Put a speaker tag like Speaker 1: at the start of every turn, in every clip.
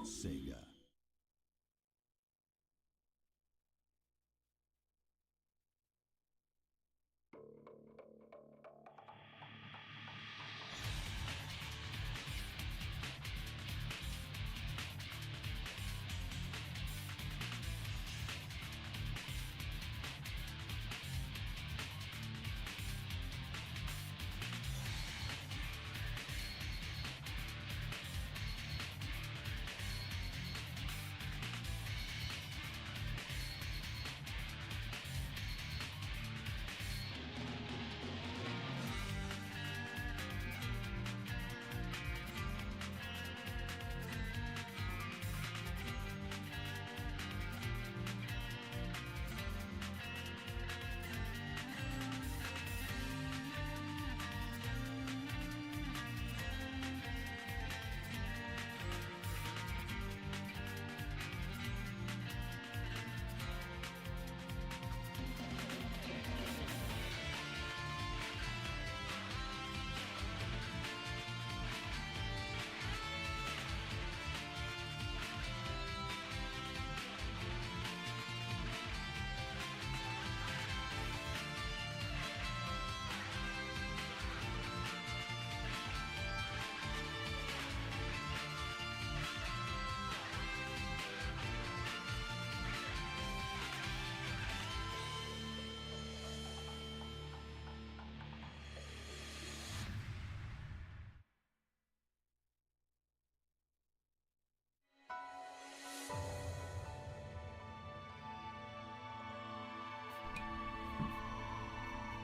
Speaker 1: Sega.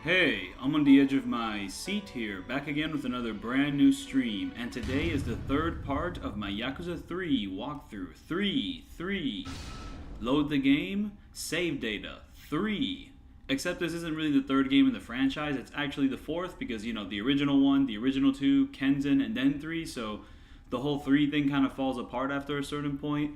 Speaker 2: Hey, I'm on the edge of my seat here, back again with another brand new stream, and today is the third part of my Yakuza 3 walkthrough. 3. Load the game, save data. 3. Except this isn't really the third game in the franchise, it's actually the fourth because, you know, the original one, the original two, Kenzen, and then 3, so the whole 3 thing kind of falls apart after a certain point.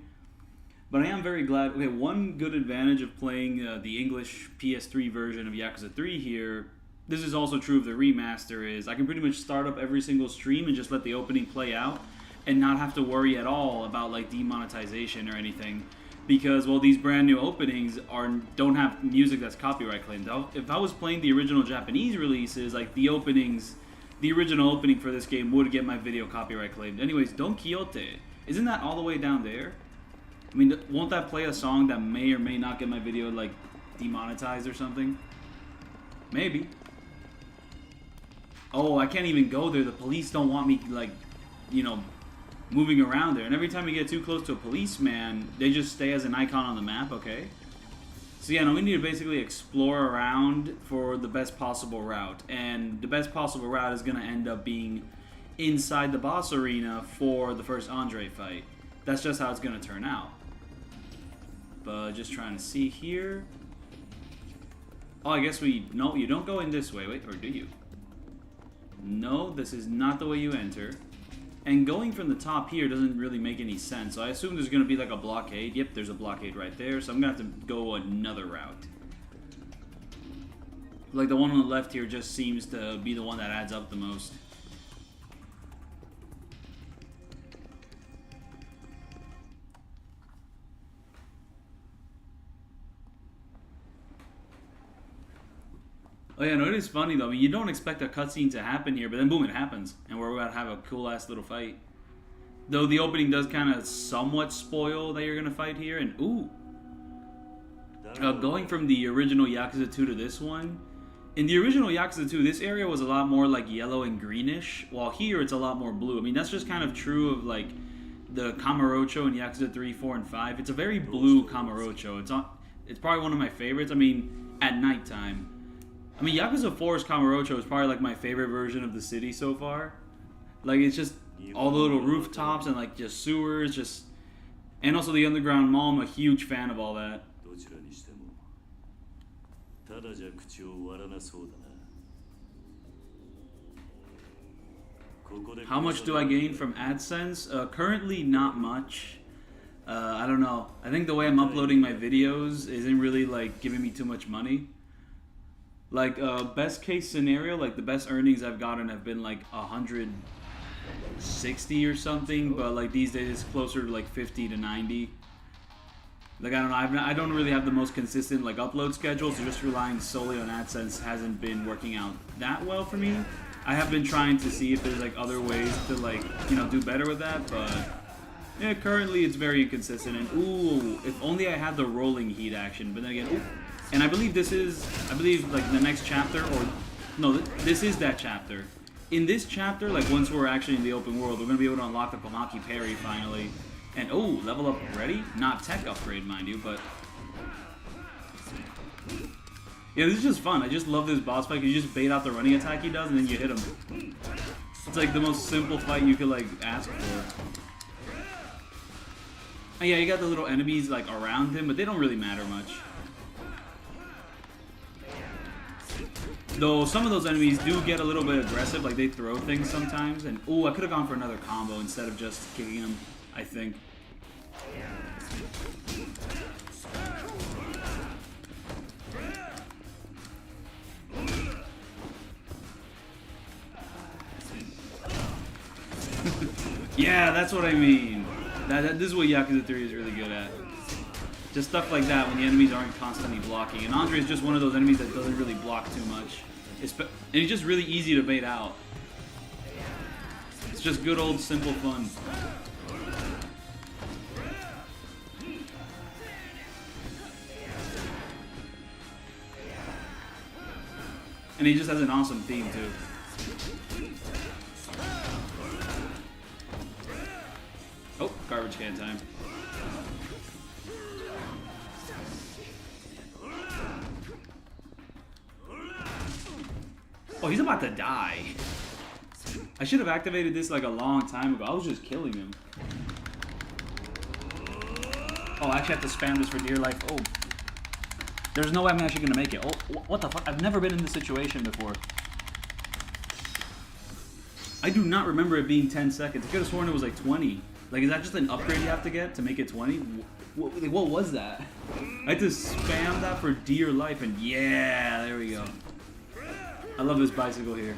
Speaker 2: But I am very glad. Okay, one good advantage of playing the English PS3 version of Yakuza 3 here, this is also true of the remaster, is I can pretty much start up every single stream and just let the opening play out and not have to worry at all about like demonetization or anything. Because, well, these brand new openings don't have music that's copyright claimed. If I was playing the original Japanese releases, like the original opening for this game would get my video copyright claimed. Anyways, Don Quixote, isn't that all the way down there? I mean, won't that play a song that may or may not get my video, like, demonetized or something? Maybe. Oh, I can't even go there. The police don't want me, like, you know, moving around there. And every time we get too close to a policeman, they just stay as an icon on the map, okay? So yeah, no, we need to basically explore around for the best possible route. And the best possible route is going to end up being inside the boss arena for the first Andre fight. That's just how it's going to turn out. But just trying to see here. Oh, I guess no, you don't go in this way. Wait, or do you? No, this is not the way you enter. And going from the top here doesn't really make any sense. So I assume there's going to be like a blockade. Yep, there's a blockade right there. So I'm going to have to go another route. Like the one on the left here just seems to be the one that adds up the most. Oh yeah, no, it is funny though. I mean, you don't expect a cutscene to happen here, but then boom, it happens. And we're about to have a cool-ass little fight. Though the opening does kind of somewhat spoil that you're going to fight here. And ooh. Going from the original Yakuza 2 to this one. In the original Yakuza 2, this area was a lot more like yellow and greenish. While here, it's a lot more blue. I mean, that's just kind of true of like the Kamurocho in Yakuza 3, 4, and 5. It's a very blue Kamurocho. It's probably one of my favorites. I mean, at nighttime. I mean, Yakuza 4's Kamurocho is probably like my favorite version of the city so far. Like, it's just all the little rooftops and like just sewers, just... And also the underground mall, I'm a huge fan of all that. How much do I gain from AdSense? Currently not much. I don't know. I think the way I'm uploading my videos isn't really like giving me too much money. Like, best case scenario, like the best earnings I've gotten have been like $100 60 or something, but like these days it's closer to like 50 to 90. Like I don't know, I don't really have the most consistent like upload schedule, so just relying solely on AdSense hasn't been working out that well for me. I have been trying to see if there's like other ways to like, you know, do better with that, but yeah, currently it's very inconsistent. And ooh, if only I had the rolling heat action, but then again, ooh, and I believe like the next chapter, or no, this is that chapter. In this chapter, like once we're actually in the open world, we're gonna be able to unlock the Pomaki parry finally. And oh, level up already? Not tech upgrade, mind you, but yeah, this is just fun. I just love this boss fight. You just bait out the running attack he does, and then you hit him. It's like the most simple fight you could like ask for. And yeah, you got the little enemies like around him, but they don't really matter much. Though some of those enemies do get a little bit aggressive, like they throw things sometimes. And oh, I could have gone for another combo instead of just kicking him, I think. Yeah, that's what I mean. This is what Yakuza 3 is really good at. Just stuff like that when the enemies aren't constantly blocking. And Andre is just one of those enemies that doesn't really block too much. And he's just really easy to bait out. It's just good old simple fun. And he just has an awesome theme too. Oh, garbage can time. Oh, he's about to die. I should have activated this like a long time ago. I was just killing him. Oh, I actually have to spam this for dear life. Oh. There's no way I'm actually going to make it. Oh, what the fuck? I've never been in this situation before. I do not remember it being 10 seconds. I could have sworn it was like 20. Like, is that just an upgrade you have to get to make it 20? What was that? I had to spam that for dear life, and yeah, there we go. I love this bicycle here.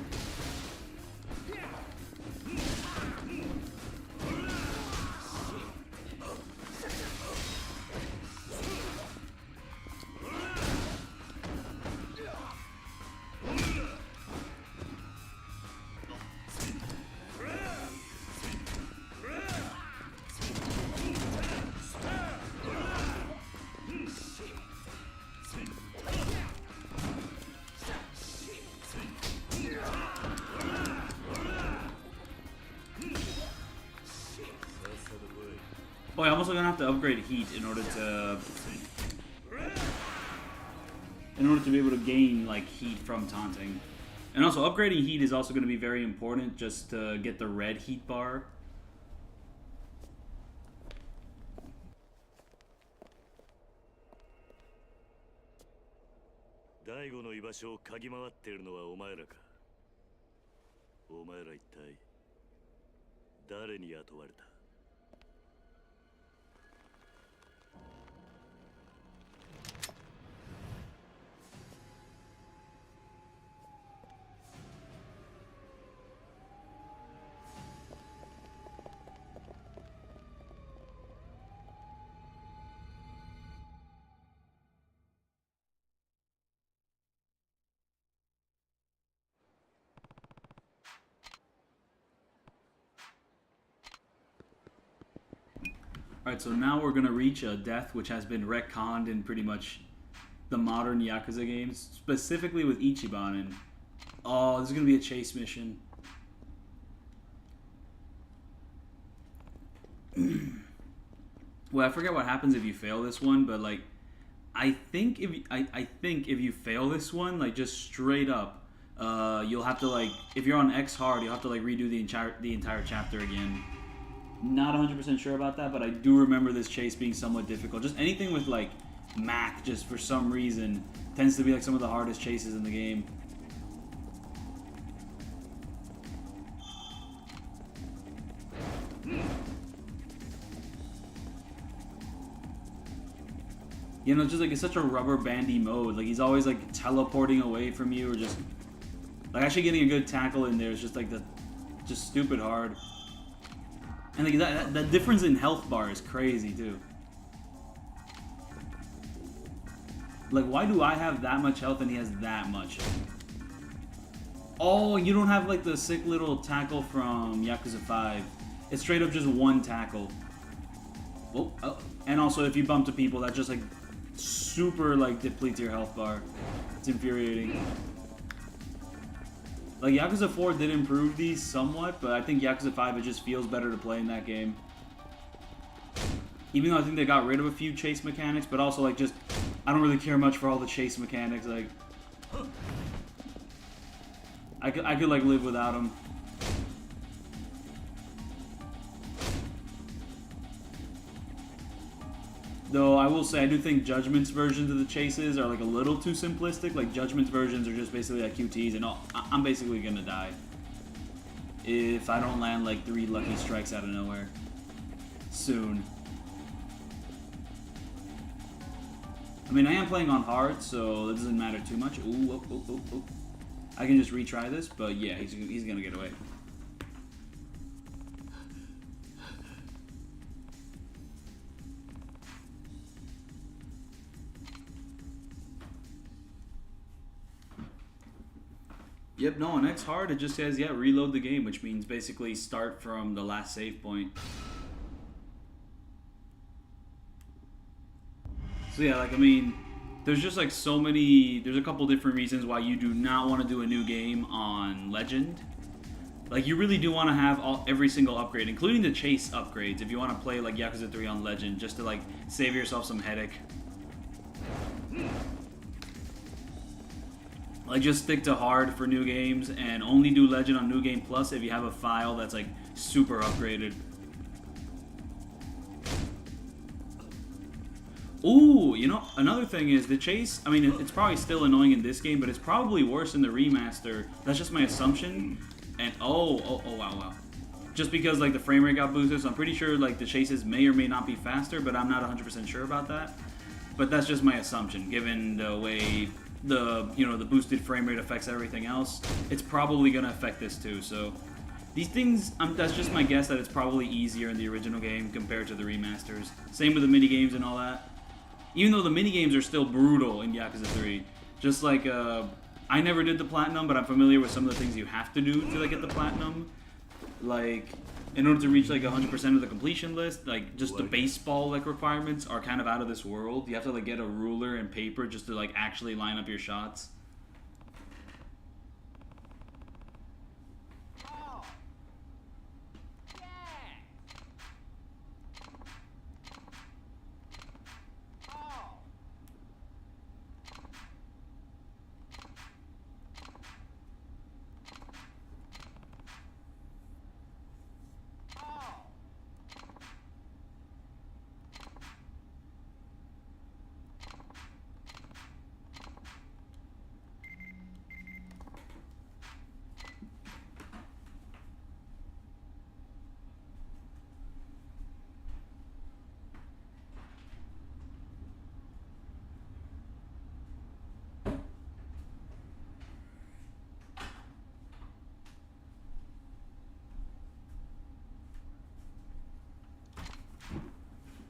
Speaker 2: Oh, I'm also gonna have to upgrade heat in order to be able to gain like heat from taunting. And also upgrading heat is also going to be very important just to get the red heat bar.
Speaker 1: Daigoの居場所を嗅ぎ回っているのはお前らか。お前ら一体誰に雇われた？
Speaker 2: Alright, so now we're going to reach a death which has been retconned in pretty much the modern Yakuza games, specifically with Ichiban. And oh, this is going to be a chase mission. Well, I forget what happens if you fail this one, but like, I think if you fail this one, like just straight up, you'll have to like, if you're on X hard, you'll have to like redo the entire chapter again. Not 100% sure about that, but I do remember this chase being somewhat difficult. Just anything with like Mac, just for some reason, tends to be like some of the hardest chases in the game. You know, just like it's such a rubber bandy mode. Like he's always like teleporting away from you, or just like actually getting a good tackle in there is just like the just stupid hard. And like that difference in health bar is crazy too. Like, why do I have that much health and he has that much? Oh, you don't have like the sick little tackle from Yakuza 5. It's straight up just one tackle. Oh, oh. And also if you bump to people, that just like super like depletes your health bar. It's infuriating. Like Yakuza 4 did improve these somewhat, but I think Yakuza 5 it just feels better to play in that game. Even though I think they got rid of a few chase mechanics, but also like just I don't really care much for all the chase mechanics. Like I could like live without them. Though I will say I do think Judgment's versions of the chases are like a little too simplistic. Like Judgment's versions are just basically like QTs, and I'm basically gonna die if I don't land like 3 lucky strikes out of nowhere soon. I mean, I am playing on hard, so that doesn't matter too much. Ooh, oh, oh, oh, oh. I can just retry this, but yeah, he's gonna get away. Yep, no, on X hard, it just says, yeah, reload the game, which means basically start from the last save point. So yeah, like, I mean, there's just like so many, there's a couple different reasons why you do not want to do a new game on Legend. Like, you really do want to have every single upgrade, including the chase upgrades, if you want to play like Yakuza 3 on Legend, just to like save yourself some headache. Like, just stick to hard for new games and only do Legend on New Game Plus if you have a file that's like super upgraded. Ooh, you know, another thing is the chase, I mean, it's probably still annoying in this game, but it's probably worse in the remaster. That's just my assumption. And oh, wow. Just because like the frame rate got boosted, so I'm pretty sure like the chases may or may not be faster, but I'm not 100% sure about that. But that's just my assumption, given the way the boosted frame rate affects everything else. It's probably gonna affect this too. So these things, that's just my guess that it's probably easier in the original game compared to the remasters. Same with the mini games and all that. Even though the mini games are still brutal in Yakuza 3, just like I never did the platinum, but I'm familiar with some of the things you have to do to like get the platinum. Like, in order to reach like 100% of the completion list, like just the baseball like requirements are kind of out of this world. You have to like get a ruler and paper just to like actually line up your shots.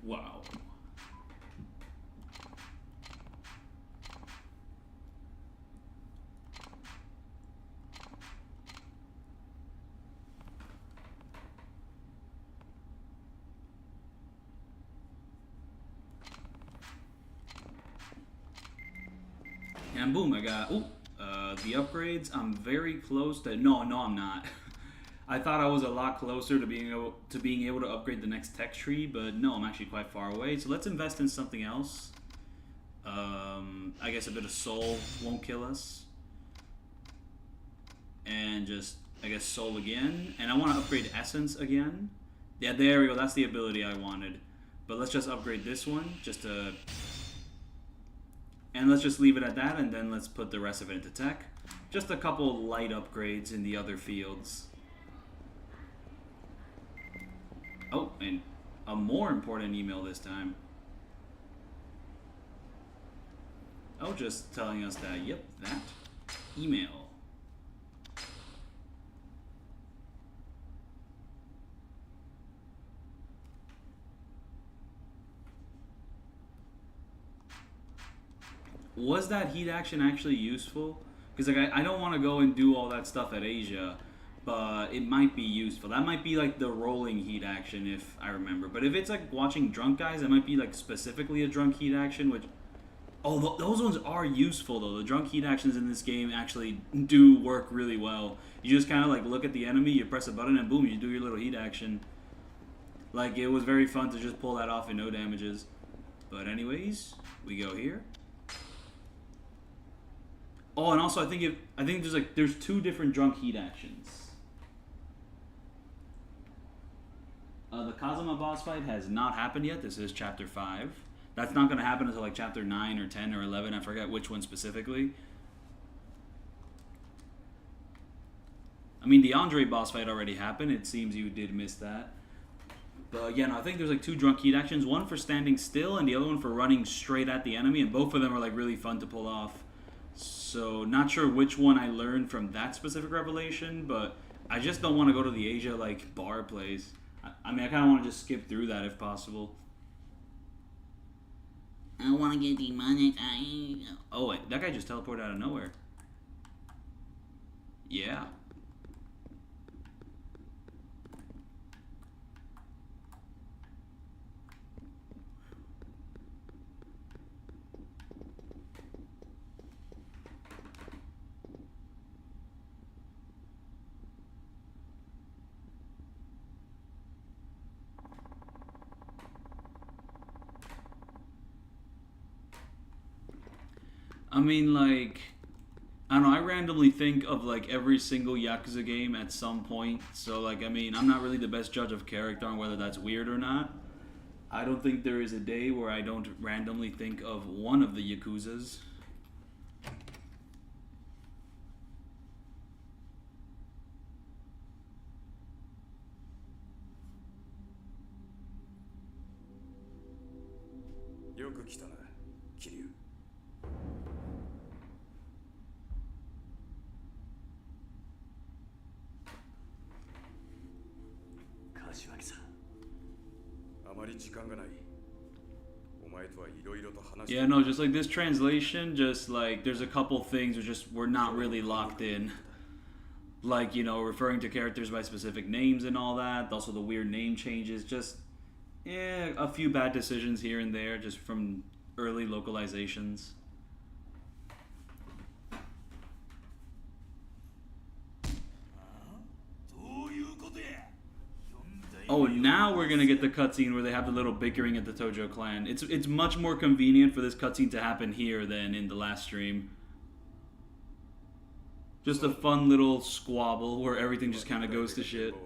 Speaker 2: Wow. And boom, I got, the upgrades. I'm very close to, no, I'm not. I thought I was a lot closer to being able to upgrade the next tech tree, but no, I'm actually quite far away. So let's invest in something else. I guess a bit of soul won't kill us. And just, I guess, soul again. And I want to upgrade essence again. Yeah, there we go. That's the ability I wanted. But let's just upgrade this one, just to... And let's just leave it at that, and then let's put the rest of it into tech. Just a couple light upgrades in the other fields. Oh, and a more important email this time. Oh, just telling us that, yep, that email. was that heat action actually useful? Because like I don't want to go and do all that stuff at Asia, but it might be useful. That might be like the rolling heat action if I remember. But if it's like watching drunk guys, that might be like specifically a drunk heat action, which those ones are useful though. The drunk heat actions in this game actually do work really well. You just kind of like look at the enemy, you press a button, and boom, you do your little heat action. Like it was very fun to just pull that off and no damages. But anyways, we go here. Oh, and also I think there's two different drunk heat actions. The Kazama boss fight has not happened yet. This is chapter 5. That's not going to happen until like chapter 9 or 10 or 11. I forget which one specifically. I mean, the Andre boss fight already happened. It seems you did miss that. But yeah, no, I think there's like two drunk heat actions. One for standing still and the other one for running straight at the enemy. And both of them are like really fun to pull off. So not sure which one I learned from that specific revelation. But I just don't want to go to the Asia like bar place. I mean, I kind of want to just skip through that if possible. I want to get demonetized. Oh, wait. That guy just teleported out of nowhere. Yeah. I mean, like, I don't know, I randomly think of, like, every single Yakuza game at some point. So, like, I mean, I'm not really the best judge of character on whether that's weird or not. I don't think there is a day where I don't randomly think of one of the Yakuzas. Yeah, no, just like this translation, just like there's a couple things we're not really locked in. Like, you know, referring to characters by specific names and all that. Also the weird name changes, just a few bad decisions here and there just from early localizations. Oh, now we're gonna get the cutscene where they have the little bickering at the Tojo clan. It's much more convenient for this cutscene to happen here than in the last stream. Just a fun little squabble where everything just kind of goes to shit.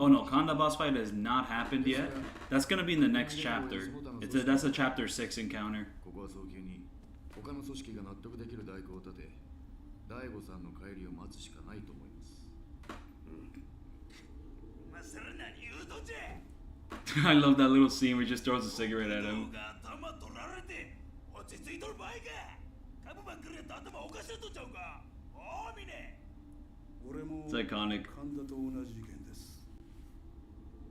Speaker 2: Oh no, Kanda boss fight has not happened yet. That's gonna be in the next chapter. That's a chapter 6 encounter. I love that little scene where he just throws a cigarette at him. It's iconic.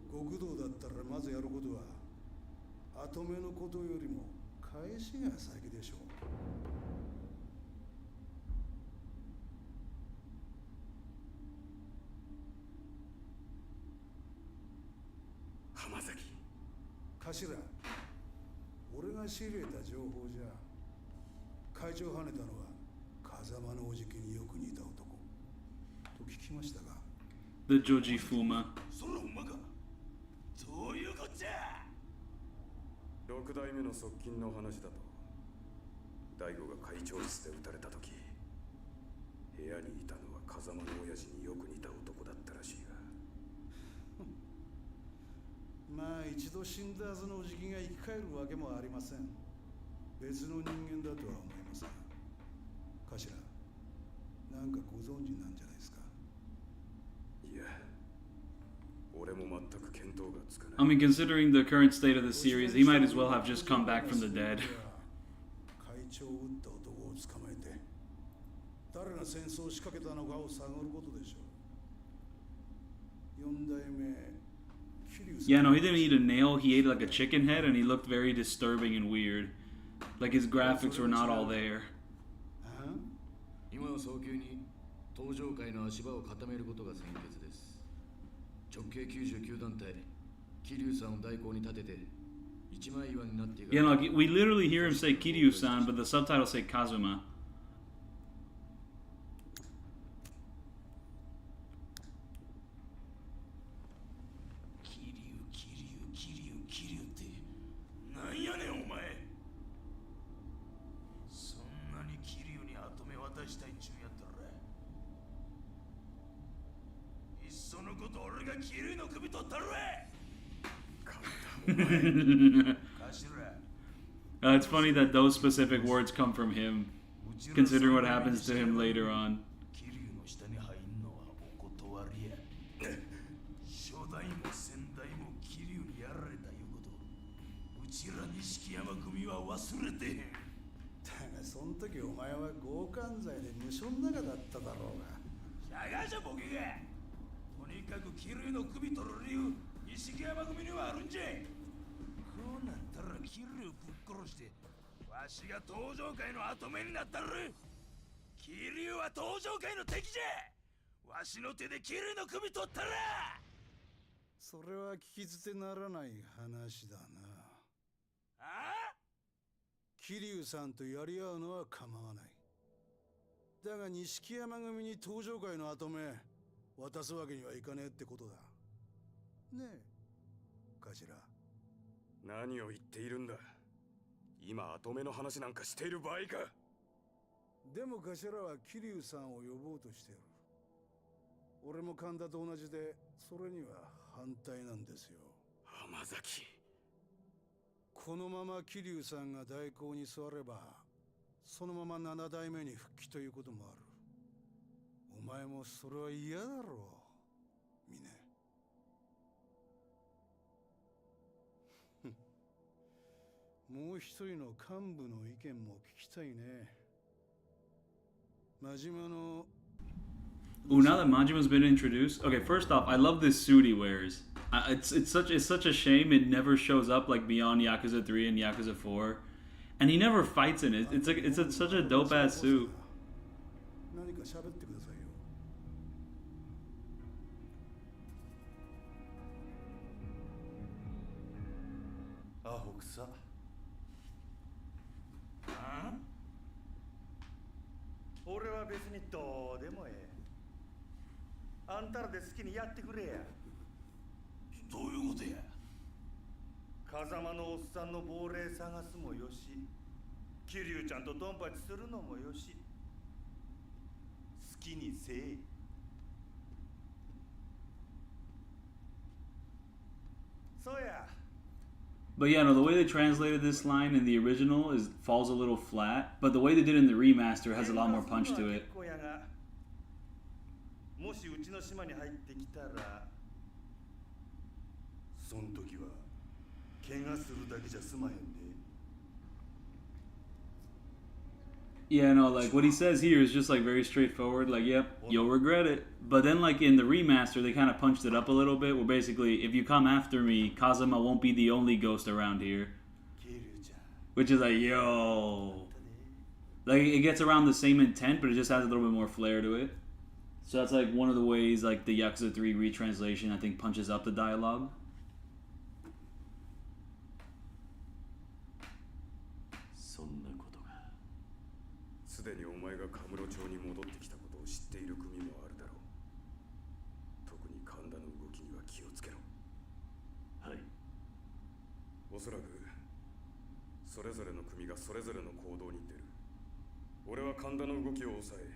Speaker 3: 極道だったらまずやることは後目のことよりも返しが先でしょう。浜崎。頭、俺が仕入れた情報じゃ会長を跳ねたのは風間のおじきによく似た男と聞きましたが。
Speaker 2: The Joji Fuma.
Speaker 3: そらほんまか。どういうこっちゃ。6代目の側近の話だと大悟が会長室で撃たれた時
Speaker 4: 部屋にいたのは風間の親父によく似た男だったらしいが。
Speaker 3: まあ一度死んだはずのおじきが生き返るわけもありません。別の人間だとは思いますが。頭、なんかご存知なんじゃないですか。
Speaker 4: いや、俺も全く見当がつかない。
Speaker 2: I mean, considering the current state of the series, he might as well have just come back from the dead.
Speaker 3: 会長を撃った男を捕まえて誰が戦争を仕掛けたのかを探ることでしょう。4代目
Speaker 2: Yeah, no, he didn't eat a nail. He ate like a chicken head, and he looked very disturbing and weird. Like his graphics were not all there.
Speaker 5: 今は早急に登場界の足場を固めることが先決です。直径99団体、桐生さんを代行に立てて一枚岩になっていく。
Speaker 2: Yeah, no, like, we literally hear him say Kiryu-san, but the subtitles say Kazuma.
Speaker 1: なんやねんお前。そんなに桐生に跡目渡したいんちゅうやったら、いっそのこと俺が桐生の首取ったるわ。
Speaker 2: It's funny that those specific words come from him, considering what happens to him later on.
Speaker 1: 桐生の下に入んのはお断りや。初代も先代も桐生にやられたいうこと、うちら錦山組は忘れてへん。
Speaker 3: だがそん時お前は強姦罪で無所の中だっただろうが。
Speaker 1: しゃがじゃボケが。とにかく桐生の首取る理由、錦山組にはあるんじゃ。こうなったら桐生ぶっ殺して、わしが登場界の跡目になったる。桐生は登場界の敵じゃ。わしの手で桐生の首取ったら。
Speaker 3: それは聞き捨てならない話だな。
Speaker 1: ああ？
Speaker 3: 桐生さんとやり合うのは構わない。だが錦山組に登場界の跡目渡すわけにはいかねえってことだ。ねえ、頭。
Speaker 4: 何を言っているんだ。今跡目の話なんかしている場合か。
Speaker 3: でも頭は桐生さんを呼ぼうとしている。俺も神田と同じでそれには反対なんですよ。
Speaker 4: 浜崎、
Speaker 3: このまま桐生さんが代行に座ればそのまま7代目に復帰ということもある。お前もそれは嫌だろう、峰。もう一人の幹部の意見も聞きたいね。真島の
Speaker 2: Ooh, now that Majima's been introduced, okay. First off, I love this suit he wears. It's such a shame it never shows up like beyond Yakuza 3 and Yakuza 4, and he never fights in it. It's such a dope ass suit.
Speaker 3: 何か喋ってくださいよ。
Speaker 1: アホくさ。ああ？
Speaker 6: 俺は別にどうでもええ。あんたらで好きにやってくれや。
Speaker 1: どういうことや。
Speaker 6: 風間のおっさんの亡霊探すもよし、桐生ちゃんとドンパチするのもよし、好きにせえ。そうや。
Speaker 2: But yeah, no, the way they translated this line in the original falls a little flat, but the way they did it in the remaster has a lot more punch to it.
Speaker 6: もしうちの島に入ってきたら、そん時は怪我するだけじゃ済まへんで。
Speaker 2: Yeah, no, like what he says here is just like very straightforward. Like, yep, you'll regret it. But then, like in the remaster, they kind of punched it up a little bit. Where basically, if you come after me, Kazuma won't be the only ghost around here. Which is like, yo, like it gets around the same intent, but it just has a little bit more flair to it. So that's like one of the ways, like the Yakuza 3 retranslation, I think, punches up the dialogue.
Speaker 1: そんなことが。
Speaker 4: すでにお前がカムロ町に戻ってきたことを知っている組もあるだろう。特に神田の動きには気をつけろ。
Speaker 1: はい。
Speaker 4: おそらくそれぞれの組がそれぞれの行動に出る。俺は神田の動きを抑え、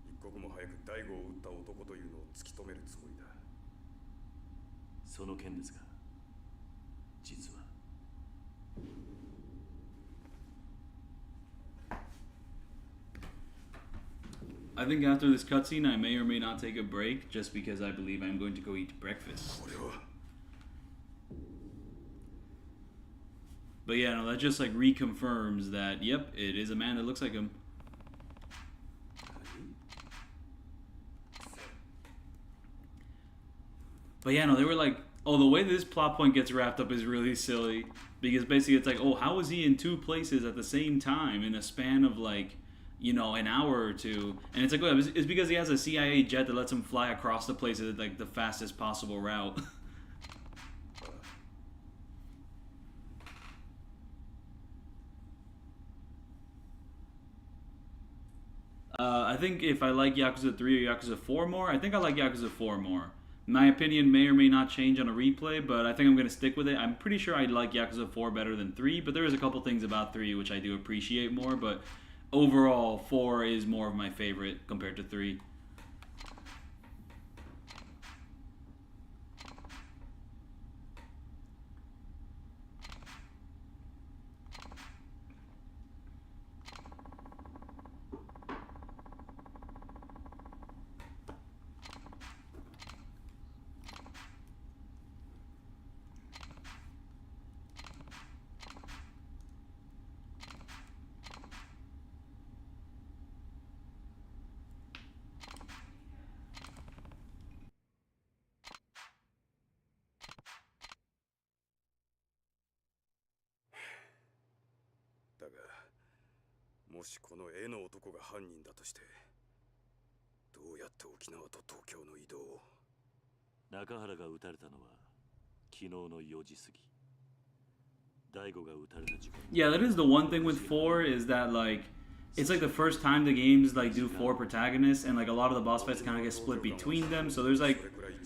Speaker 4: 一刻も早く大悟を撃った男というのを突き止めるつもりだ。
Speaker 7: その件ですが、実は。
Speaker 2: I think after this cutscene, I may or may not take a break, just because I believe I'm going to go eat breakfast. But yeah, no, that just like reconfirms that, yep, it is a man that looks like him. But yeah, no, they were like, oh, the way this plot point gets wrapped up is really silly. Because basically it's like, oh, how was he in two places at the same time in a span of like, you know, an hour or two? And it's like, well, it's because he has a CIA jet that lets him fly across the place at like the fastest possible route. I think if I like Yakuza 3 or Yakuza 4 more, I think I like Yakuza 4 more. My opinion may or may not change on a replay, but I think I'm going to stick with it. I'm pretty sure I like Yakuza 4 better than 3, but there is a couple things about 3 which I do appreciate more, but overall 4 is more of my favorite compared to 3.
Speaker 4: Daが、もしこの絵の男が犯人だとして、どうやって沖縄と東京の移動を？
Speaker 7: 中原が撃たれたのは昨日の4時過ぎ。大悟が撃たれた時間。
Speaker 2: Yeah, that is the one thing with 4 is that like it's like the first time the games like do 4 protagonists, and like a lot of the boss fights kind of get split between them. So there's like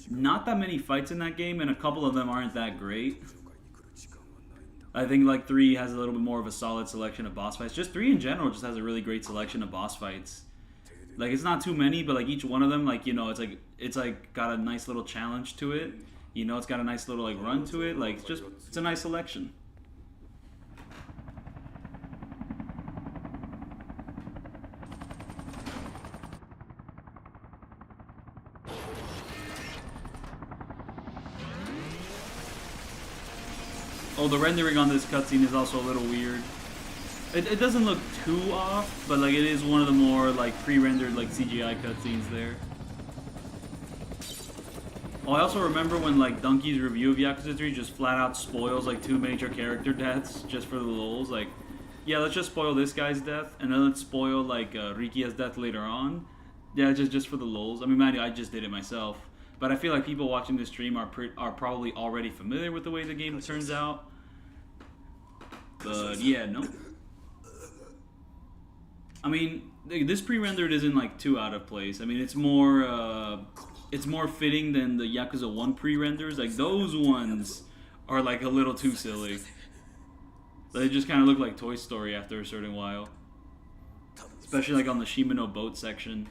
Speaker 2: not that many fights in that game, and a couple of them aren't that great. I think like 3 has a little bit more of a solid selection of boss fights. Just 3 in general just has a really great selection of boss fights. Like it's not too many, but like each one of them, like, you know, it's like got a nice little challenge to it. You know, it's got a nice little like run to it. Like it's a nice selection. Oh, the rendering on this cutscene is also a little weird. It doesn't look too off, but like it is one of the more like pre-rendered like CGI cutscenes there. Oh, I also remember when like Donkey's review of Yakuza 3 just flat out spoils like 2 major character deaths just for the lulz. Like, yeah, let's just spoil this guy's death, and then let's spoil like Rikia's death later on. Yeah, just for the lulz. I mean, man, I just did it myself. But I feel like people watching this stream are probably already familiar with the way the game turns out. But yeah, no. I mean, this pre-rendered isn't like too out of place. I mean, it's more fitting than the Yakuza 1 pre-renders. Like those ones are like a little too silly. They just kind of look like Toy Story after a certain while. Especially like on the Shimano boat section.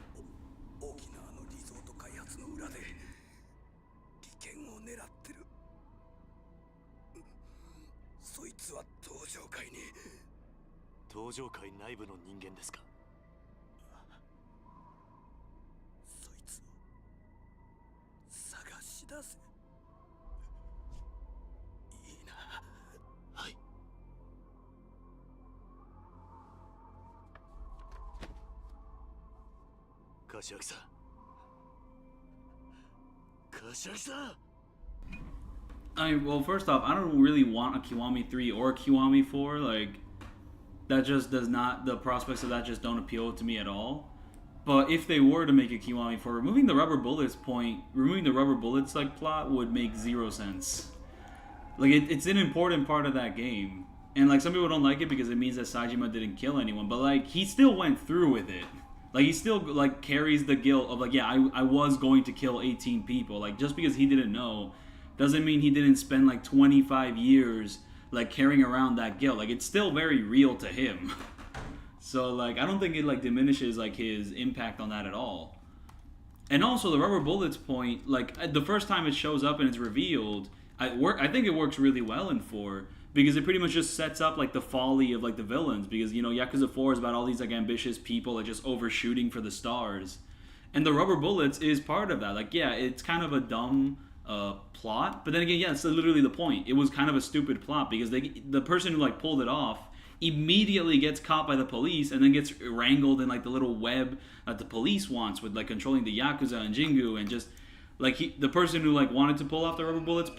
Speaker 2: Well, first off, I don't really want a Kiwami 3 or Kiwami 4. Like, that just does not, the prospects of that just don't appeal to me at all. But if they were to make a Kiwami 4, removing the rubber bullets like plot would make 0 sense. Like, it's an important part of that game. And like, some people don't like it because it means that Sajima didn't kill anyone, but like, he still went through with it. Like, he still like carries the guilt of like, yeah, I was going to kill 18 people. Like, just because he didn't know doesn't mean he didn't spend like 25 years like carrying around that guilt. Like, it's still very real to him. So like, I don't think it like diminishes like his impact on that at all. And also the rubber bullets point, like the first time it shows up and it's revealed, I think it works really well in 4 because it pretty much just sets up like the folly of like the villains, because you know Yakuza 4 is about all these like ambitious people like just overshooting for the stars. And the rubber bullets is part of that. Like, yeah, it's kind of a dumb plot, but then again, yeah, it's literally the point. It was kind of a stupid plot because the person who like pulled it off immediately gets caught by the police and then gets wrangled in like the little web that the police wants with like controlling the Yakuza and Jingu, and just like the person who like wanted to pull off the rubber bullets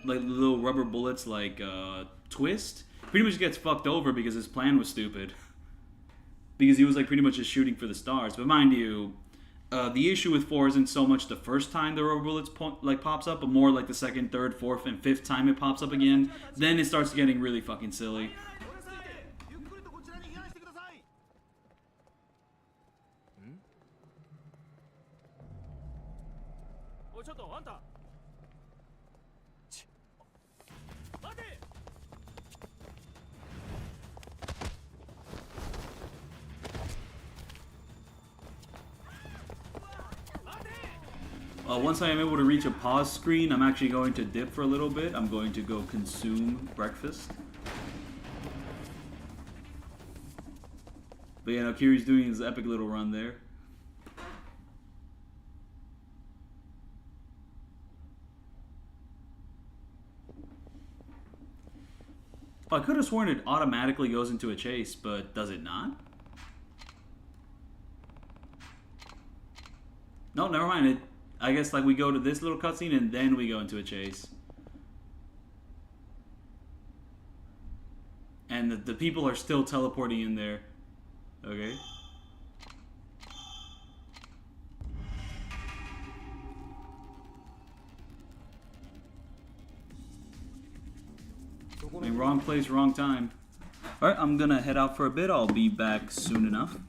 Speaker 2: like the little rubber bullets like twist pretty much gets fucked over because his plan was stupid. Because he was like pretty much just shooting for the stars. But mind you, the issue with 4 isn't so much the first time the rubber bullets like pops up, but more like the second, third, fourth, and fifth time it pops up again. Then it starts getting really fucking silly. Once I am able to reach a pause screen, I'm actually going to dip for a little bit. I'm going to go consume breakfast. But yeah, now Kiri's doing his epic little run there. I could have sworn it automatically goes into a chase, but does it not? No, never mind. I guess like we go to this little cutscene and then we go into a chase. And the people are still teleporting in there. Okay. I mean, wrong place, wrong time. Alright, I'm gonna head out for a bit. I'll be back soon enough.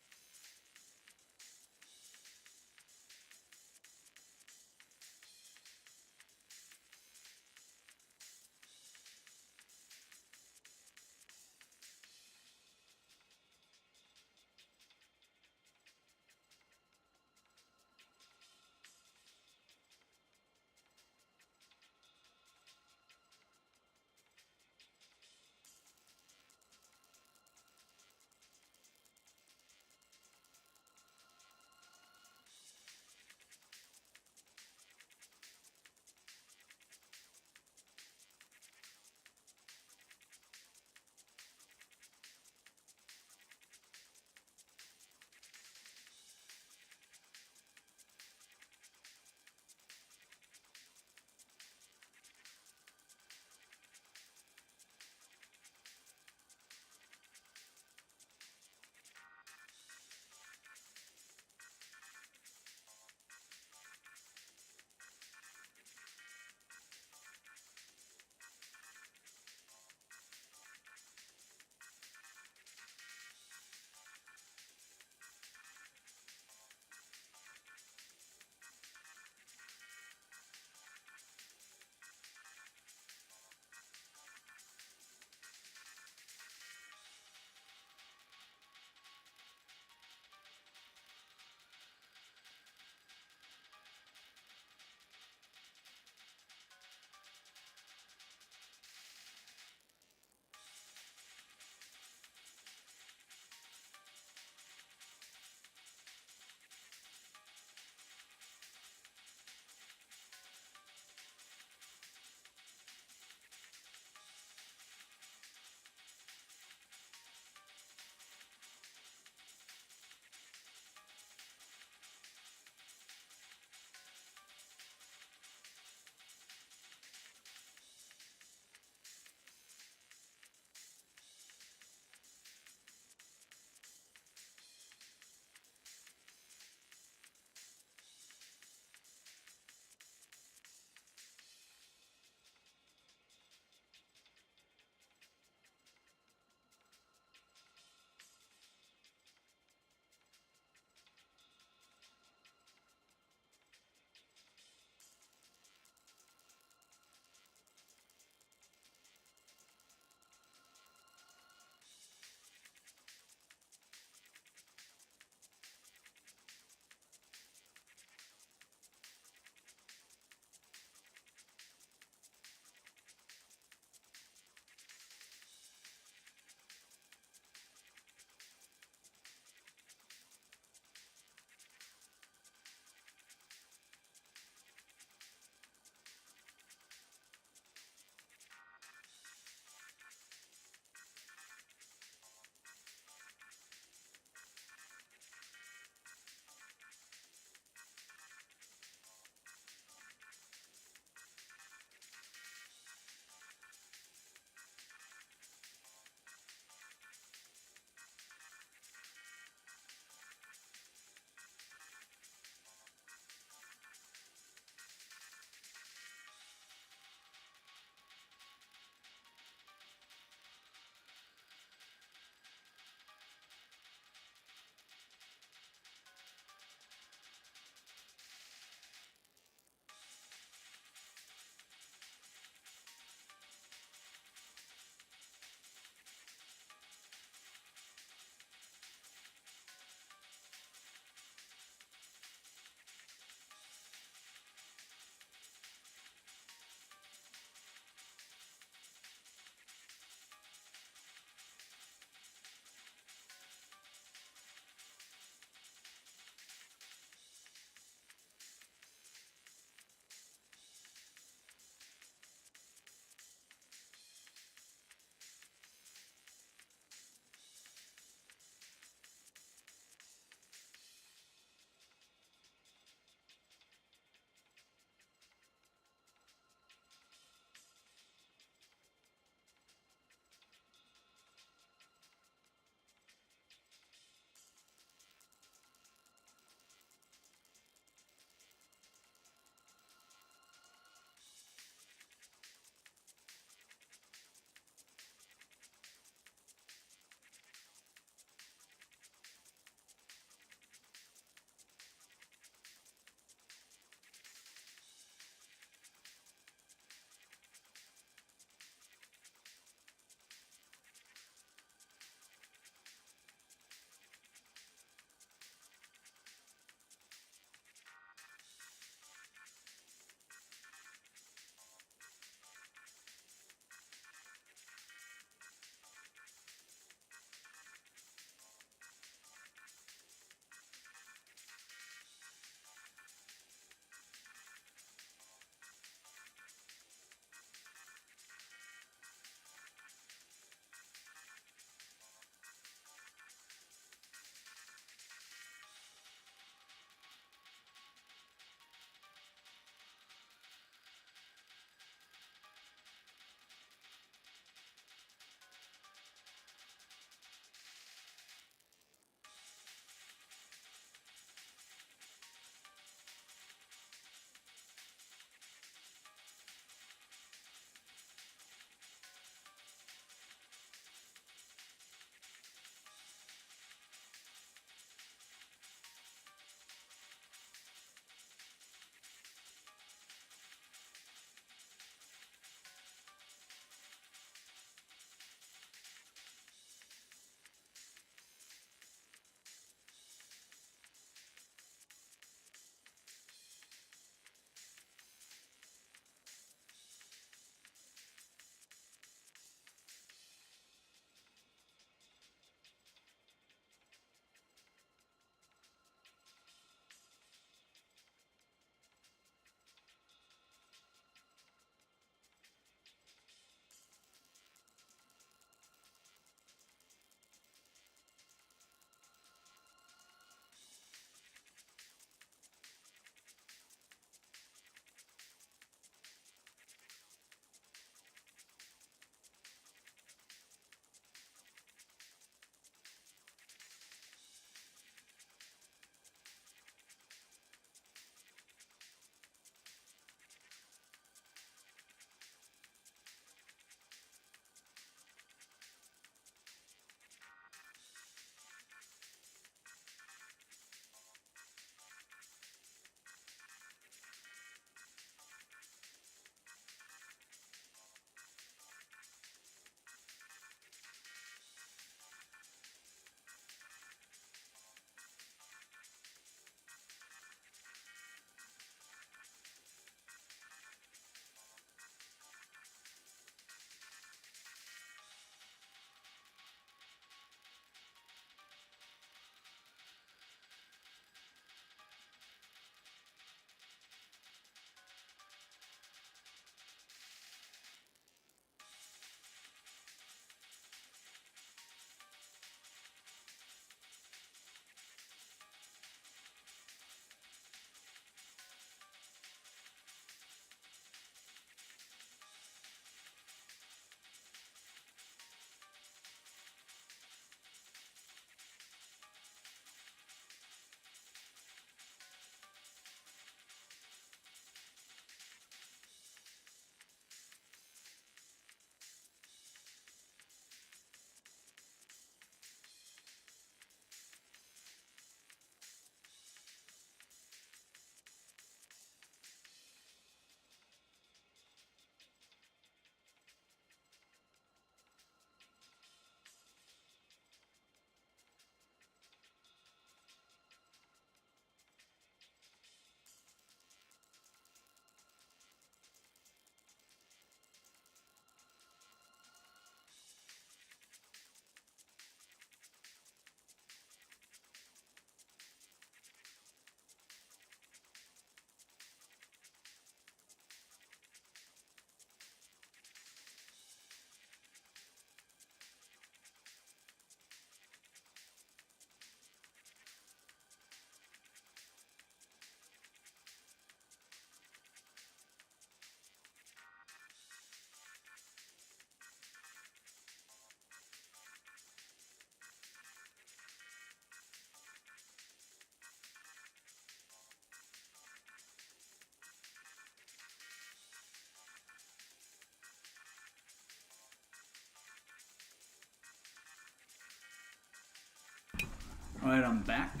Speaker 2: Alright, I'm back.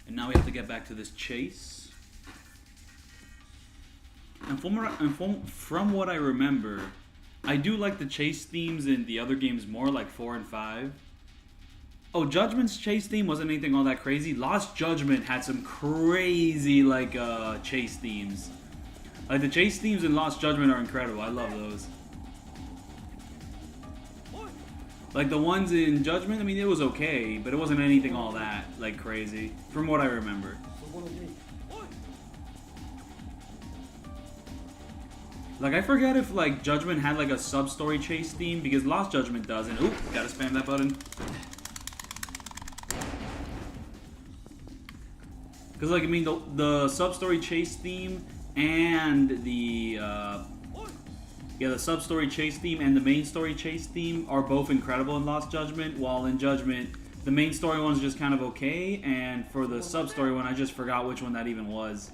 Speaker 2: And now we have to get back to this chase. And from what I remember, I do like the chase themes in the other games more, like 4 and 5. Oh, Judgment's chase theme wasn't anything all that crazy. Lost Judgment had some crazy, like, chase themes. Like, the chase themes in Lost Judgment are incredible. I love those. Like, the ones in Judgment, I mean, it was okay, but it wasn't anything all that, like, crazy. From what I remember. Like, I forget if, like, Judgment had, like, a sub-story chase theme, because Lost Judgment doesn't. Oop, gotta spam that button. Because, like, I mean, the sub-story chase theme and the sub-story chase theme and the main story chase theme are both incredible in Lost Judgment, while in Judgment, the main story one's just kind of okay, and for the sub-story one, I just forgot which one that even was.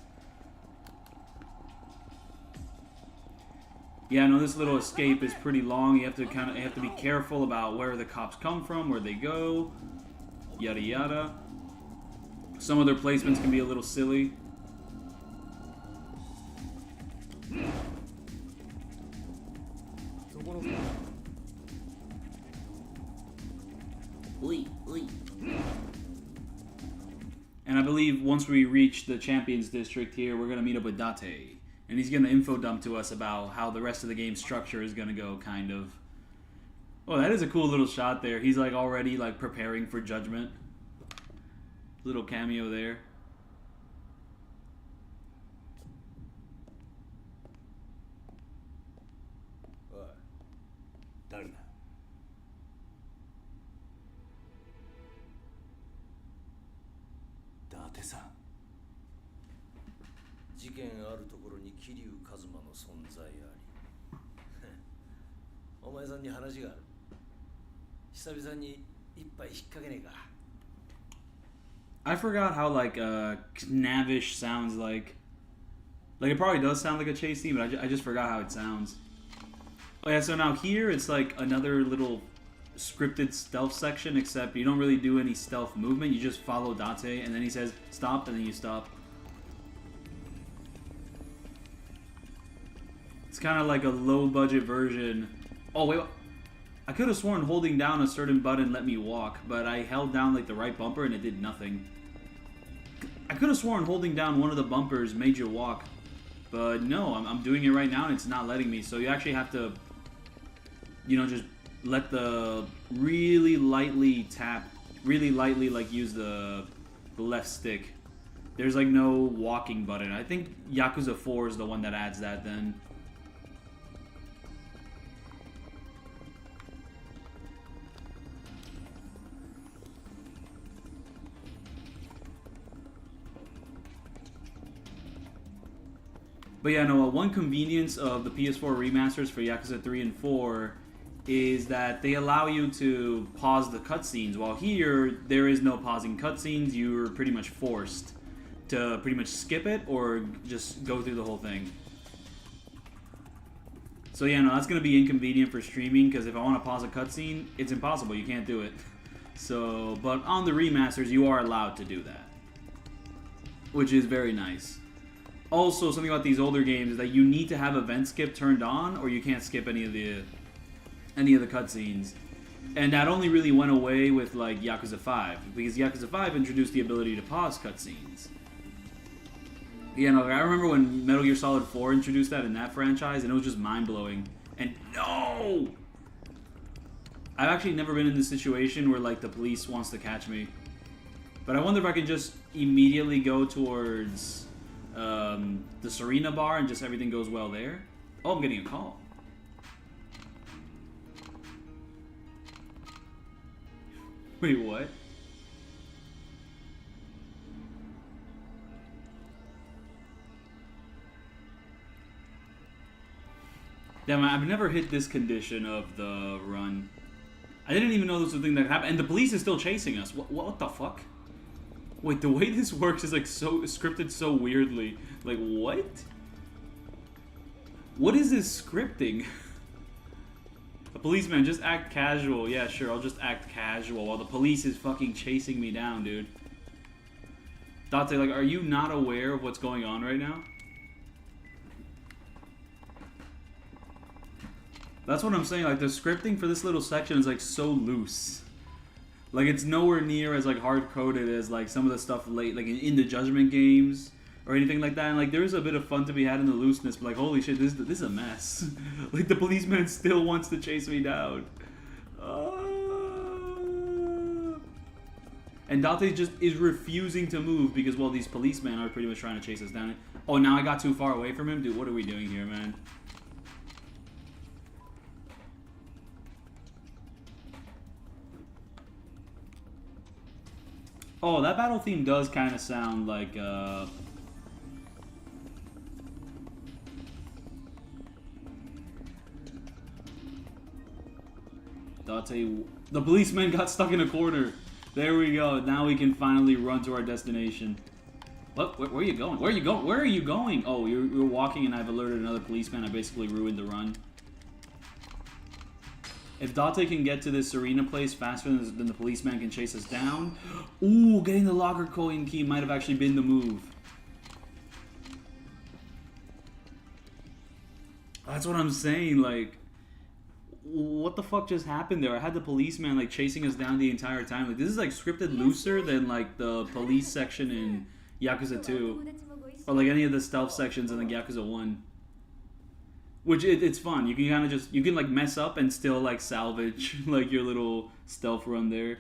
Speaker 2: Yeah, no, this little escape is pretty long. You have to be careful about where the cops come from, where they go, yada yada. Some of their placements can be a little silly. And I believe once we reach the Champions District here, we're going to meet up with Date. And he's going to info dump to us about how the rest of the game structure is going to go, kind of. Oh, that is a cool little shot there. He's like already like preparing for Judgment. Little cameo there. I forgot how like Knavish sounds like. Like it probably does sound like a chase theme, but I just forgot how it sounds. Oh yeah, so now here it's like another little scripted stealth section, except you don't really do any stealth movement. You just follow Date, and then he says stop, and then you stop. It's kind of like a low-budget version. Oh wait, I could have sworn holding down a certain button let me walk, but I held down like the right bumper and it did nothing. I could have sworn holding down one of the bumpers made you walk, but no, I'm doing it right now and it's not letting me. So you actually have to, you know, just let the really lightly like use the left stick. There's like no walking button. I think Yakuza 4 is the one that adds that then. But yeah, no, one convenience of the PS4 remasters for Yakuza 3 and 4 is that they allow you to pause the cutscenes, while here, there is no pausing cutscenes. You're pretty much forced to pretty much skip it or just go through the whole thing. So yeah, no, that's going to be inconvenient for streaming, because if I want to pause a cutscene, it's impossible. You can't do it. So, but on the remasters, you are allowed to do that, which is very nice. Also, something about these older games is that you need to have event skip turned on, or you can't skip any of the cutscenes. And that only really went away with like Yakuza 5, because Yakuza 5 introduced the ability to pause cutscenes. You know, I remember when Metal Gear Solid 4 introduced that in that franchise, and it was just mind-blowing. And no! I've actually never been in this situation where like the police wants to catch me. But I wonder if I can just immediately go towards the Serena bar and just everything goes well there. Oh, I'm getting a call. Wait, what? Damn, I've never hit this condition of the run. I didn't even know this was a thing that happened. And the police is still chasing us. What the fuck? Wait, the way this works is like so scripted so weirdly. Like, what? What is this scripting? policeman, just act casual. Yeah, sure, I'll just act casual while the police is fucking chasing me down, dude. Date, like, are you not aware of what's going on right now? That's what I'm saying, like, the scripting for this little section is, like, so loose. Like, it's nowhere near as, like, hard-coded as, like, some of the stuff late, like, in the Judgment games or anything like that. And, like, there's a bit of fun to be had in the looseness, but, like, holy shit, this is a mess. Like, the policeman still wants to chase me down. And Date just is refusing to move because, well, these policemen are pretty much trying to chase us down. Oh, now I got too far away from him? Dude, what are we doing here, man? Oh, that battle theme does kind of sound like, Date... The policeman got stuck in a corner. There we go. Now we can finally run to our destination. What? Where are you going? Where are you going? Where are you going? Oh, you're walking and I've alerted another policeman. I basically ruined the run. If Date can get to this arena place faster than the policeman can chase us down... Ooh, getting the locker coin key might have actually been the move. That's what I'm saying, like... What the fuck just happened there? I had the policeman, like, chasing us down the entire time. Like, this is, like, scripted looser than, like, the police section in Yakuza 2. Or, like, any of the stealth sections in, like, Yakuza 1. Which, it's fun. You can kind of just... You can, like, mess up and still, like, salvage, like, your little stealth run there.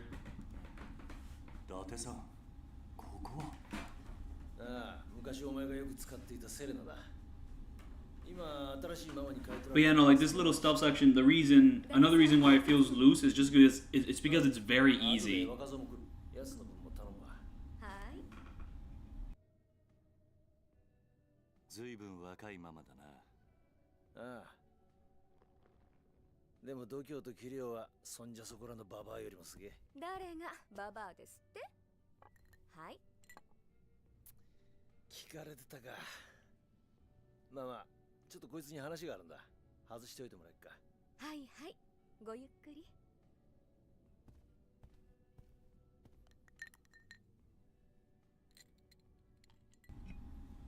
Speaker 2: But yeah, no, like, this little stealth section, the reason... Another reason why it feels loose is just because... It's because it's very easy.
Speaker 7: 随分若いままだな。
Speaker 5: ああ。でも度胸と器量はそんじゃそこらのババアよりもすげえ。
Speaker 8: 誰がババアですって？はい。
Speaker 5: 聞かれてたか。まあまあ、ちょっとこいつに話があるんだ。外しておいてもらえっか。
Speaker 8: はいはい。ごゆっくり。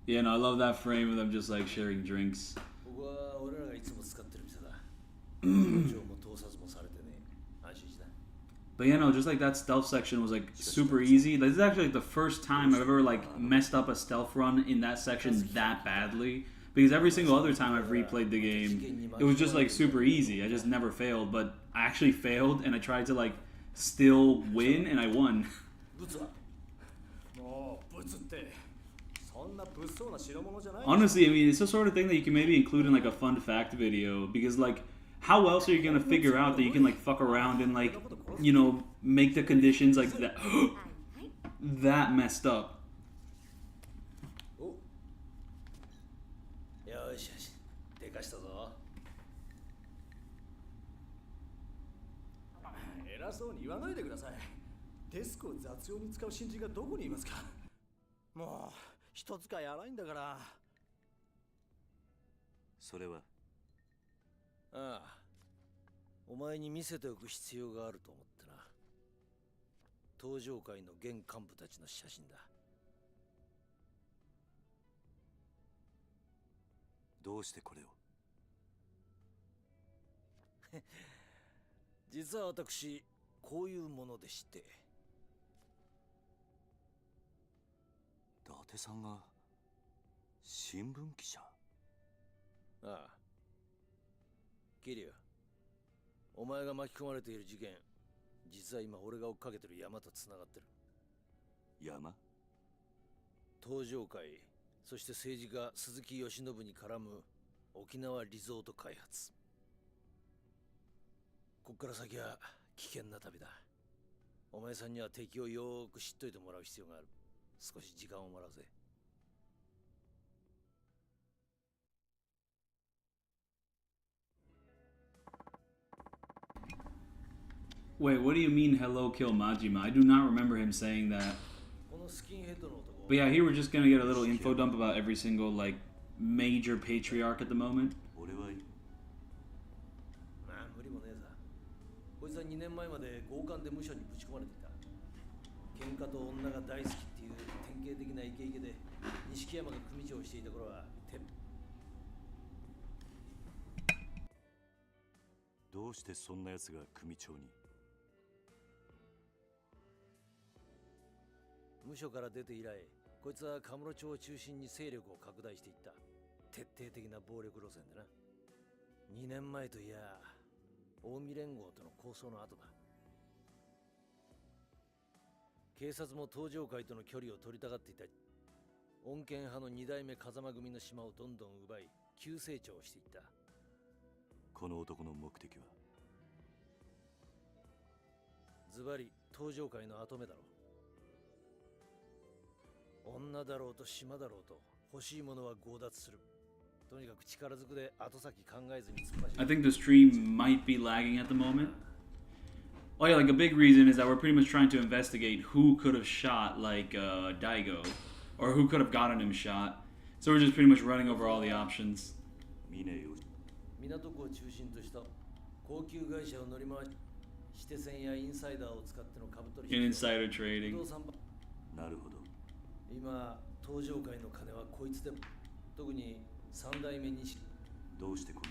Speaker 2: Yeah, no, I love that frame of them just like sharing drinks. But yeah, no, just like that stealth section was like super easy. This is actually like the first time I've ever like messed up a stealth run in that section that badly. Because every single other time I've replayed the game, it was just like super easy. I just never failed. But I actually failed and I tried to like still win and I won. Honestly, I mean, it's the sort of thing that you can maybe include in like a fun fact video, because like, how else are you gonna figure out that you can like fuck around and like, you know, make the conditions like that that messed up?
Speaker 5: Mo, 一つかやらないんだから。
Speaker 7: それは
Speaker 5: ああ、お前に見せておく必要があると思ってな。登場界の現幹部たちの写真だ。
Speaker 7: どうしてこれを？
Speaker 5: 実は私、こういうものでして。
Speaker 7: 伊達さんが新聞記者？
Speaker 5: ああ。桐生、お前が巻き込まれている事件、実は今俺が追っかけてる山とつながってる。
Speaker 7: 山？
Speaker 5: 東上会、そして政治家鈴木義信に絡む沖縄リゾート開発。こっから先は危険な旅だ。お前さんには敵をよーく知っといてもらう必要がある。少し時間をもらうぜ。
Speaker 2: Wait, what do you mean hello kill Majima? I do not remember him saying that. But yeah, here we're just gonna get a little info dump about every single like major patriarch at the moment.
Speaker 5: まあ無理もねえさ。2年前まで強姦で無所にぶち込まれていた。喧嘩と女が大好きっていう典型的なイケイケで、錦山が組長をしていた頃は
Speaker 7: どうしてそんな奴が組長に？
Speaker 5: 無所から出て以来、こいつはカムロ町を中心に勢力を拡大していった。徹底的な暴力路線でな。2年前といや、近江連合との抗争の後だ。警察も東上会との距離を取りたがっていた。穏健派の2代目風間組の島をどんどん奪い、急成長していった。
Speaker 7: この男の目的は？
Speaker 5: ズバリ東上会の跡目だろう。女だろうと島だろうと欲しいものは強奪する。とにかく力ずくで後先考えずに突っ走る。
Speaker 2: I think the stream might be lagging at the moment. Oh yeah, like a big reason is that we're pretty much trying to investigate who could have shot like Daigo, or who could have gotten him shot. So we're just pretty much running over all the options.
Speaker 5: 港区を中心とした高級会社を乗り回し、指定線やインサイダーを使っての株取引。
Speaker 2: In insider trading.
Speaker 7: なるほど。
Speaker 5: 今、東上会の金はこいつでも。特に三代目にし。
Speaker 7: どうしてこ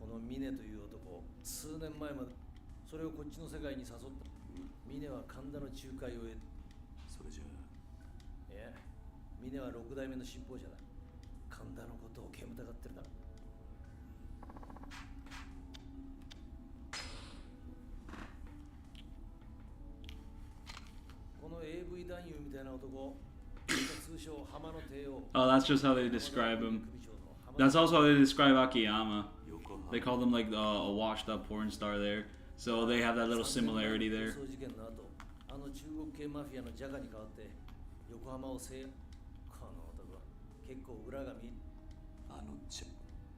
Speaker 5: の峰という男、数年前までそれをこっちの世界に誘った。峰は神田の仲介を得。
Speaker 7: それじゃ
Speaker 5: あ。いや、峰は六代目の信奉者だ。神田のことを煙たがってるだろ。この AV 男優みたいな男、通称浜の帝王。
Speaker 2: Oh, that's just how they describe him. That's also how they describe Akiyama. They call them like a washed up porn star there. So they have that little similarity there.
Speaker 5: あの中国系マフィアのジャガに代わって横浜を制。この男は結構裏が見。
Speaker 7: あのジャ。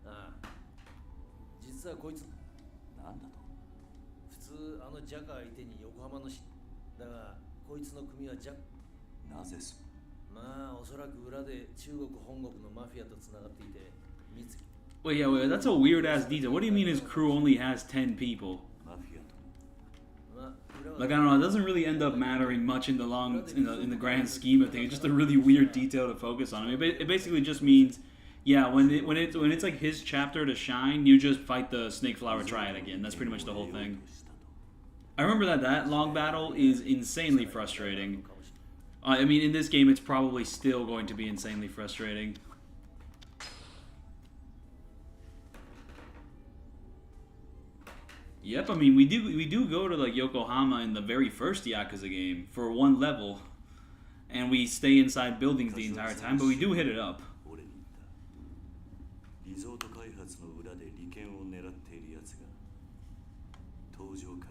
Speaker 5: ああ。実はこいつ。
Speaker 7: なんだと？
Speaker 5: 普通あのジャガ相手に横浜のし。だがこいつの組はジャ。
Speaker 7: なぜそ？
Speaker 5: まあおそらく裏で中国本国のマフィアと繋がっていて。
Speaker 2: Wait, yeah, wait, that's a weird ass detail. What do you mean his crew only has 10 people? Like, I don't know, it doesn't really end up mattering much in the grand scheme of things. It's just a really weird detail to focus on. I mean, it basically just means, yeah, when it's like his chapter to shine, you just fight the Snake Flower Triad again. That's pretty much the whole thing. I remember that long battle is insanely frustrating. I mean, in this game, it's probably still going to be insanely frustrating. Yep, I mean we do go to like Yokohama in the very first Yakuza game for one level, and we stay inside buildings the entire time, but we do hit it up.
Speaker 7: リゾート開発の裏で利権を狙っている奴が東上界にいる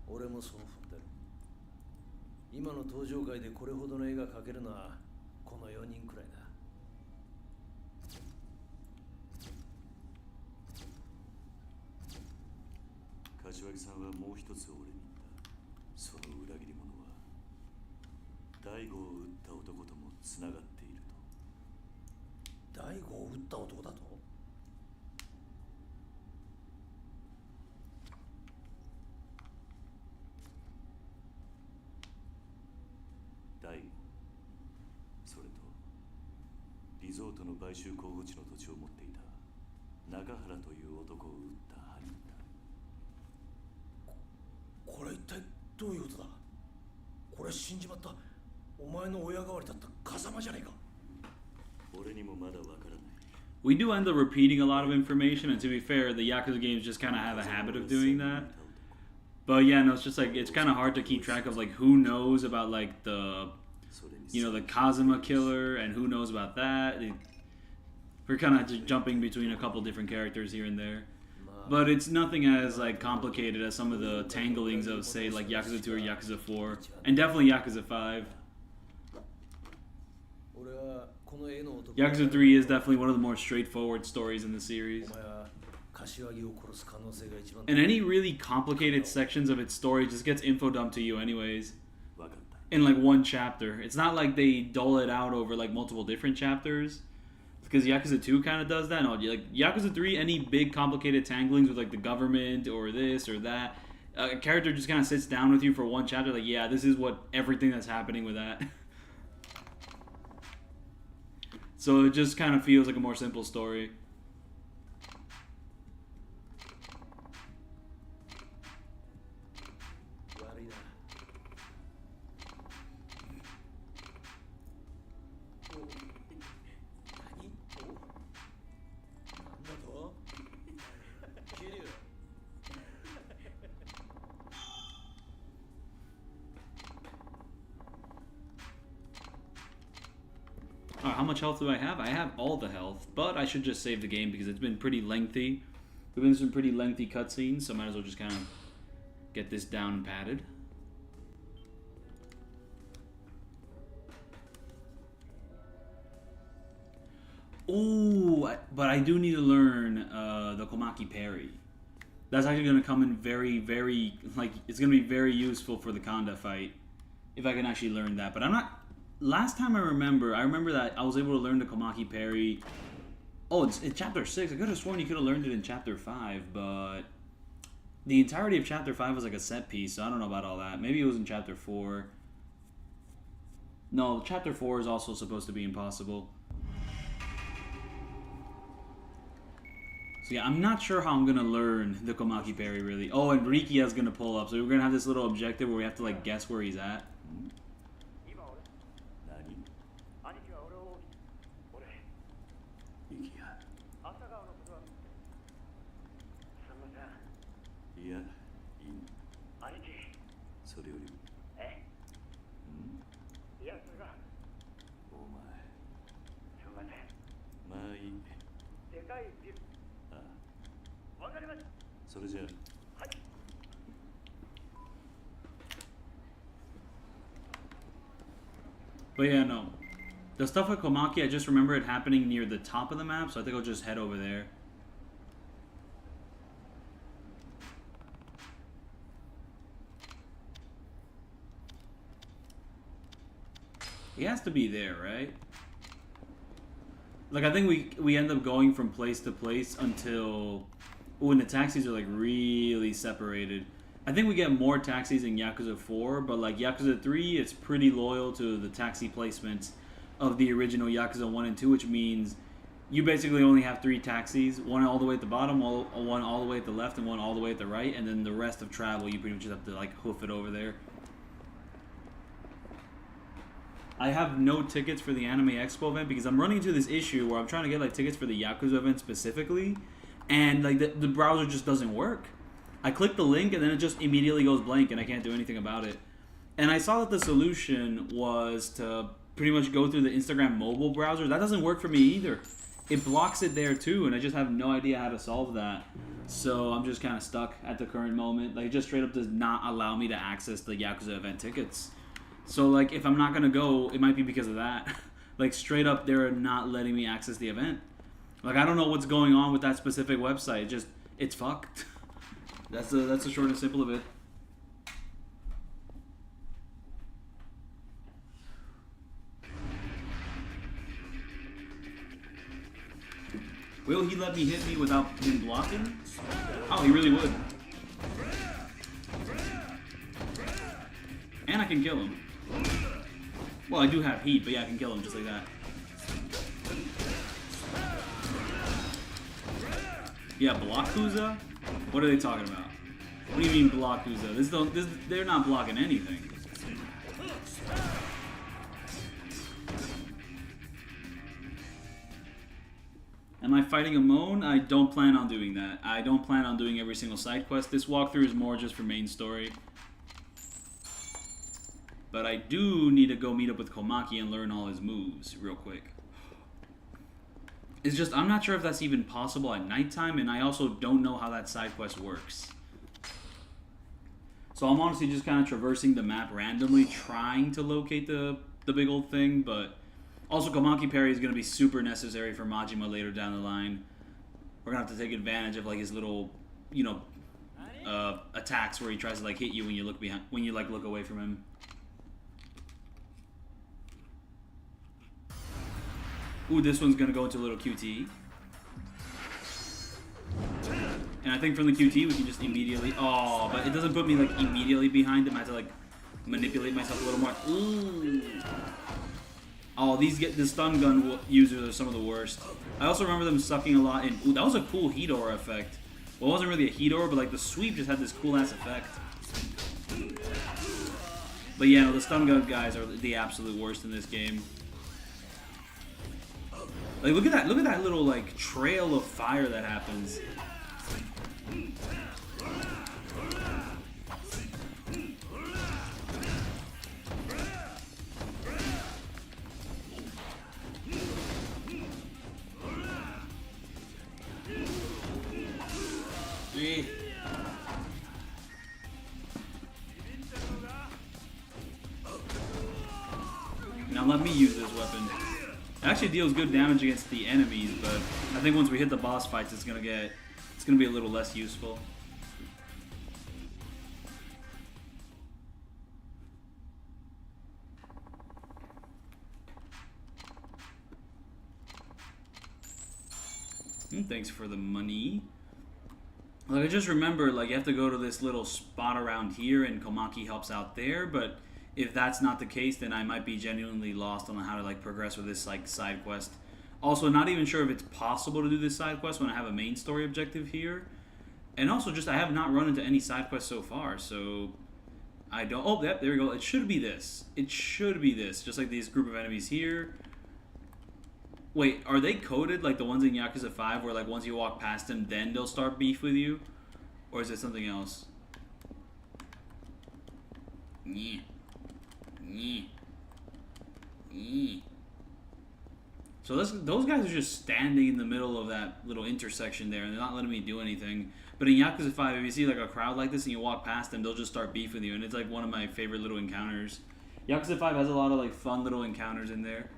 Speaker 7: と。
Speaker 5: 俺もそう踏んでる。今の東上界でこれほどの絵が描けるのはこの4人くらいだ。
Speaker 7: 柏木さんはもう一つ俺に言った。その裏切り者は大悟を撃った男ともつながっていると。
Speaker 5: 大悟を撃った男だと？
Speaker 7: 大悟、それとリゾートの買収候補地の土地を持っていた中原という男を撃った犯人だ。
Speaker 5: これ一体どういうことだ？これ死んじまったお前の親代わりだった風間じゃねえか。
Speaker 7: 俺にもまだわからない。
Speaker 2: We do end up repeating a lot of information, and to be fair, the Yakuza games just kind of have a habit of doing that. But yeah, no, it's just like it's kind of hard to keep track of like who knows about like the, you know, the Kazuma killer and who knows about that. We're kind of just jumping between a couple different characters here and there. But it's nothing as like complicated as some of the tanglings of say like Yakuza 2 or Yakuza 4, and definitely Yakuza 5. Yakuza 3 is definitely one of the more straightforward stories in the series. And any really complicated sections of its story just gets info dumped to you anyways. In like one chapter. It's not like they dole it out over like multiple different chapters. because Yakuza 2 kind of does that. No, like Yakuza 3, any big complicated tanglings with like the government or this or that, a character just kind of sits down with you for one chapter, like, yeah, this is what everything that's happening with that. So it just kind of feels like a more simple story. How much health do I have? I have all the health, but I should just save the game because it's been pretty lengthy. We've been some pretty lengthy cutscenes, so might as well just kind of get this down and padded. Ooh, but I do need to learn the Komaki parry. That's actually going to come in very, like, it's going to be very useful for the Kanda fight if I can actually learn that. But I'm not... Last time I remember that I was able to learn the Komaki parry. Oh, it's in Chapter 6. I could have sworn you could have learned it in Chapter 5, but the entirety of Chapter 5 was like a set piece, so I don't know about all that. Maybe it was in Chapter 4. No, Chapter 4 is also supposed to be impossible. So yeah, I'm not sure how I'm going to learn the Komaki parry, really. Oh, and Rikiya's going to pull up, so we're going to have this little objective where we have to, like, guess where he's at. But yeah, no. The stuff with Komaki, I just remember it happening near the top of the map, so I think I'll just head over there. He has to be there, right? Like, I think we end up going from place to place until... when the taxis are, like, really separated. I think we get more taxis in Yakuza 4, but, like, Yakuza 3, it's pretty loyal to the taxi placements of the original Yakuza 1 and 2, which means you basically only have 3 taxis, one all the way at the bottom, one all the way at the left, and one all the way at the right, and then the rest of travel, you pretty much just have to, like, hoof it over there. I have no tickets for the Anime Expo event because I'm running into this issue where I'm trying to get, like, tickets for the Yakuza event specifically, and, like, the browser just doesn't work. I click the link and then it just immediately goes blank and I can't do anything about it. And I saw that the solution was to pretty much go through the Instagram mobile browser. That doesn't work for me either. It blocks it there too, and I just have no idea how to solve that. So I'm just kind of stuck at the current moment. Like, it just straight up does not allow me to access the Yakuza event tickets. So, like, if I'm not going to go, it might be because of that. Like, straight up, they're not letting me access the event. Like, I don't know what's going on with that specific website. It's fucked. That's the short and simple of it. Will he let me hit me without him blocking? Oh, he really would. And I can kill him. Well, I do have heat, but yeah, I can kill him just like that. Yeah, Blockuza? What are they talking about? What do you mean Blockuza? They're not blocking anything. Am I fighting Amon? I don't plan on doing that. I don't plan on doing every single side quest. This walkthrough is more just for main story. But I do need to go meet up with Komaki and learn all his moves real quick. It's just, I'm not sure if that's even possible at nighttime, and I also don't know how that side quest works. So I'm honestly just kind of traversing the map randomly, trying to locate the big old thing, but also Komaki parry is going to be super necessary for Majima later down the line. We're going to have to take advantage of, like, his little, you know, attacks where he tries to, like, hit you when you look behind, when you, like, look away from him. Ooh, this one's gonna go into a little QT. And I think from the QT we can just immediately... Oh, but it doesn't put me like immediately behind him. I have to like manipulate myself a little more. Ooh. Oh, the stun gun users are some of the worst. I also remember them sucking a lot in... Ooh, that was a cool heat aura effect. Well, it wasn't really a heat aura, but like the sweep just had this cool ass effect. But yeah, no, the stun gun guys are the absolute worst in this game. Like, look at that little like trail of fire that happens. Now let me use this weapon. It actually deals good damage against the enemies, but I think once we hit the boss fights, it's gonna be a little less useful. Thanks for the money. Like, I just remember, like, you have to go to this little spot around here, and Komaki helps out there, but if that's not the case, then I might be genuinely lost on how to, like, progress with this, like, side quest. Also, not even sure if it's possible to do this side quest when I have a main story objective here. And also, just, I have not run into any side quests so far, so I don't... Oh, yep, there we go. It should be this. It should be this, just like these group of enemies here. Wait, are they coded like the ones in Yakuza 5 where like once you walk past them, then they'll start beef with you? Or is it something else? Yeah. Yeah. Yeah. So those guys are just standing in the middle of that little intersection there and they're not letting me do anything. But in Yakuza 5, if you see like a crowd like this and you walk past them, they'll just start beef with you. And it's like one of my favorite little encounters. Yakuza 5 has a lot of like fun little encounters in there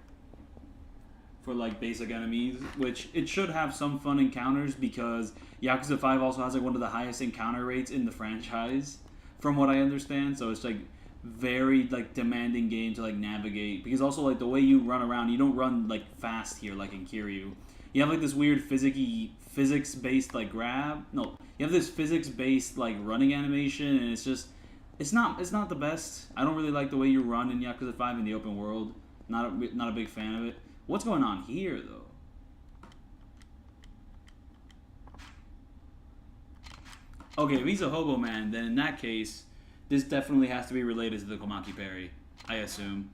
Speaker 2: for like basic enemies, which it should have some fun encounters because Yakuza 5 also has like one of the highest encounter rates in the franchise, from what I understand. So it's like very like demanding game to like navigate because also like the way you run around, you don't run like fast here like in Kiryu. You have like this weird physics based like grab. No, you have this physics based like running animation, and it's just it's not the best. I don't really like the way you run in Yakuza 5 in the open world. Not a big fan of it. What's going on here, though? Okay, if he's a hobo man, then in that case, this definitely has to be related to the Komaki parry, I assume.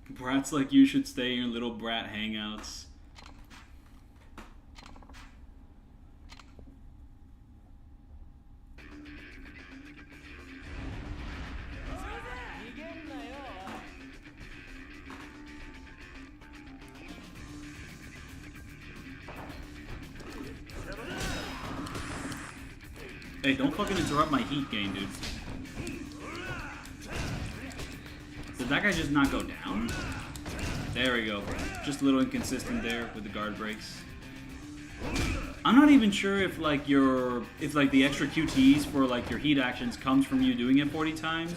Speaker 2: Brats like you should stay in your little brat hangouts. Hey, don't fucking interrupt my heat gain, dude. Did that guy just not go down? There we go. Just a little inconsistent there with the guard breaks. I'm not even sure if like the extra QTs for like your heat actions comes from you doing it 40 times,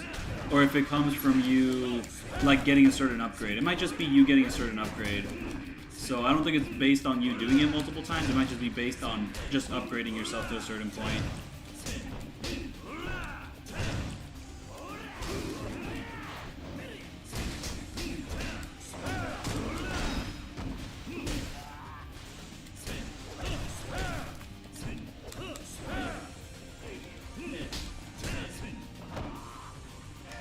Speaker 2: or if it comes from you like getting a certain upgrade. It might just be you getting a certain upgrade. So I don't think it's based on you doing it multiple times. It might just be based on just upgrading yourself to a certain point.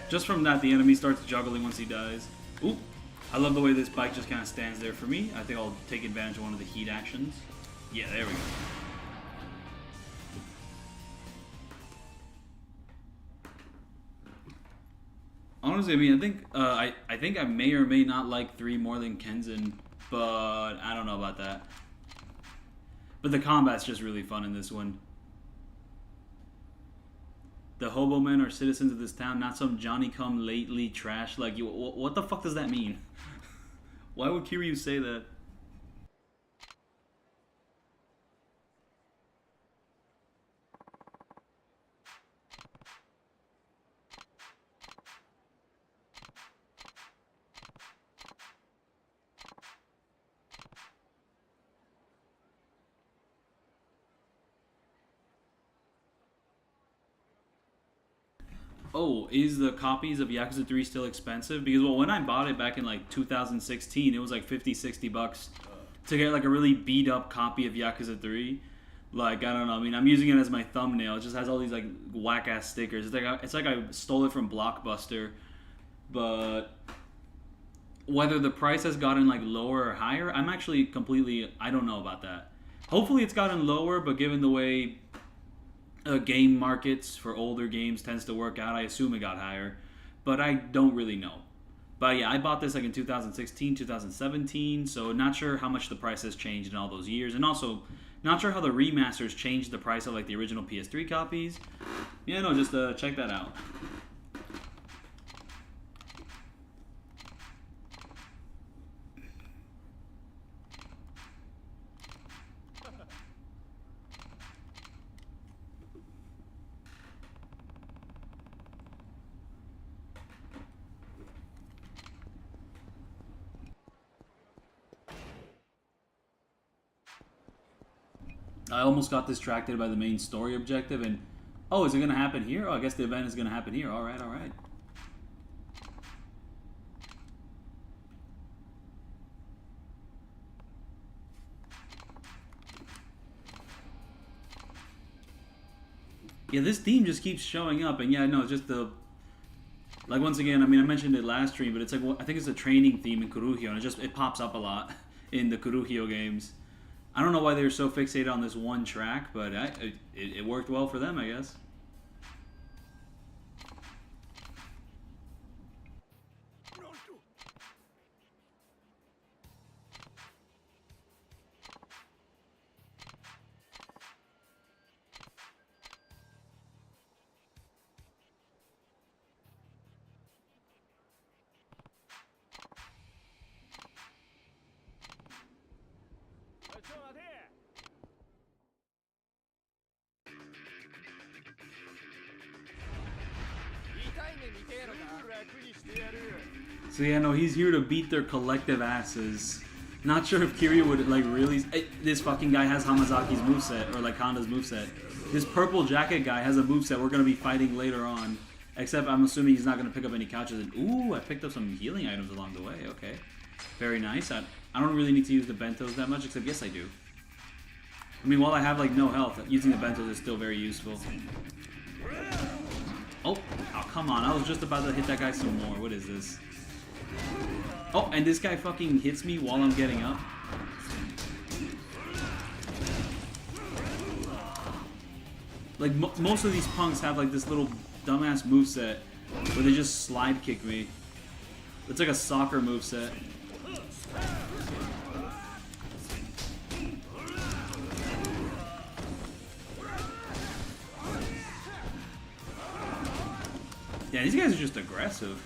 Speaker 2: Just from that, the enemy starts juggling once he dies. Ooh, I love the way this bike just kind of stands there for me. I think I'll take advantage of one of the heat actions. Yeah, there we go. Honestly, I mean, I think I may or may not like 3 more than Kenzin, but I don't know about that. But the combat's just really fun in this one. The hobo men are citizens of this town, not some Johnny-come-lately trash. Like, what the fuck does that mean? Why would Kiryu say that? Oh, is the copies of Yakuza 3 still expensive? Because, well, when I bought it back in, like, 2016, it was, like, 50, 60 bucks to get, like, a really beat-up copy of Yakuza 3. Like, I don't know. I mean, I'm using it as my thumbnail. It just has all these, like, whack-ass stickers. It's like I stole it from Blockbuster. But whether the price has gotten, like, lower or higher, I'm actually completely... I don't know about that. Hopefully it's gotten lower, but given the way... game markets for older games tends to work out, I assume it got higher, but I don't really know. But yeah, I bought this like in 2016, 2017, so not sure how much the price has changed in all those years, and also not sure how the remasters changed the price of like the original PS3 copies. Yeah, no, just check that out. I almost got distracted by the main story objective and... Oh, is it going to happen here? Oh, I guess the event is going to happen here. Alright, alright. Yeah, this theme just keeps showing up. And yeah, no, it's just the... Like, once again, I mean, I mentioned it last stream, but it's like... I think it's a training theme in Kuruhyo, and it pops up a lot in the Kuruhyo games. I don't know why they were so fixated on this one track, but it worked well for them, I guess. So yeah, no, he's here to beat their collective asses. Not sure if Kiryu would, like, really... This fucking guy has Hamazaki's moveset, or, like, Honda's moveset. This purple jacket guy has a moveset we're going to be fighting later on. Except I'm assuming he's not going to pick up any couches. And, ooh, I picked up some healing items along the way. Okay. Very nice. I don't really need to use the bentos that much, except yes, I do. I mean, while I have, like, no health, using the bentos is still very useful. Oh, come on. I was just about to hit that guy some more. What is this? Oh, and this guy fucking hits me while I'm getting up. Like, most of these punks have, like, this little dumbass moveset where they just slide kick me. It's like a soccer moveset. Yeah, these guys are just aggressive.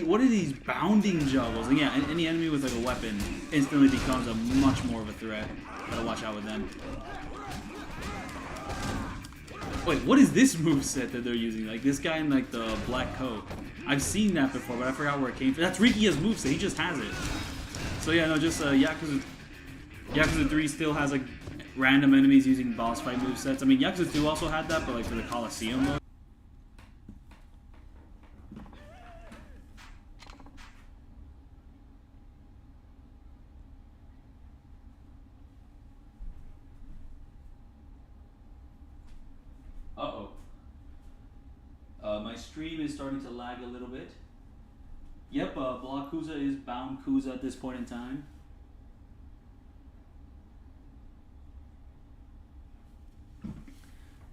Speaker 2: What are these bounding juggles? And yeah, any enemy with like a weapon instantly becomes a much more of a threat. Gotta watch out with them. Wait, what is this moveset that they're using? Like this guy in like the black coat. I've seen that before, but I forgot where it came from. That's Rikiya's moveset. He just has it. So yeah, no, just Yakuza 3 still has like random enemies using boss fight movesets. I mean, Yakuza 2 also had that, but like for the Coliseum mode. My stream is starting to lag a little bit. Yep, Blockuza is bound Kuza at this point in time.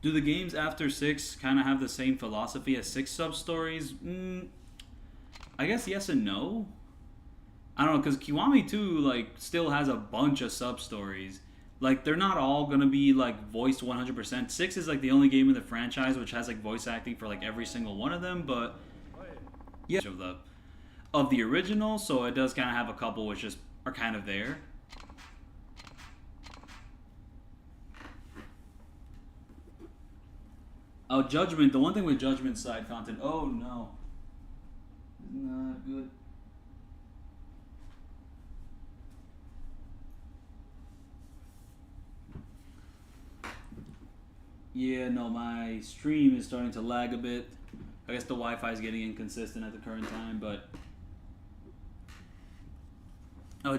Speaker 2: Do the games after 6 kind of have the same philosophy as 6 sub-stories? I guess yes and no. I don't know, because Kiwami 2, like, still has a bunch of sub-stories. Like, they're not all gonna be, like, voiced 100%. 6 is, like, the only game in the franchise which has, like, voice acting for, like, every single one of them, but... yeah, of the original, so it does kind of have a couple which just are kind of there. Oh, Judgment. The one thing with Judgment side content... oh, no. Not good. Yeah, no, my stream is starting to lag a bit. I guess the Wi-Fi is getting inconsistent at the current time, but...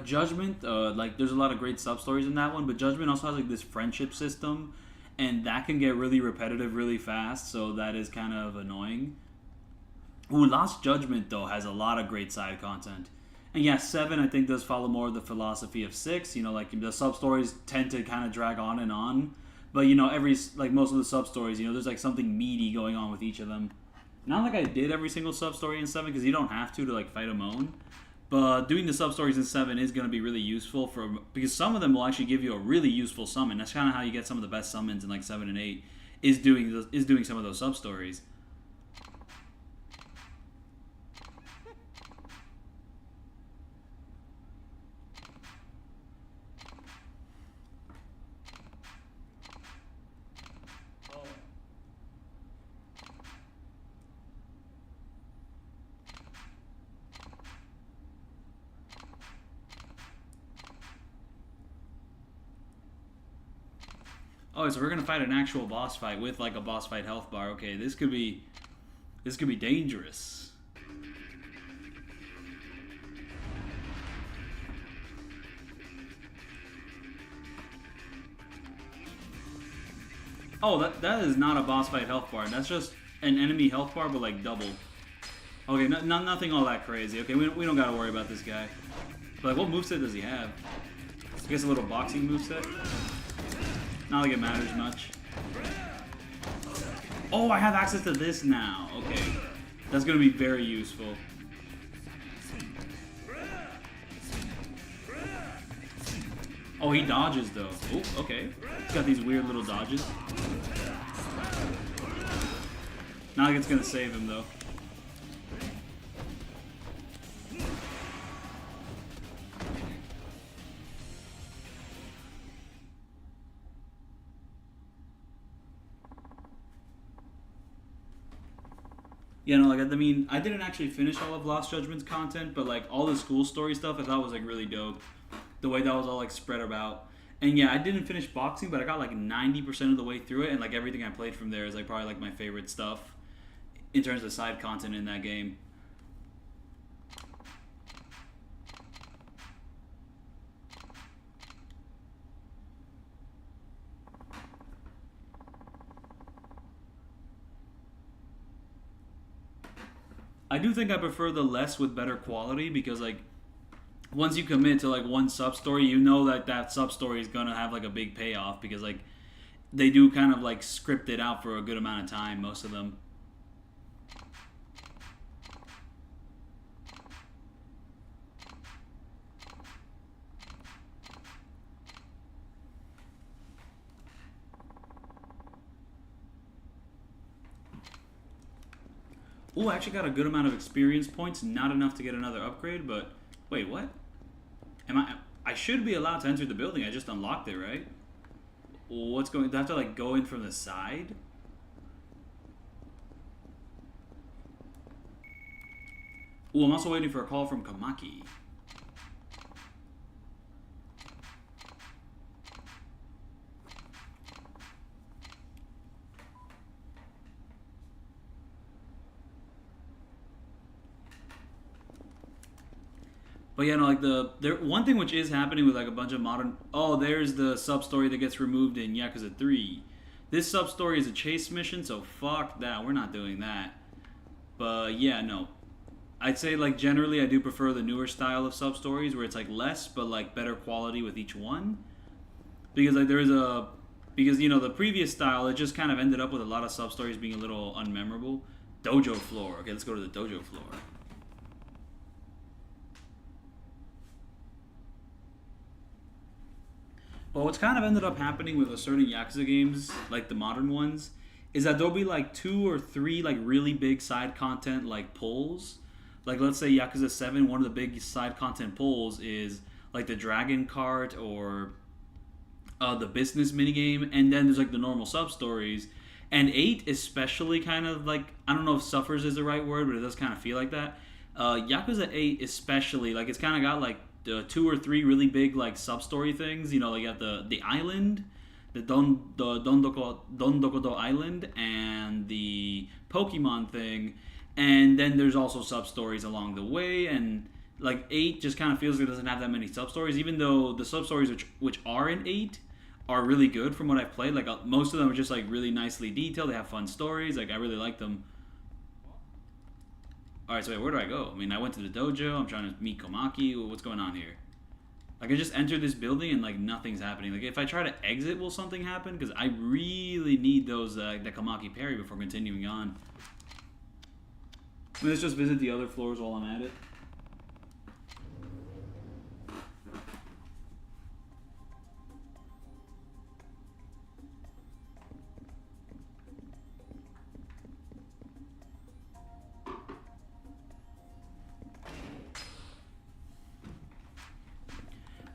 Speaker 2: Judgment, like, there's a lot of great sub-stories in that one, but Judgment also has, like, this friendship system, and that can get really repetitive really fast, so that is kind of annoying. Ooh, Lost Judgment, though, has a lot of great side content. And yeah, 7, I think, does follow more of the philosophy of 6. You know, like, the sub-stories tend to kind of drag on and on. But, you know, most of the sub-stories, you know, there's, like, something meaty going on with each of them. Not like I did every single sub-story in 7, because you don't have to like, fight them own. But doing the sub-stories in 7 is going to be really useful, because some of them will actually give you a really useful summon. That's kind of how you get some of the best summons in, like, 7 and 8, is doing some of those sub-stories. Oh, so we're gonna fight an actual boss fight with like a boss fight health bar. Okay, this could be dangerous. Oh, that is not a boss fight health bar. That's just an enemy health bar, but like double. Okay, nothing all that crazy. Okay, we don't gotta worry about this guy. But like, what moveset does he have? I guess a little boxing moveset. Not like it matters much. Oh, I have access to this now. Okay. That's going to be very useful. Oh, he dodges, though. Oh, okay. He's got these weird little dodges. Not like it's going to save him, though. Yeah, no, like, I mean, I didn't actually finish all of Lost Judgment's content, but, like, all the school story stuff I thought was, like, really dope. The way that was all, like, spread about. And, yeah, I didn't finish boxing, but I got, like, 90% of the way through it, and, like, everything I played from there is, like, probably, like, my favorite stuff in terms of side content in that game. I do think I prefer the less with better quality because, like, once you commit to, like, one sub-story, you know that sub-story is going to have, like, a big payoff because, like, they do kind of, like, script it out for a good amount of time, most of them. Ooh, I actually got a good amount of experience points, not enough to get another upgrade, but... wait, what? I should be allowed to enter the building, I just unlocked it, right? What's going... do I have to, like, go in from the side? Ooh, I'm also waiting for a call from Kamaki. But yeah, no, like one thing which is happening with like a bunch of modern... oh, there's the sub-story that gets removed in Yakuza 3. This sub-story is a chase mission, so fuck that. We're not doing that. But yeah, no. I'd say like generally I do prefer the newer style of sub-stories where it's like less but like better quality with each one. Because like there is a Because, you know, the previous style, it just kind of ended up with a lot of sub-stories being a little unmemorable. Dojo floor. Okay, let's go to the dojo floor. Well, what's kind of ended up happening with certain Yakuza games, like the modern ones, is that there'll be like 2 or 3 like really big side content like pulls. Like let's say Yakuza 7, one of the big side content pulls is like the dragon cart or the business minigame, and then there's like the normal sub stories. And 8 especially kind of like, I don't know if suffers is the right word, but it does kind of feel like that. Yakuza 8 especially, like it's kind of got like 2 or 3 really big like sub story things. You know, like you got the island, the Dondokodo Island, and the Pokemon thing, and then there's also sub stories along the way. And like 8 just kind of feels like it doesn't have that many sub stories, even though the sub stories which are in 8 are really good from what I've played. Like most of them are just like really nicely detailed. They have fun stories. Like I really like them. All right, so wait, where do I go? I mean, I went to the dojo. I'm trying to meet Komaki. What's going on here? Like I just entered this building and like nothing's happening. Like if I try to exit, will something happen? Because I really need those the Komaki parry before continuing on. Let's just visit the other floors while I'm at it.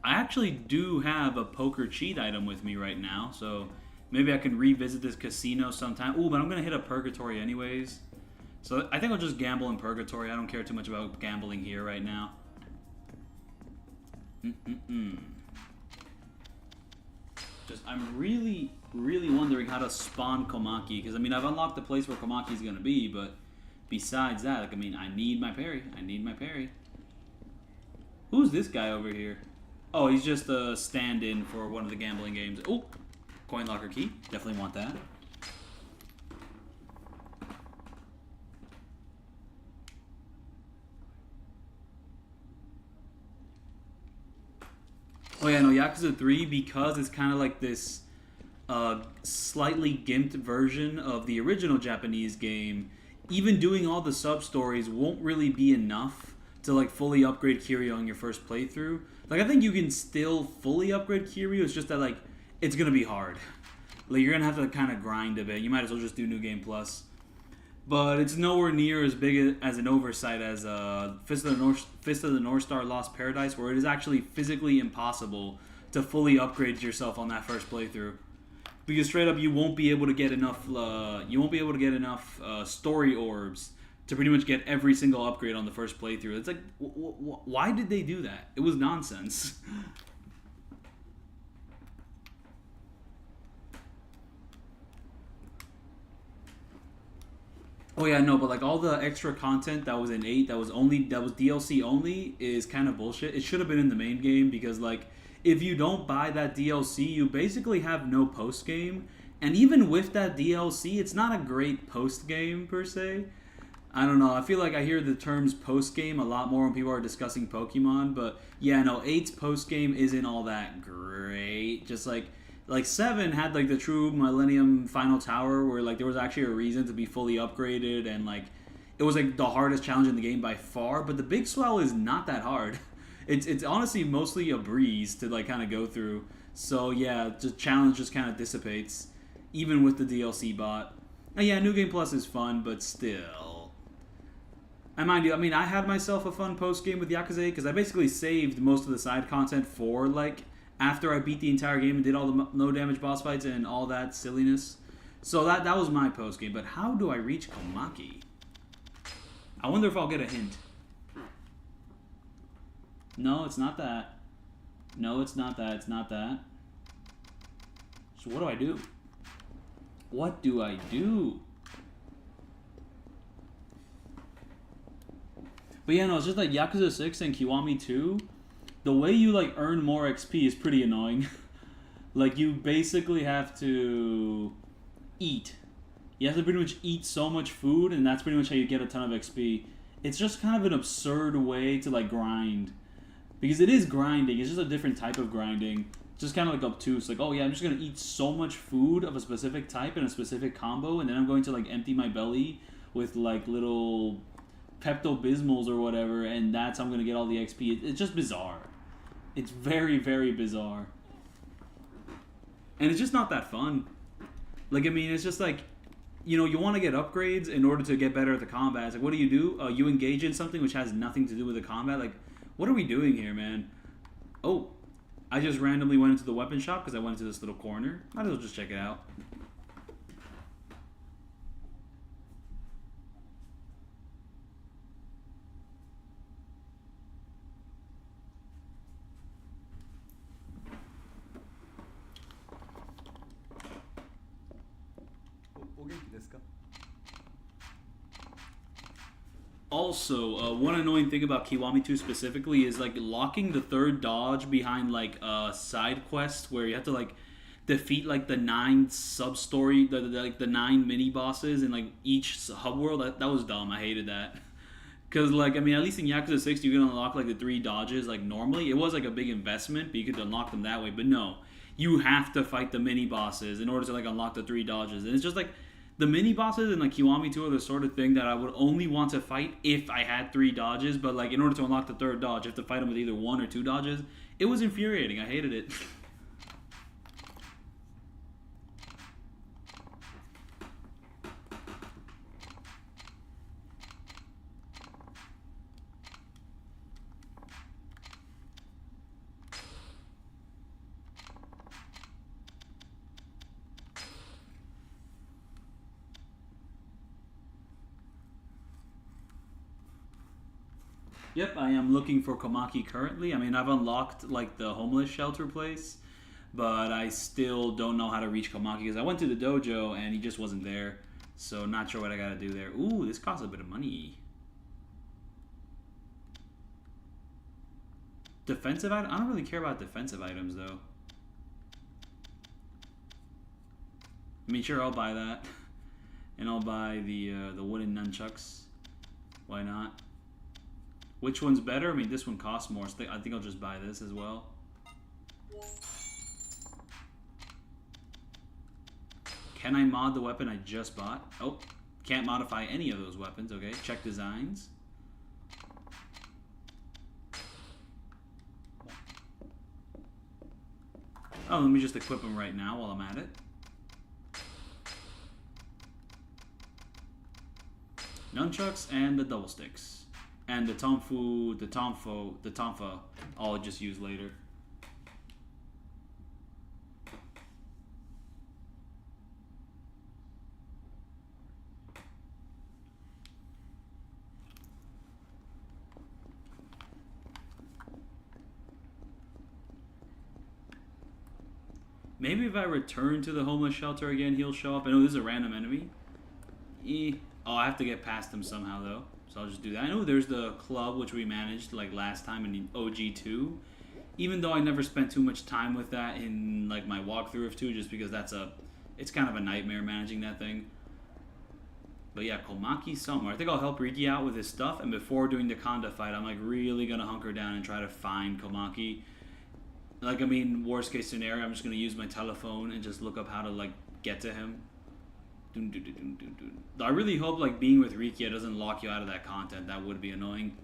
Speaker 2: I actually do have a poker cheat item with me right now, so maybe I can revisit this casino sometime. Ooh, but I'm going to hit up Purgatory anyways. So I think I'll just gamble in Purgatory. I don't care too much about gambling here right now. Just, I'm really wondering how to spawn Komaki, because I mean, I've unlocked the place where Komaki's going to be, but besides that, like, I mean, I need my parry. I need my parry. Who's this guy over here? Oh, he's just a stand-in for one of the gambling games. Oh, coin locker key. Definitely want that. Oh yeah, no, Yakuza 3, because it's kind of like this slightly gimped version of the original Japanese game, even doing all the sub-stories won't really be enough to like fully upgrade Kiryu on your first playthrough. Like I think you can still fully upgrade Kiryu, it's just that like it's gonna be hard. Like you're gonna have to kind of grind a bit. You might as well just do New Game Plus. But it's nowhere near as big as an oversight as Fist of the North Star Lost Paradise, where it is actually physically impossible to fully upgrade yourself on that first playthrough. Because straight up, you won't be able to get enough. Story orbs to pretty much get every single upgrade on the first playthrough. It's like, why did they do that? It was nonsense. Oh yeah, no, but like all the extra content that was in 8, that was DLC only, is kind of bullshit. It should have been in the main game, because like if you don't buy that DLC, you basically have no post game. And even with that DLC, it's not a great post game per se. I don't know. I feel like I hear the terms post-game a lot more when people are discussing Pokemon. But yeah, no, 8's post-game isn't all that great. Just like 7 had like the true Millennium Final Tower, where like there was actually a reason to be fully upgraded, and like it was like the hardest challenge in the game by far. But the Big Swell is not that hard. It's honestly mostly a breeze to like kind of go through. So yeah, the challenge just kind of dissipates, even with the DLC bot. And yeah, New Game Plus is fun, but still. And mind you, I mean, I had myself a fun post-game with Yakuza 8, because I basically saved most of the side content for, like, after I beat the entire game and did all the no-damage boss fights and all that silliness. So that was my post-game. But how do I reach Komaki? I wonder if I'll get a hint. No, it's not that. No, it's not that. It's not that. So what do I do? What do I do? But yeah, no, it's just like Yakuza 6 and Kiwami 2, the way you like earn more XP is pretty annoying. Like you basically have to eat. You have to pretty much eat so much food, and that's pretty much how you get a ton of XP. It's just kind of an absurd way to like grind. Because it is grinding, it's just a different type of grinding. Just kind of like obtuse, like, oh yeah, I'm just gonna eat so much food of a specific type and a specific combo, and then I'm going to like empty my belly with like little Pepto-Bismols or whatever, and that's how I'm gonna get all the XP. It's just bizarre. It's very, very bizarre. And it's just not that fun. Like, I mean, it's just like, you know, you want to get upgrades in order to get better at the combat. It's like, what do? You engage in something which has nothing to do with the combat. Like, what are we doing here, man? Oh, I just randomly went into the weapon shop because I went into this little corner. Might as well just check it out. Also, one annoying thing about Kiwami 2 specifically is like locking the third dodge behind like a side quest where you have to like defeat like the 9 sub-story, the 9 mini bosses in like each hub world. That was dumb. I hated that. Cause like, I mean, at least in Yakuza 6 you can unlock like the 3 dodges like normally. It was like a big investment, but you could unlock them that way. But no, you have to fight the mini bosses in order to like unlock the 3 dodges, and it's just like. The mini bosses in like Kiwami 2 are the sort of thing that I would only want to fight if I had 3 dodges, but like in order to unlock the 3rd dodge, you have to fight them with either 1 or 2 dodges. It was infuriating. I hated it. Yep, I am looking for Komaki currently. I mean, I've unlocked like the homeless shelter place, but I still don't know how to reach Komaki because I went to the dojo and he just wasn't there. So not sure what I gotta do there. Ooh, this costs a bit of money. Defensive item? I don't really care about defensive items though. I mean, sure, I'll buy that, and I'll buy the wooden nunchucks. Why not? Which one's better? I mean, this one costs more, so I think I'll just buy this as well. Can I mod the weapon I just bought? Oh, can't modify any of those weapons. Okay, check designs. Oh, let me just equip them right now while I'm at it. Nunchucks and the double sticks. And the tonfa, I'll just use later. Maybe if I return to the homeless shelter again, he'll show up. I know this is a random enemy. Oh, I have to get past him somehow, though. So I'll just do that. I know there's the club, which we managed like last time in OG2. Even though I never spent too much time with that in like my walkthrough of 2, just because it's kind of a nightmare managing that thing. But yeah, Komaki somewhere. I think I'll help Riki out with his stuff, and before doing the Kanda fight, I'm like really gonna hunker down and try to find Komaki. Like, I mean, worst case scenario, I'm just gonna use my telephone and just look up how to like get to him. I really hope like being with Rikia doesn't lock you out of that content. That would be annoying.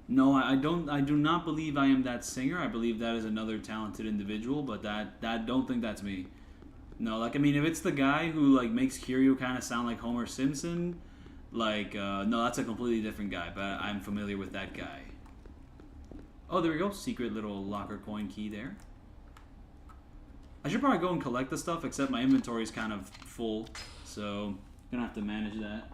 Speaker 2: No, I do not believe I am that singer. I believe that is another talented individual, but that don't think that's me. No, like, I mean, if it's the guy who like makes Kiryu kind of sound like Homer Simpson, like, no, that's a completely different guy, but I'm familiar with that guy. Oh, there we go. Secret little locker coin key there. I should probably go and collect the stuff, except my inventory is kind of full, so I'm gonna have to manage that.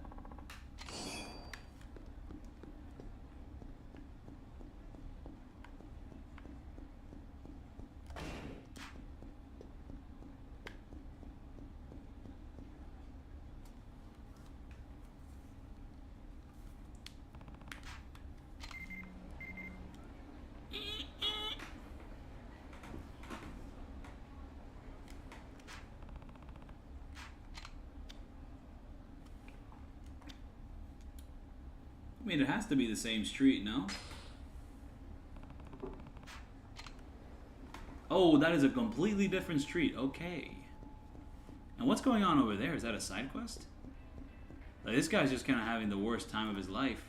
Speaker 2: I mean, it has to be the same street, no? Oh, that is a completely different street. Okay. And what's going on over there? Is that a side quest? Like, this guy's just kind of having the worst time of his life.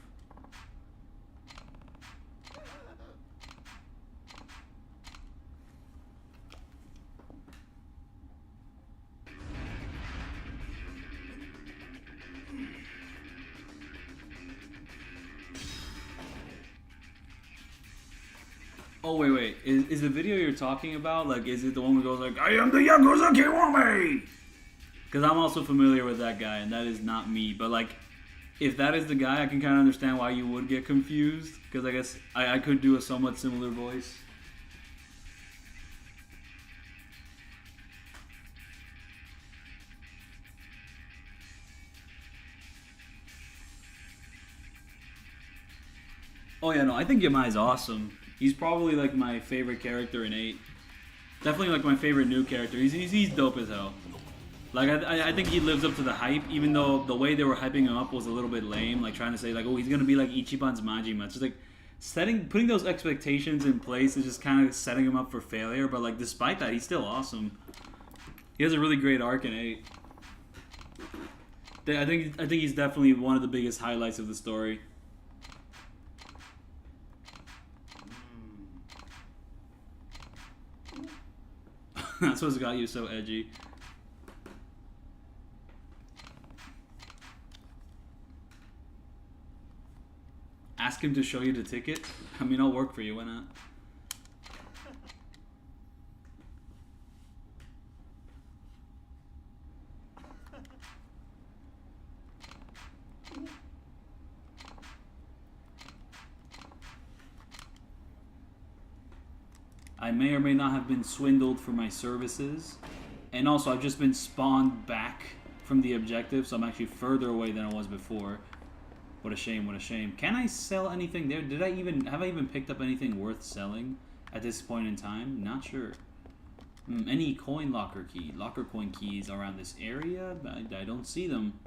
Speaker 2: Oh, wait. Is the video you're talking about, like, is it the one who goes like, I am the Yakuza Kiwami? Because I'm also familiar with that guy, and that is not me. But, like, if that is the guy, I can kind of understand why you would get confused. Because I guess I could do a somewhat similar voice. Oh, yeah, no, I think Yamai's awesome. He's probably, like, my favorite character in 8. Definitely, like, my favorite new character. He's dope as hell. Like, I think he lives up to the hype, even though the way they were hyping him up was a little bit lame. Like, trying to say, like, oh, he's gonna be like Ichiban's Majima. It's just, like, putting those expectations in place is just kind of setting him up for failure. But, like, despite that, he's still awesome. He has a really great arc in 8. I think he's definitely one of the biggest highlights of the story. That's what's got you so edgy. Ask him to show you the ticket. I mean, I'll work for you, why not? I may or may not have been swindled for my services. And also, I've just been spawned back from the objective, so I'm actually further away than I was before. What a shame, what a shame. Can I sell anything there? Have I even picked up anything worth selling at this point in time? Not sure. Any coin locker key? Locker coin keys around this area? I don't see them.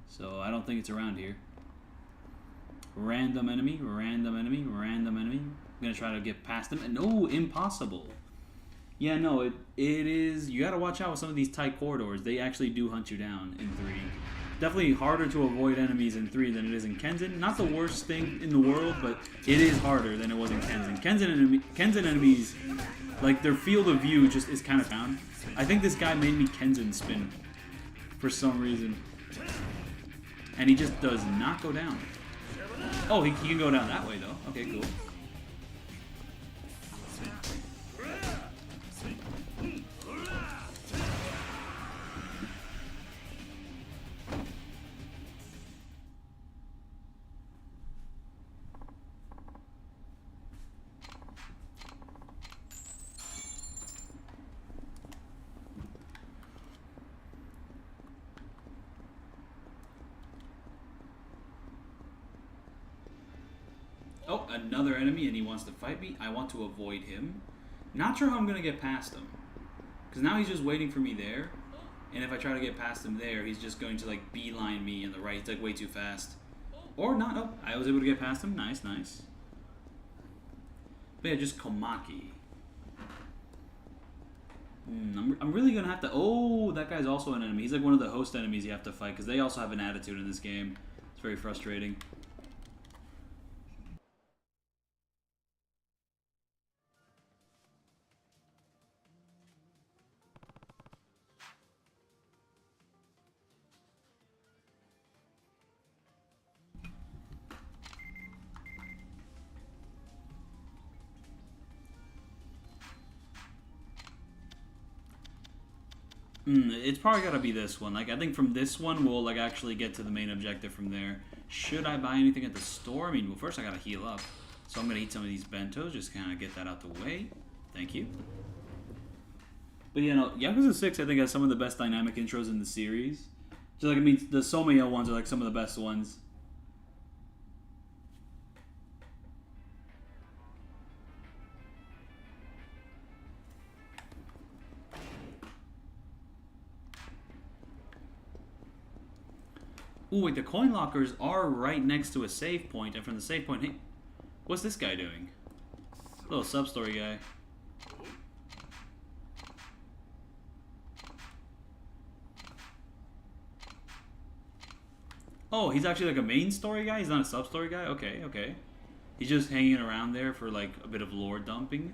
Speaker 2: So I don't think it's around here. Random enemy, random enemy, random enemy. I'm gonna try to get past them. And no, impossible. Yeah, no, it is. You gotta watch out with some of these tight corridors. They actually do hunt you down in 3. Definitely harder to avoid enemies in 3 than it is in Kenzen. Not the worst thing in the world, but it is harder than it was in Kenzen. Kenzen enemies, like, their field of view just is kind of found. I think this guy made me Kenzen spin for some reason. And he just does not go down. Oh, he can go down that way, though. Okay, cool. Oh, another enemy, and he wants to fight me. I want to avoid him. Not sure how I'm going to get past him. Because now he's just waiting for me there. And if I try to get past him there, he's just going to, like, beeline me in the right. He's, like, way too fast. Or not. Oh, I was able to get past him. Nice, nice. But yeah, just Komaki. I'm really going to have to... Oh, that guy's also an enemy. He's, like, one of the host enemies you have to fight. Because they also have an attitude in this game. It's very frustrating. It's probably gotta be this one. Like, I think from this one, we'll, like, actually get to the main objective from there. Should I buy anything at the store? I mean, well, first I gotta heal up. So I'm gonna eat some of these bentos, just kind of get that out the way. Thank you. But, you know, Yakuza 6, I think, has some of the best dynamic intros in the series. Just like, I mean, the Somaya ones are, like, some of the best ones. Ooh, wait, the coin lockers are right next to a save point, and from the save point, hey, what's this guy doing? Little sub-story guy. Oh, he's actually like a main story guy? He's not a sub-story guy? Okay, okay. He's just hanging around there for like a bit of lore dumping.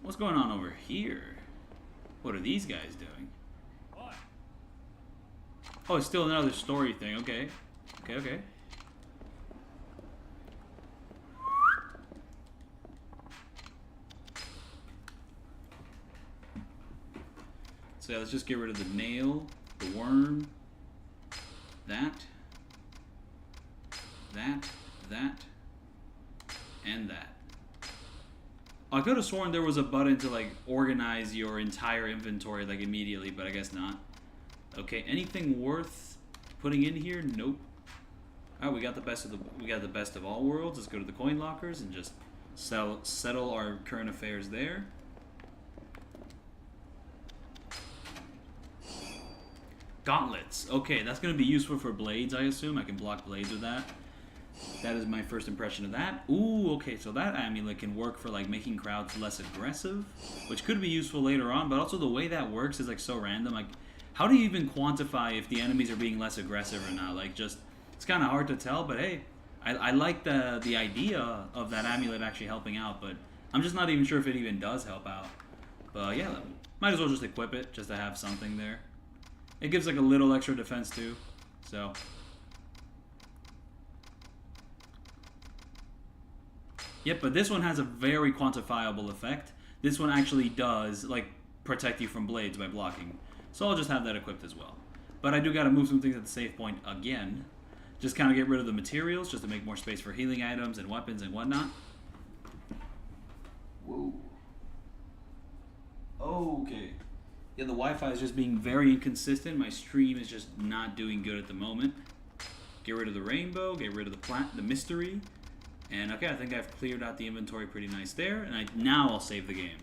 Speaker 2: What's going on over here? What are these guys doing? Oh, it's still another story thing. Okay. Okay, okay. So yeah, let's just get rid of the nail, the worm, that, and that. I could have sworn there was a button to like organize your entire inventory like immediately, but I guess not. Okay, anything worth putting in here? Nope. All right, we got the best of all worlds. Let's go to the coin lockers and just settle our current affairs there. Gauntlets. Okay, that's going to be useful for blades, I assume. I can block blades with that. That is my first impression of that. Ooh, okay, so that amulet can work for like making crowds less aggressive, which could be useful later on, but also the way that works is like so random. Like, how do you even quantify if the enemies are being less aggressive or not? Like, just, it's kind of hard to tell, but hey, I like the idea of that amulet actually helping out, but I'm just not even sure if it even does help out. But yeah, might as well just equip it, just to have something there. It gives like a little extra defense too, so. Yep, but this one has a very quantifiable effect. This one actually does like protect you from blades by blocking. So I'll just have that equipped as well. But I do gotta move some things at the save point again. Just kind of get rid of the materials just to make more space for healing items and weapons and whatnot. Whoa. Okay. Yeah, the Wi-Fi is just being very inconsistent. My stream is just not doing good at the moment. Get rid of the rainbow, get rid of the mystery. And okay, I think I've cleared out the inventory pretty nice there. And now I'll save the game.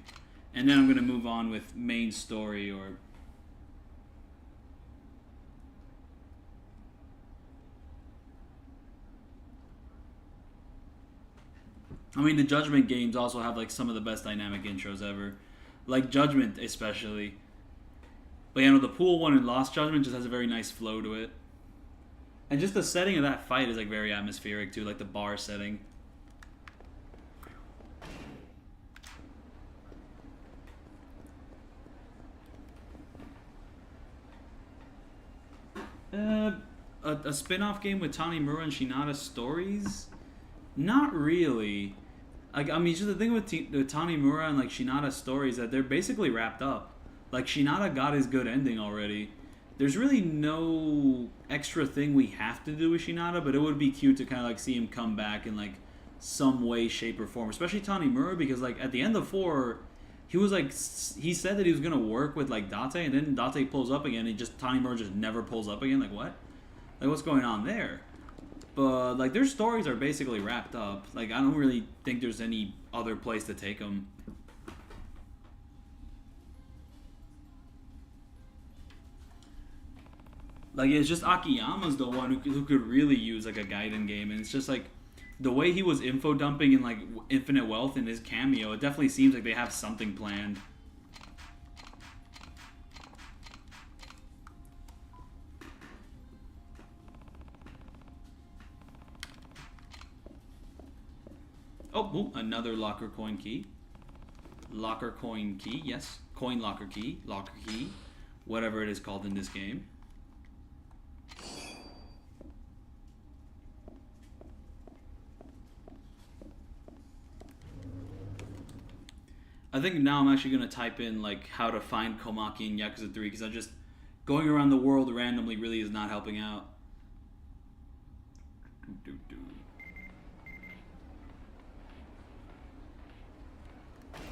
Speaker 2: And then I'm going to move on with main story or... I mean, the Judgment games also have like some of the best dynamic intros ever. Like Judgment especially. But yeah, no, the pool one in Lost Judgment just has a very nice flow to it. And just the setting of that fight is like very atmospheric too, like the bar setting. A spin-off game with Tanimura and Shinada stories? Not really. Like, I mean, just the thing with the Tanimura and like Shinada stories that they're basically wrapped up. Like, Shinada got his good ending already. There's really no extra thing we have to do with Shinada, but it would be cute to kind of like see him come back in like some way, shape, or form. Especially Tanimura, because like at the end of 4, he was like, he said that he was gonna work with like Date, and then Date pulls up again, and Tanimura just never pulls up again. Like, what? Like, what's going on there? But like, their stories are basically wrapped up. Like, I don't really think there's any other place to take them. Like, it's just Akiyama's the one who could really use like a Gaiden game, and it's just like the way he was info dumping in like Infinite Wealth in his cameo. It definitely seems like they have something planned. Oh, ooh, another locker coin key. Locker coin key, yes. Coin locker key, whatever it is called in this game. I think now I'm actually going to type in like how to find Komaki in Yakuza 3 because I'm just going around the world randomly really is not helping out.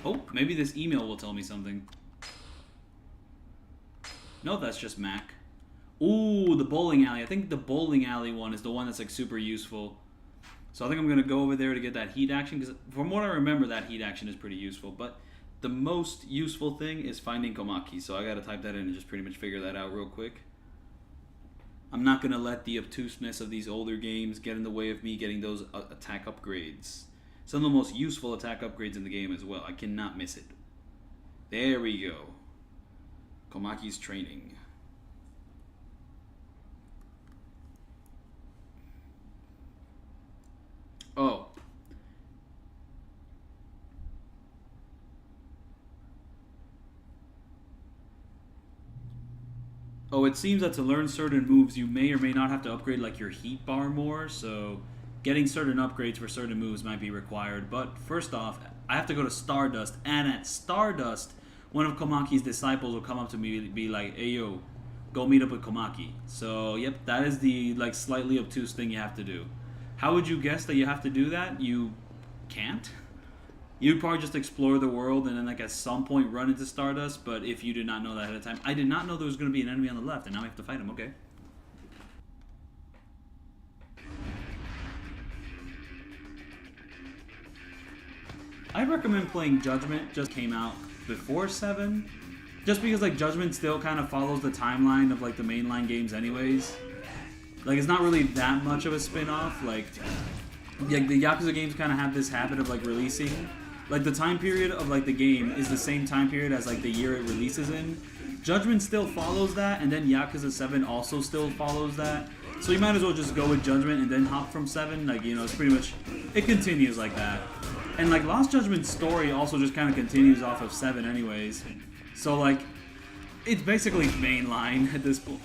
Speaker 2: Oh, maybe this email will tell me something. No, that's just Mac. Ooh, the bowling alley. I think the bowling alley one is the one that's like super useful. So I think I'm going to go over there to get that heat action because from what I remember, that heat action is pretty useful. But the most useful thing is finding Komaki. So I got to type that in and just pretty much figure that out real quick. I'm not going to let the obtuseness of these older games get in the way of me getting those attack upgrades. Some of the most useful attack upgrades in the game as well. I cannot miss it. There we go. Komaki's training. Oh. Oh, it seems that to learn certain moves, you may or may not have to upgrade like your heat bar more, so getting certain upgrades for certain moves might be required. But first off, I have to go to Stardust, and at Stardust, one of Komaki's disciples will come up to me and be like, "Hey yo, go meet up with Komaki." So, yep, that is the like slightly obtuse thing you have to do. How would you guess that you have to do that? You can't. You'd probably just explore the world and then like at some point run into Stardust, but if you did not know that ahead of time, I did not know there was going to be an enemy on the left, and now we have to fight him, okay. I recommend playing Judgment, just came out before 7, just because like Judgment still kind of follows the timeline of like the mainline games anyways. Like it's not really that much of a spin-off, like the Yakuza games kind of have this habit of like releasing. Like, the time period of, like, the game is the same time period as, like, the year it releases in. Judgment still follows that, and then Yakuza 7 also still follows that. So you might as well just go with Judgment and then hop from 7. Like, you know, it's pretty much... It continues like that. And, like, Lost Judgment's story also just kind of continues off of 7 anyways. So, like, it's basically mainline at this point.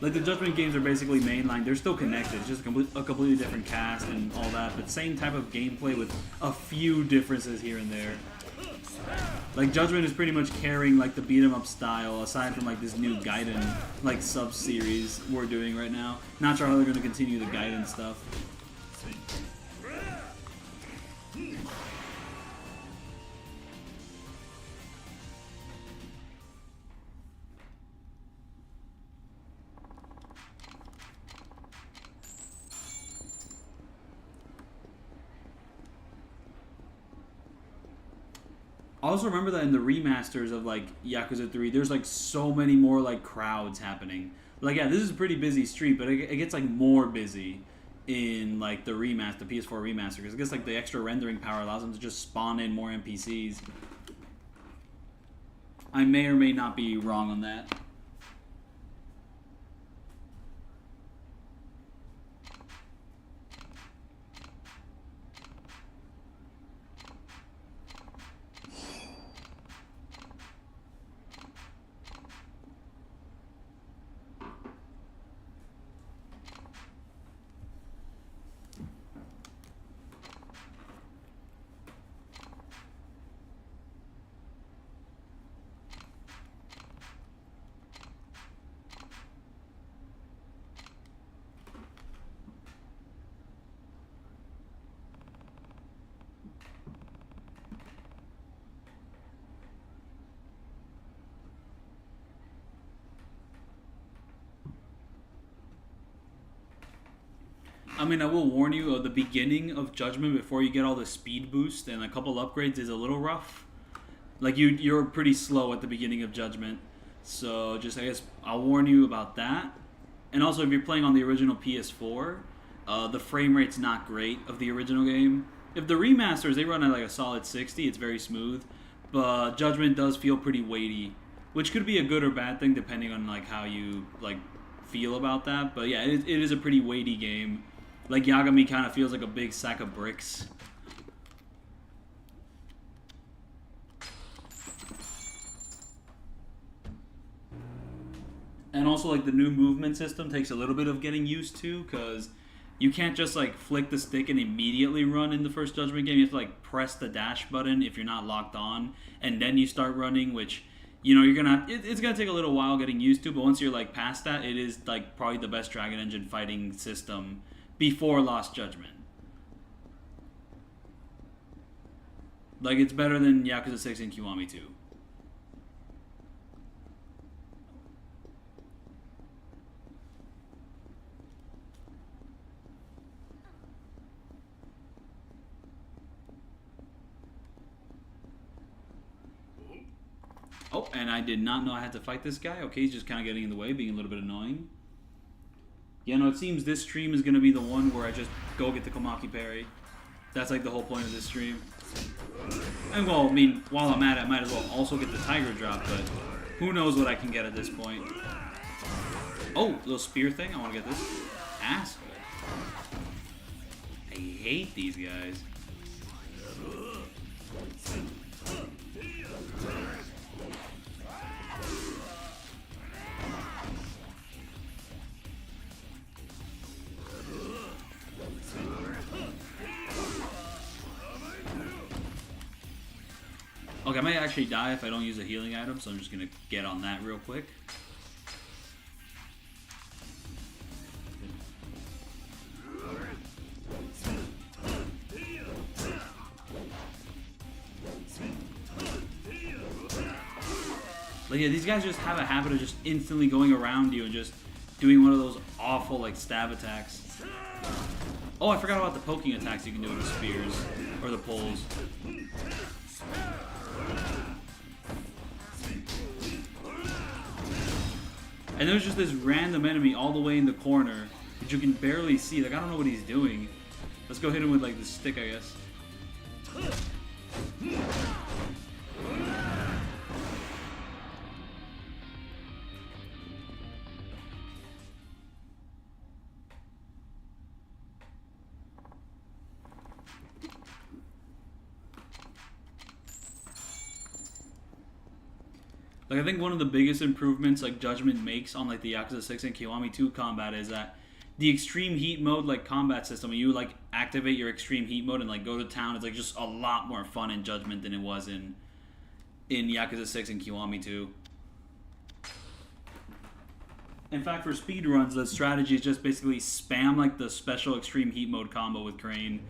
Speaker 2: Like, the Judgment games are basically mainline. They're still connected. It's just a completely different cast and all that. But same type of gameplay with a few differences here and there. Like, Judgment is pretty much carrying, like, the beat-em-up style, aside from, like, this new Gaiden, like, sub-series we're doing right now. Not sure how they're going to continue the Gaiden stuff. I also remember that in the remasters of like Yakuza 3, there's like so many more like crowds happening. Like, yeah, this is a pretty busy street, but it gets like more busy in like the remaster, the PS4 remaster, because I guess like the extra rendering power allows them to just spawn in more NPCs. I may or may not be wrong on that. I mean, I will warn you, the beginning of Judgment before you get all the speed boost and a couple upgrades is a little rough. Like, you're pretty slow at the beginning of Judgment. So, just, I guess, I'll warn you about that. And also, if you're playing on the original PS4, the frame rate's not great of the original game. If the remasters, they run at like a solid 60, it's very smooth. But Judgment does feel pretty weighty, which could be a good or bad thing depending on like how you like feel about that. But yeah, it is a pretty weighty game. Like, Yagami kind of feels like a big sack of bricks. And also, like, the new movement system takes a little bit of getting used to, because you can't just, like, flick the stick and immediately run in the first Judgment game. You have to, like, press the dash button if you're not locked on, and then you start running, which, you know, it's gonna take a little while getting used to, but once you're, like, past that, it is, like, probably the best Dragon Engine fighting system before Lost Judgment. Like, it's better than Yakuza 6 and Kiwami 2. Oh, and I did not know I had to fight this guy. Okay, he's just kind of getting in the way, being a little bit annoying. Yeah, no, it seems this stream is gonna be the one where I just go get the Komaki parry. That's like the whole point of this stream. And well, I mean, while I'm at it, I might as well also get the Tiger Drop, but who knows what I can get at this point. Oh, little spear thing. I want to get this. Asshole. I hate these guys. Okay, I might actually die if I don't use a healing item, so I'm just gonna get on that real quick. Like, yeah, these guys just have a habit of just instantly going around you and just doing one of those awful, like, stab attacks. Oh, I forgot about the poking attacks you can do with the spears, or the poles. And there's just this random enemy all the way in the corner that you can barely see. Like, I don't know what he's doing. Let's go hit him with, like, the stick, I guess. Like, I think one of the biggest improvements, like, Judgment makes on, like, the Yakuza 6 and Kiwami 2 combat is that the extreme heat mode, like, combat system, when you, like, activate your extreme heat mode and, like, go to town, it's, like, just a lot more fun in Judgment than it was in Yakuza 6 and Kiwami 2. In fact, for speedruns, the strategy is just basically spam, like, the special extreme heat mode combo with Crane.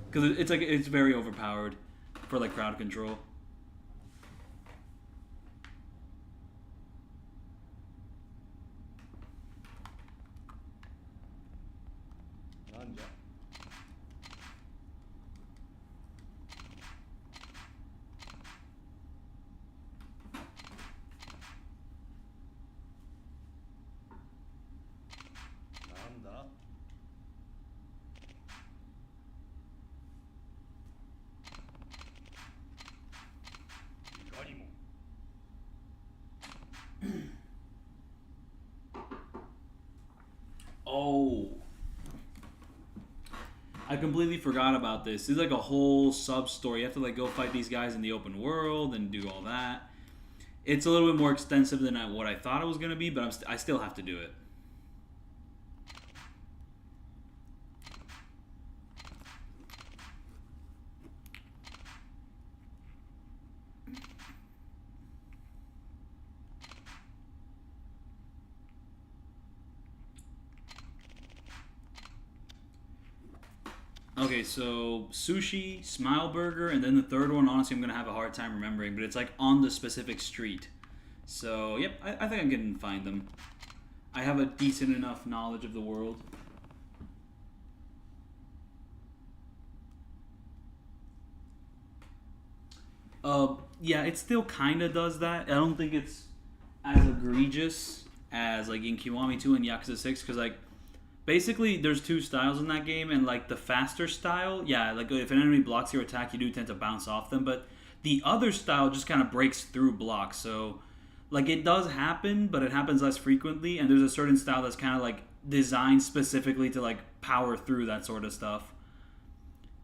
Speaker 2: Because it's, like, it's very overpowered for, like, crowd control. Oh, I completely forgot about this. This is like a whole sub-story. You have to like go fight these guys in the open world and do all that. It's a little bit more extensive than what I thought it was going to be, but I still have to do it. Okay, so sushi, smile burger, and then the third one, honestly, I'm going to have a hard time remembering, but it's like on the specific street. So, yep, I think I can find them. I have a decent enough knowledge of the world. Yeah, it still kind of does that. I don't think it's as egregious as, like, in Kiwami 2 and Yakuza 6, because, like, basically, there's two styles in that game, and, like, the faster style, yeah, like, if an enemy blocks your attack, you do tend to bounce off them, but the other style just kind of breaks through blocks, so, like, it does happen, but it happens less frequently, and there's a certain style that's kind of, like, designed specifically to, like, power through that sort of stuff.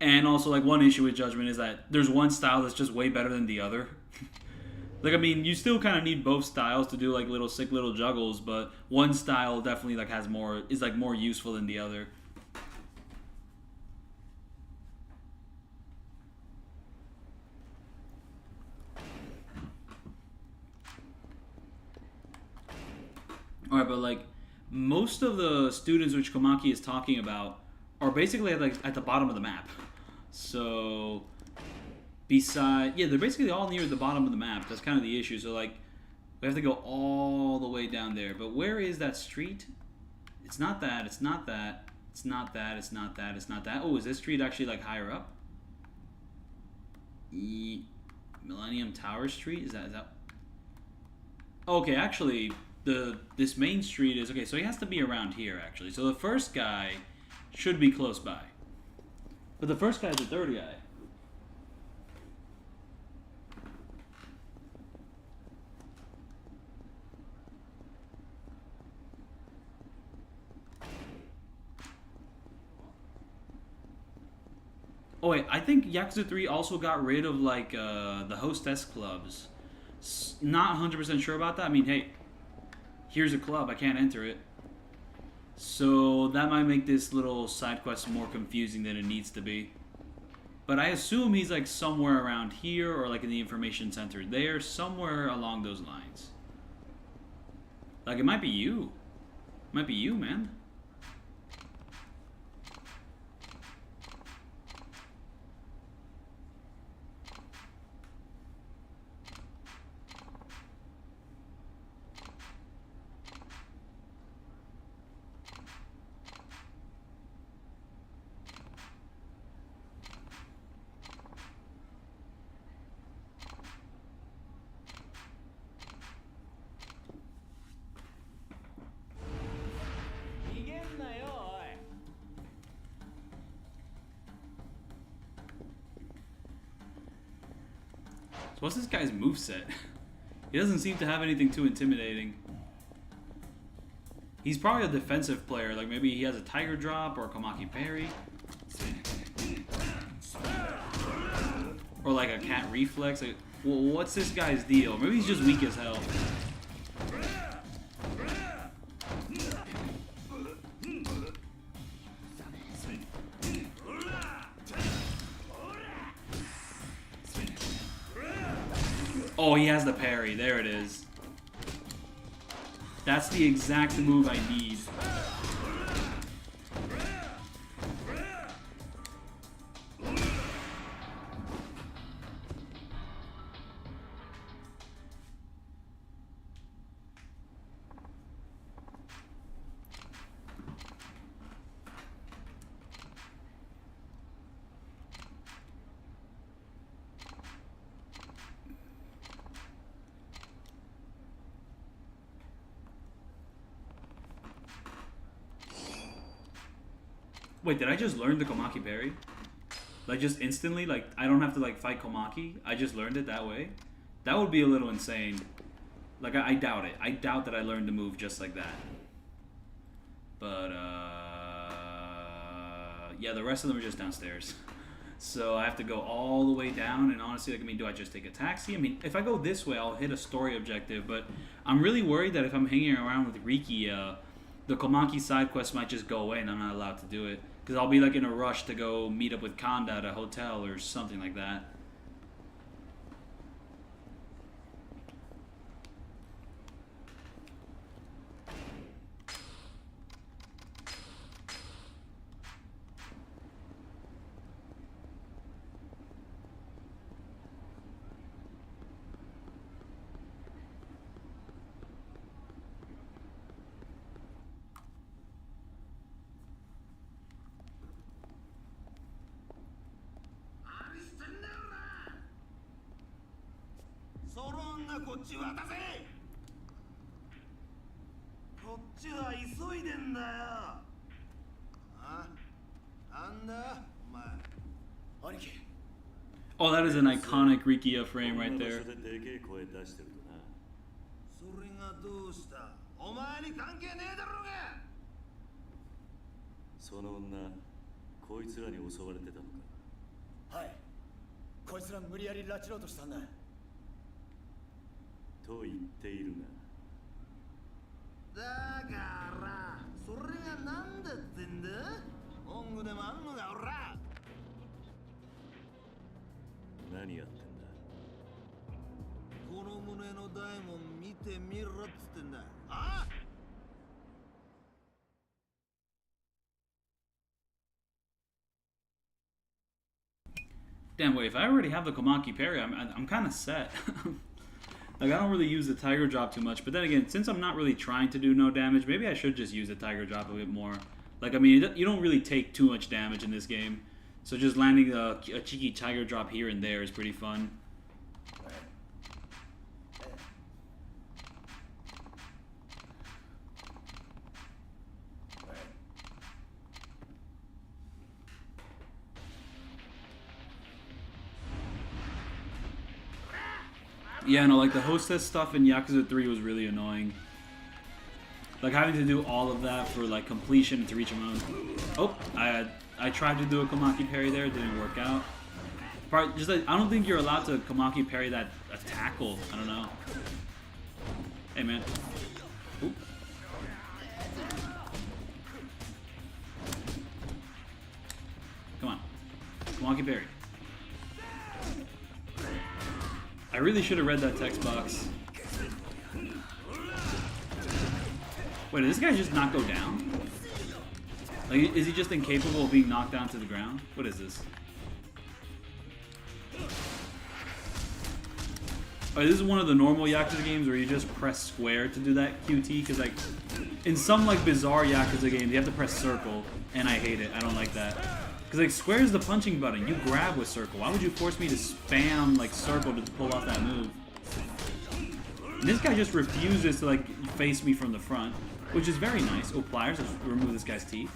Speaker 2: And also, like, one issue with Judgment is that there's one style that's just way better than the other. Like, I mean, you still kind of need both styles to do, like, little sick little juggles, but one style definitely, like, has more, is, like, more useful than the other. Alright, but, like, most of the students which Komaki is talking about are basically, like, at the bottom of the map. So, yeah, they're basically all near the bottom of the map. That's kind of the issue. So, like, we have to go all the way down there. But where is that street? It's not that. It's not that. It's not that. It's not that. It's not that. Oh, is this street actually, like, higher up? Millennium Tower Street? Is that... Okay, actually, this main street is okay. So he has to be around here actually. So the first guy should be close by, but the first guy is the third guy. Oh wait, I think Yakuza 3 also got rid of like the hostess clubs. Not 100% sure about that. I mean, hey, here's a club, I can't enter it. So that might make this little side quest more confusing than it needs to be. But I assume he's like somewhere around here or like in the information center there, somewhere along those lines. Like it might be you. Might be you, man. So what's this guy's moveset? He doesn't seem to have anything too intimidating. He's probably a defensive player, like maybe he has a tiger drop or a Komaki parry. Or like a cat reflex. Like, well, what's this guy's deal? Maybe he's just weak as hell. Oh, he has the parry. There it is. That's the exact move I need. Wait, did I just learn the Komaki parry? Like just instantly? Like I don't have to like fight Komaki? I just learned it that way? That would be a little insane. Like I doubt it. I doubt that I learned the move just like that. But yeah, the rest of them are just downstairs. So I have to go all the way down, and honestly, like, I mean, do I just take a taxi? I mean, if I go this way, I'll hit a story objective, but I'm really worried that if I'm hanging around with Riki, the Komaki side quest might just go away and I'm not allowed to do it. Because I'll be like in a rush to go meet up with Kanda at a hotel or something like that. Oh, that is an iconic Rikia frame right there.
Speaker 7: その女、こいつらに襲われてたのか。はい。こいつら無理やり拉致ろうとしたんだ。と言っているが。だから、それが何だってんだ？音具でもあんのか、おら。何やってんだ？この胸の大門見てみろっつってんだ。あ？
Speaker 2: Damn, wait, if I already have the Komaki parry, I'm kind of set. Like, I don't really use the Tiger Drop too much, but then again, since I'm not really trying to do no damage, maybe I should just use the Tiger Drop a bit more. Like, I mean, you don't really take too much damage in this game, so just landing a cheeky Tiger Drop here and there is pretty fun. Yeah, no, like the hostess stuff in Yakuza 3 was really annoying. Like having to do all of that for like completion to reach a mode. Oh, I tried to do a Komaki parry there, it didn't work out. Probably just like, I don't think you're allowed to Komaki parry that a tackle. I don't know. Hey man. Oop. Come on. Komaki parry. I really should have read that text box. Wait, did this guy just not go down? Like, is he just incapable of being knocked down to the ground? What is this? Oh, this is one of the normal Yakuza games where you just press square to do that QT, because like, in some like bizarre Yakuza games, you have to press circle, and I hate it. I don't like that. Because like, square is the punching button. You grab with circle. Why would you force me to spam like circle to pull off that move? And this guy just refuses to like face me from the front, which is very nice. Oh, pliers, let's remove this guy's teeth.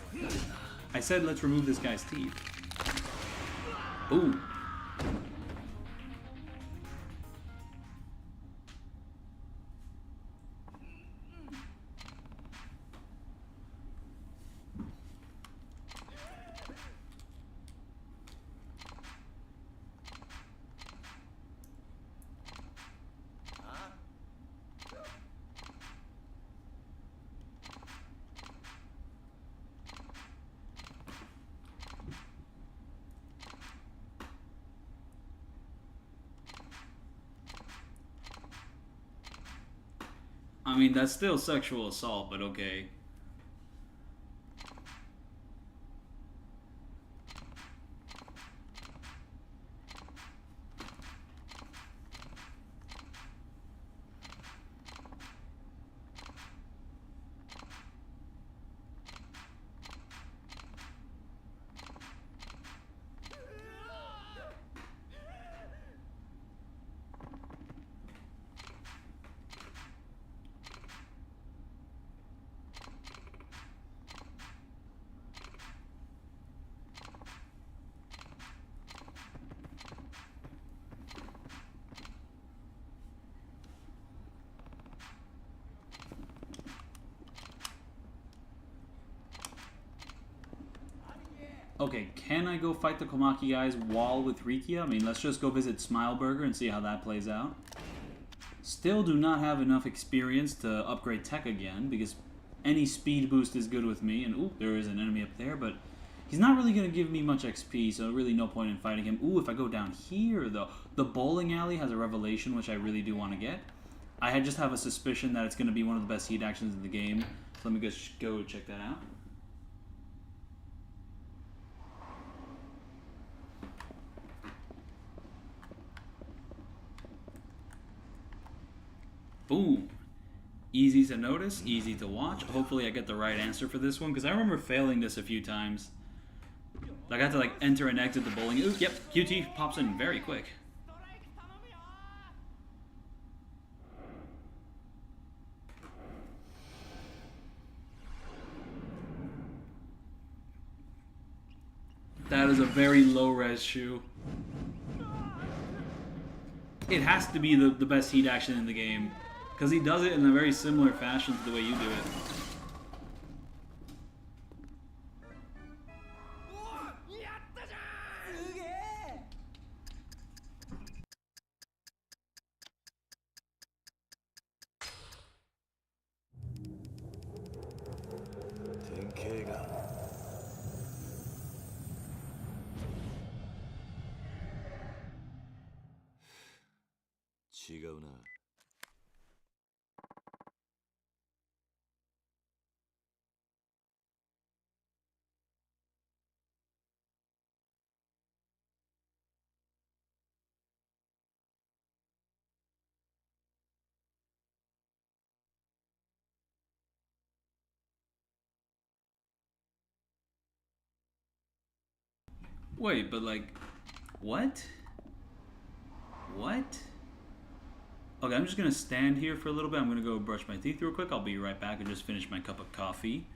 Speaker 2: I said let's remove this guy's teeth. Ooh. I mean, that's still sexual assault, but okay. Okay, can I go fight the Komaki guys while with Rikia? I mean, let's just go visit Smileburger and see how that plays out. Still do not have enough experience to upgrade tech again, because any speed boost is good with me. And ooh, there is an enemy up there, but he's not really going to give me much XP, so really no point in fighting him. Ooh, if I go down here, though, the bowling alley has a revelation, which I really do want to get. I just have a suspicion that it's going to be one of the best heat actions in the game, so let me go check that out. Boom. Easy to notice, easy to watch. Hopefully I get the right answer for this one, because I remember failing this a few times. I got to like enter and exit the bowling. Ooh, yep, QT pops in very quick. That is a very low-res shoe. It has to be the best heat action in the game, because he does it in a very similar fashion to the way you do it. Wait, but like, what? What? Okay, I'm just gonna stand here for a little bit. I'm gonna go brush my teeth real quick. I'll be right back and just finish my cup of coffee.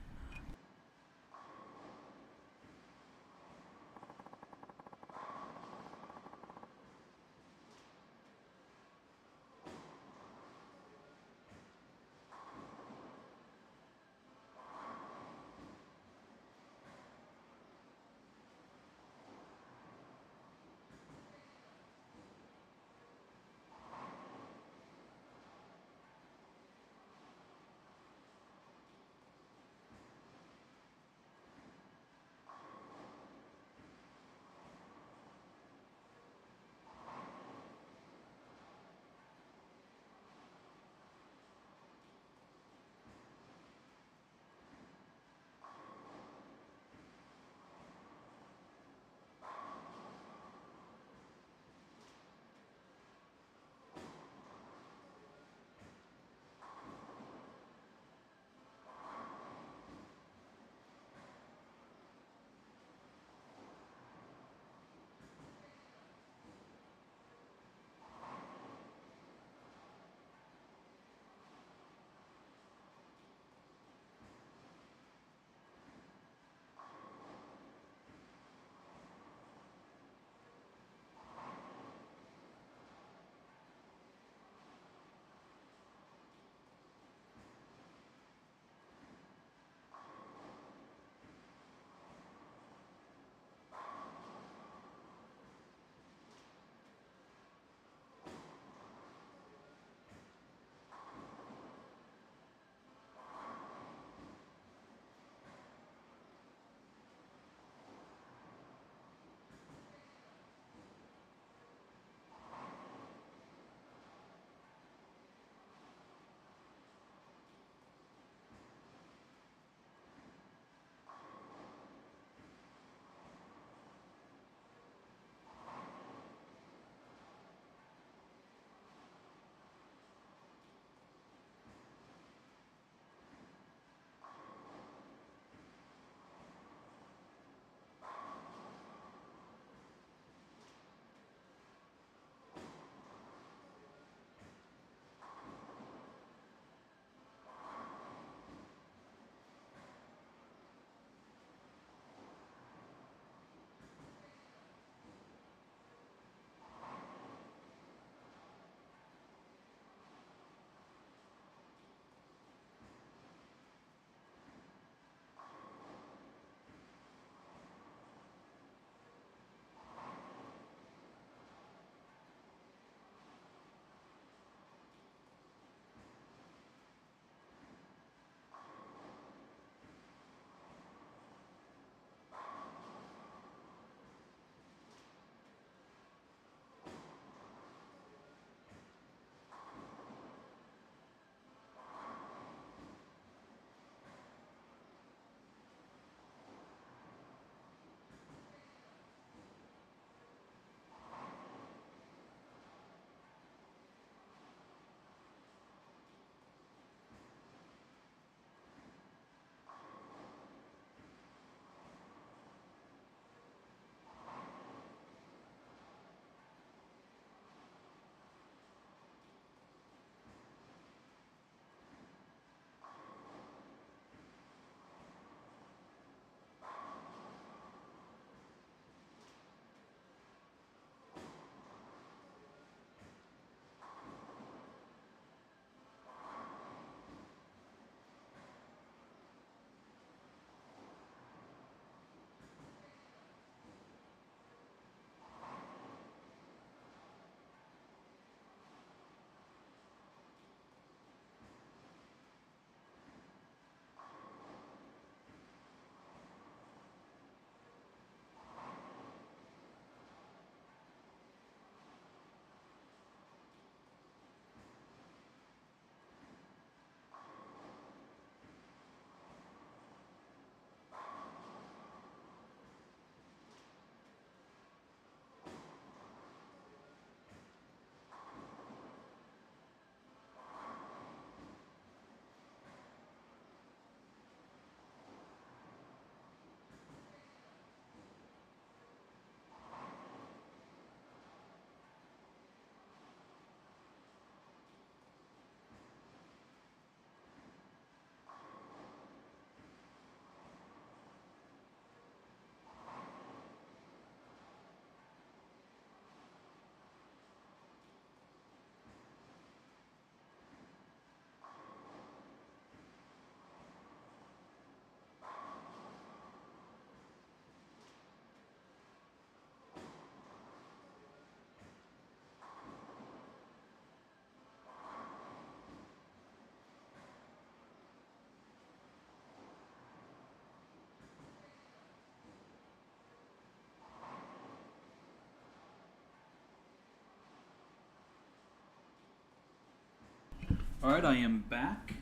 Speaker 2: Alright, I am back.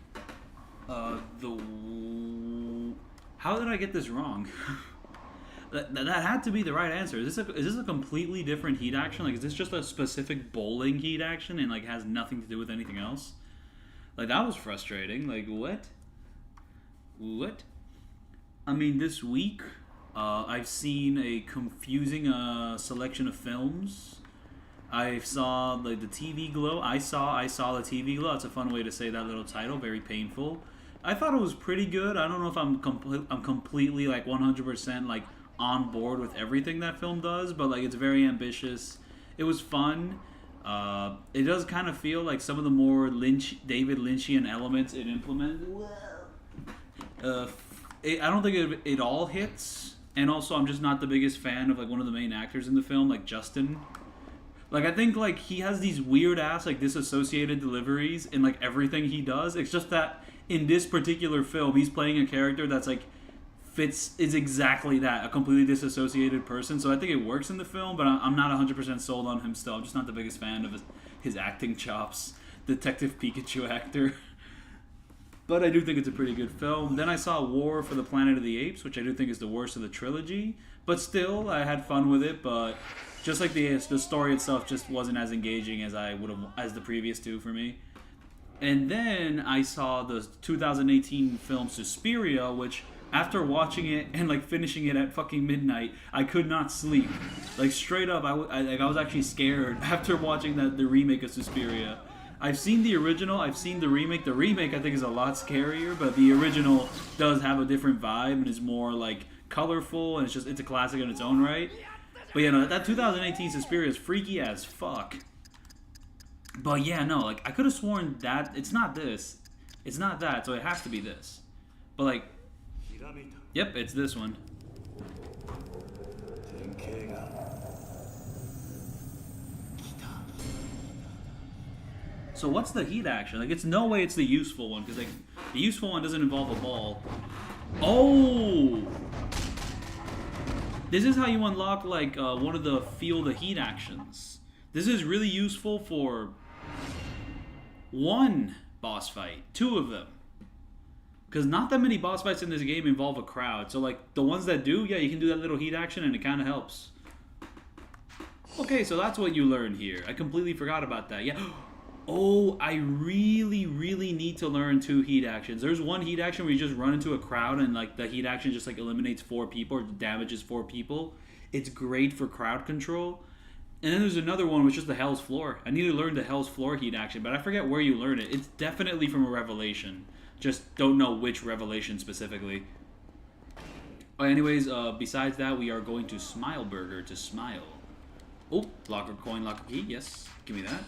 Speaker 2: How did I get this wrong? that had to be the right answer. Is this a completely different heat action? Like, is this just a specific bowling heat action and like has nothing to do with anything else? Like, that was frustrating. Like, what? What? I mean, this week, I've seen a confusing selection of films. I saw the TV Glow. I saw the TV Glow. That's a fun way to say that little title. Very painful. I thought it was pretty good. I don't know if I'm completely like 100% like on board with everything that film does, but like it's very ambitious. It was fun. It does kind of feel like some of the more David Lynchian elements it implemented. I don't think it all hits, and also I'm just not the biggest fan of like one of the main actors in the film, like Justin. Like, I think, like, he has these weird-ass, like, disassociated deliveries in, like, everything he does. It's just that in this particular film, he's playing a character that's, like, is exactly that, a completely disassociated person. So I think it works in the film, but I'm not 100% sold on him still. I'm just not the biggest fan of his acting chops. Detective Pikachu actor. But I do think it's a pretty good film. Then I saw War for the Planet of the Apes, which I do think is the worst of the trilogy. But still, I had fun with it, but... just like the story itself just wasn't as engaging as as the previous two for me. And then I saw the 2018 film Suspiria, which after watching it and like finishing it at fucking midnight, I could not sleep. Like straight up, I was actually scared after watching the remake of Suspiria. I've seen the original, I've seen the remake. The remake I think is a lot scarier, but the original does have a different vibe and is more like colorful, and it's a classic in its own right. But yeah, no, that 2018 Suspiria is freaky as fuck. But yeah, no, like, I could have sworn that it's not this. It's not that, so it has to be this. But like, yep, it's this one. So what's the heat action? Like, it's no way it's the useful one, because like, the useful one doesn't involve a ball. Oh! This is how you unlock, like, one of the feel the heat actions. This is really useful for one boss fight. 2 of them. Because not that many boss fights in this game involve a crowd. So, like, the ones that do, yeah, you can do that little heat action and it kind of helps. Okay, so that's what you learn here. I completely forgot about that. Yeah. Oh, I really, really need to learn 2 heat actions. There's one heat action where you just run into a crowd and like the heat action just like eliminates 4 people or damages 4 people. It's great for crowd control. And then there's another one which is the Hell's Floor. I need to learn the Hell's Floor heat action, but I forget where you learn it. It's definitely from a Revelation. Just don't know which Revelation specifically. But anyways, besides that, we are going to Smile Burger to smile. Oh, locker coin, locker key. Yes, give me that.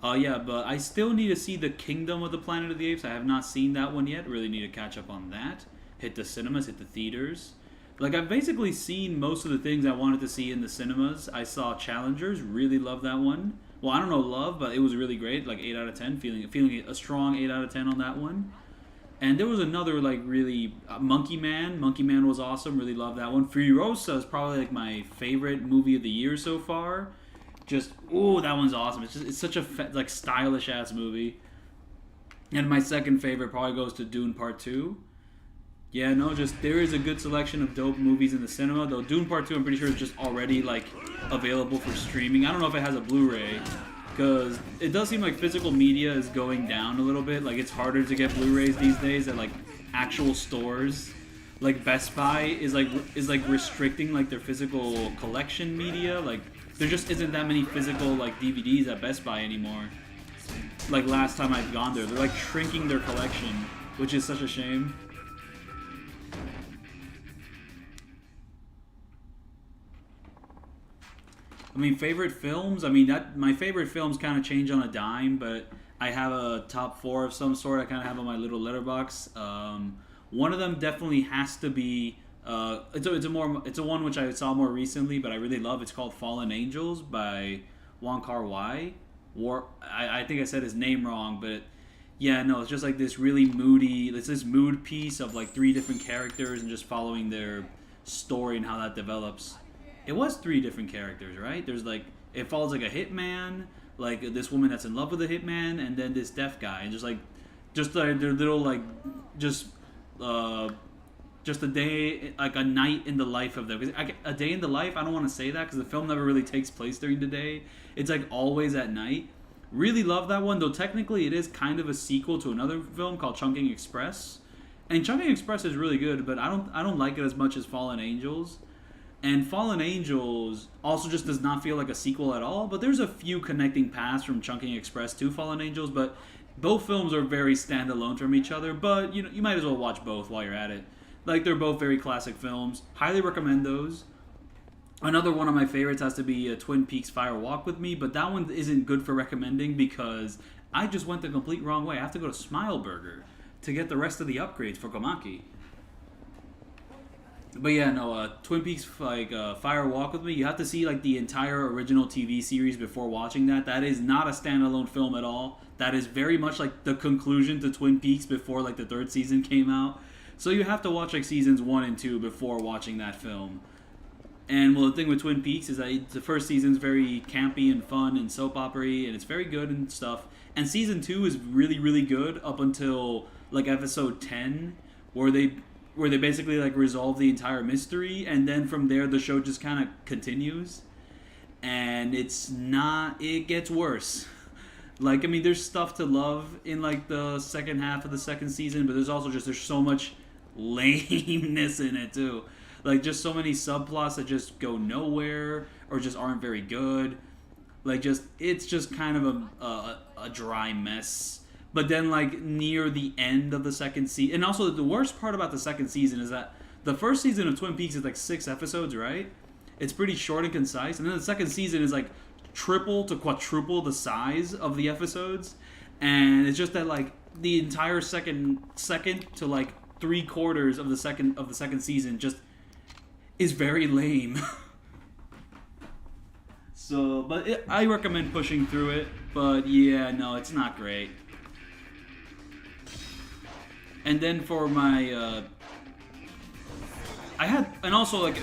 Speaker 2: Yeah, but I still need to see the Kingdom of the Planet of the Apes. I have not seen that one yet. Really need to catch up on that. Hit the cinemas, hit the theaters. Like, I've basically seen most of the things I wanted to see in the cinemas. I saw Challengers. Really love that one. Well, I don't know love, but it was really great. Like, 8 out of 10. Feeling a strong 8 out of 10 on that one. And there was another, like, really... Monkey Man. Monkey Man was awesome. Really loved that one. Furiosa is probably, like, my favorite movie of the year so far. Just, ooh, that one's awesome. It's such a like stylish ass movie. And my second favorite probably goes to Dune Part 2. Yeah, no, just there is a good selection of dope movies in the cinema. Though Dune Part 2, I'm pretty sure is just already like available for streaming. I don't know if it has a Blu-ray, because it does seem like physical media is going down a little bit. Like it's harder to get Blu-rays these days at like actual stores. Like Best Buy is like restricting like their physical collection media. Like there just isn't that many physical like DVDs at Best Buy anymore. Like last time I've gone there, they're like shrinking their collection, which is such a shame. I mean, favorite films? I mean, that my favorite films kind of change on a dime, but I have a top 4 of some sort I kind of have on my little letterbox. One of them definitely has to be it's a one which I saw more recently, but I really love. It's called Fallen Angels by Wong Kar-wai. I think I said his name wrong, but yeah, no, it's just like this really moody. It's this mood piece of like 3 different characters and just following their story and how that develops. It was 3 different characters, right? There's like, it follows like a hitman, like this woman that's in love with a hitman, and then this deaf guy, and just their little like, just a day, like a night in the life of them. A day in the life, I don't want to say that because the film never really takes place during the day. It's like always at night. Really love that one, though technically it is kind of a sequel to another film called Chungking Express. And Chungking Express is really good, but I don't like it as much as Fallen Angels. And Fallen Angels also just does not feel like a sequel at all, but there's a few connecting paths from Chungking Express to Fallen Angels, but both films are very standalone from each other, but you know, you might as well watch both while you're at it. Like, they're both very classic films. Highly recommend those. Another one of my favorites has to be Twin Peaks Fire Walk With Me, but that one isn't good for recommending because I just went the complete wrong way. I have to go to Smile Burger to get the rest of the upgrades for Komaki. But yeah, no, Twin Peaks Fire Walk With Me, you have to see like the entire original TV series before watching that. That is not a standalone film at all. That is very much like the conclusion to Twin Peaks before like the 3rd season came out. So you have to watch like seasons 1 and 2 before watching that film. And well, the thing with Twin Peaks is that the first season's very campy and fun and soap opera-y, and it's very good and stuff. And season 2 is really, really good up until like episode 10, where they basically like resolve the entire mystery, and then from there the show just kind of continues. And it gets worse. Like, I mean, there's stuff to love in like the second half of the 2nd season, but there's so much lameness in it too. Like, just so many subplots that just go nowhere or just aren't very good. Like, it's just kind of a dry mess. But then, like, near the end of the 2nd season... And also, the worst part about the 2nd season is that the first season of Twin Peaks is, like, 6 episodes, right? It's pretty short and concise. And then the 2nd season is, like, triple to quadruple the size of the episodes. And it's just that, like, the entire second to, like, 3/4 of the second season just is very lame. So, but I recommend pushing through it. But yeah, no, it's not great. And then for my,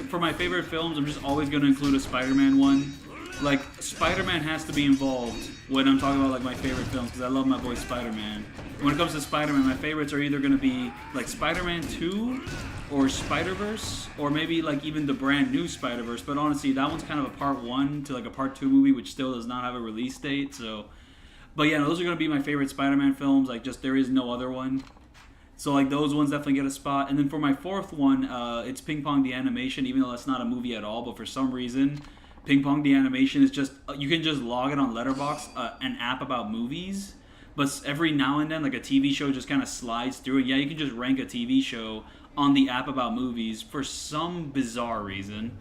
Speaker 2: for my favorite films, I'm just always going to include a Spider-Man one. Like, Spider-Man has to be involved when I'm talking about, like, my favorite films, because I love my boy Spider-Man. When it comes to Spider-Man, my favorites are either going to be, like, Spider-Man 2, or Spider-Verse, or maybe, like, even the brand new Spider-Verse, but honestly, that one's kind of a part 1 to, like, a part 2 movie, which still does not have a release date, so... But yeah, no, those are going to be my favorite Spider-Man films, like, just there is no other one. So, like, those ones definitely get a spot. And then for my 4th one, it's Ping Pong the Animation, even though that's not a movie at all, but for some reason... Ping Pong the Animation is just, you can just log it on Letterboxd, an app about movies, but every now and then, like, a TV show just kind of slides through it. Yeah, you can just rank a TV show on the app about movies for some bizarre reason.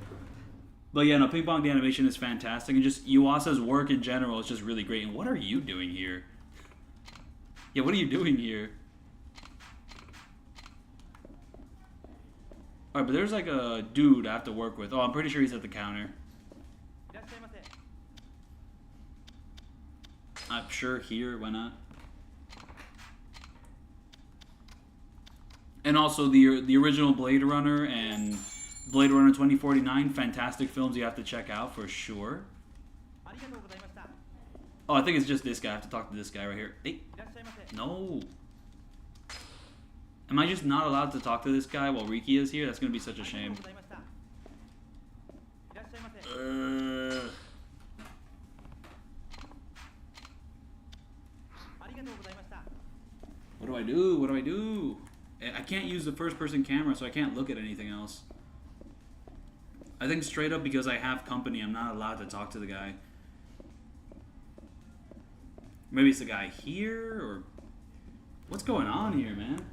Speaker 2: But yeah, no, Ping Pong the Animation is fantastic, and just Yuasa's work in general is just really great. And what are you doing here? Yeah, what are you doing here? Alright, but there's like a dude I have to work with. Oh, I'm pretty sure he's at the counter. I'm sure here, why not? And also the original Blade Runner and Blade Runner 2049, fantastic films you have to check out for sure. Oh, I think it's just this guy. I have to talk to this guy right here. Hey, no. Am I just not allowed to talk to this guy while Riki is here? That's going to be such a shame. What do I do? What do I do? I can't use the first-person camera, so I can't look at anything else. I think straight up because I have company, I'm not allowed to talk to the guy. Maybe it's the guy here, or... What's going on here, man?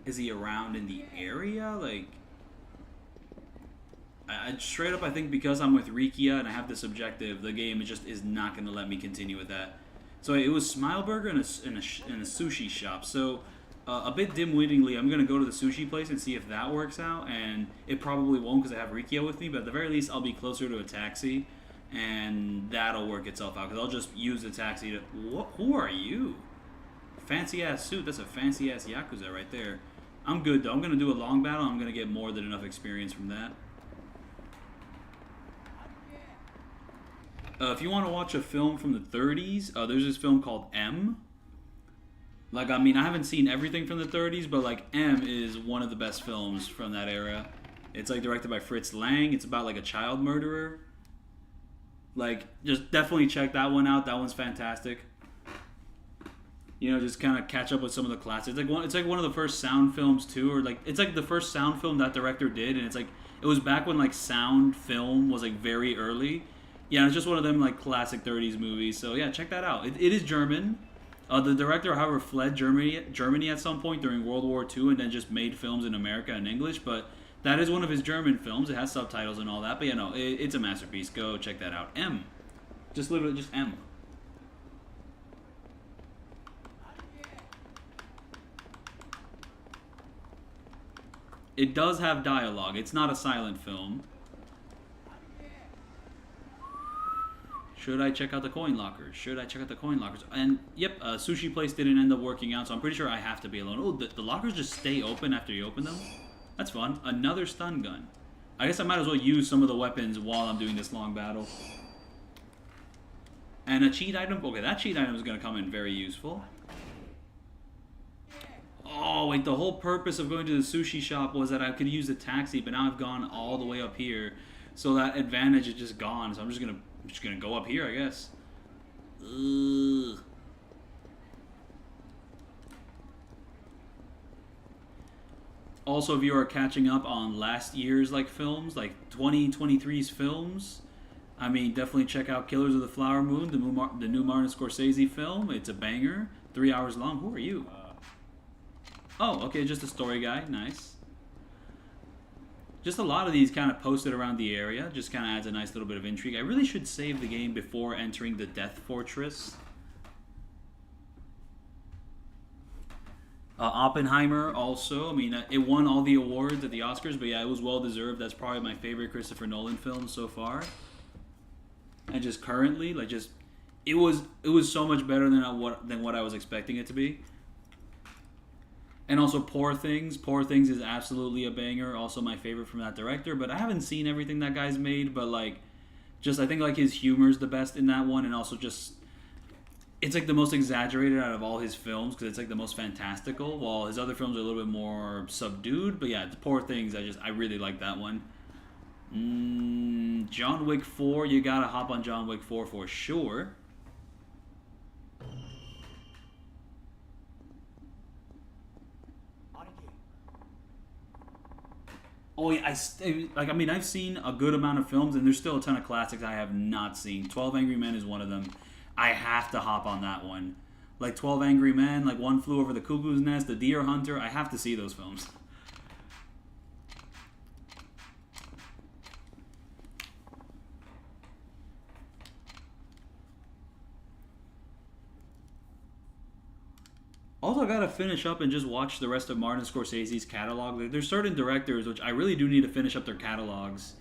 Speaker 2: Is he around in the area? Like... I straight up, I think because I'm with Rikia and I have this objective, the game just is not going to let me continue with that. So it was Smile Burger in a sushi shop. So a bit dim-wittingly, I'm going to go to the sushi place and see if that works out. And it probably won't because I have Rikia with me. But at the very least, I'll be closer to a taxi. and that'll work itself out because I'll just use the taxi to. Who are you? Fancy ass suit. That's a fancy ass Yakuza right there. I'm good though. I'm gonna do a long battle. I'm gonna get more than enough experience from that. If you want to watch a film from the 30s, there's this film called M. Like, I mean, I haven't seen everything from the 30s, but like M is one of the best films from that era. It's like directed by Fritz Lang. It's about like a child murderer. Like, just definitely check that one out. That one's fantastic. You know, just kind of catch up with some of the classics. It's like one of the first sound films too, or like it's like the first sound film that director did, and it's like it was back when like sound film was like very early. Yeah, it's just one of them like classic 30s movies. So yeah, check that out. It is German. The director, however, fled Germany at some point during World War II, and then just made films in America in English. But that is one of his German films. It has subtitles and all that. But yeah, no, it's a masterpiece. Go check that out. M, just literally just M. It does have dialogue. It's not a silent film. Should I check out the coin lockers? Should I check out the coin lockers? And, yep, sushi place didn't end up working out, so I'm pretty sure I have to be alone. Oh, the lockers just stay open after you open them? That's fun. Another stun gun. I guess I might as well use some of the weapons while I'm doing this long battle. And a cheat item? Okay, that cheat item is going to come in very useful. Oh, wait, the whole purpose of going to the sushi shop was that I could use the taxi, but now I've gone all the way up here. So that advantage is just gone, so I'm just gonna go up here, I guess. Ugh. Also, if you are catching up on last year's like films, like 2023's films, I mean, definitely check out Killers of the Flower Moon, the new Martin Scorsese film. It's a banger, 3 hours long. Who are you? Oh, okay, just a story guy. Nice. Just a lot of these kind of posted around the area. Just kind of adds a nice little bit of intrigue. I really should save the game before entering the Death Fortress. Oppenheimer also. I mean, it won all the awards at the Oscars, but yeah, it was well deserved. That's probably my favorite Christopher Nolan film so far. And just currently, like, just it was so much better than what I was expecting it to be. And also Poor Things. Poor Things is absolutely a banger. Also my favorite from that director. But I haven't seen everything that guy's made. But like, just I think like his humor's the best in that one. And also just, it's like the most exaggerated out of all his films. Because it's like the most fantastical. While his other films are a little bit more subdued. But yeah, Poor Things, I really like that one. John Wick 4. You gotta hop on John Wick 4 for sure. Oh yeah, I mean, I've seen a good amount of films, and there's still a ton of classics I have not seen. 12 Angry Men is one of them. I have to hop on that one. Like 12 Angry Men, like One Flew Over the Cuckoo's Nest, The Deer Hunter. I have to see those films. Also, I gotta finish up and just watch the rest of Martin Scorsese's catalog. There's certain directors which I really do need to finish up their catalogs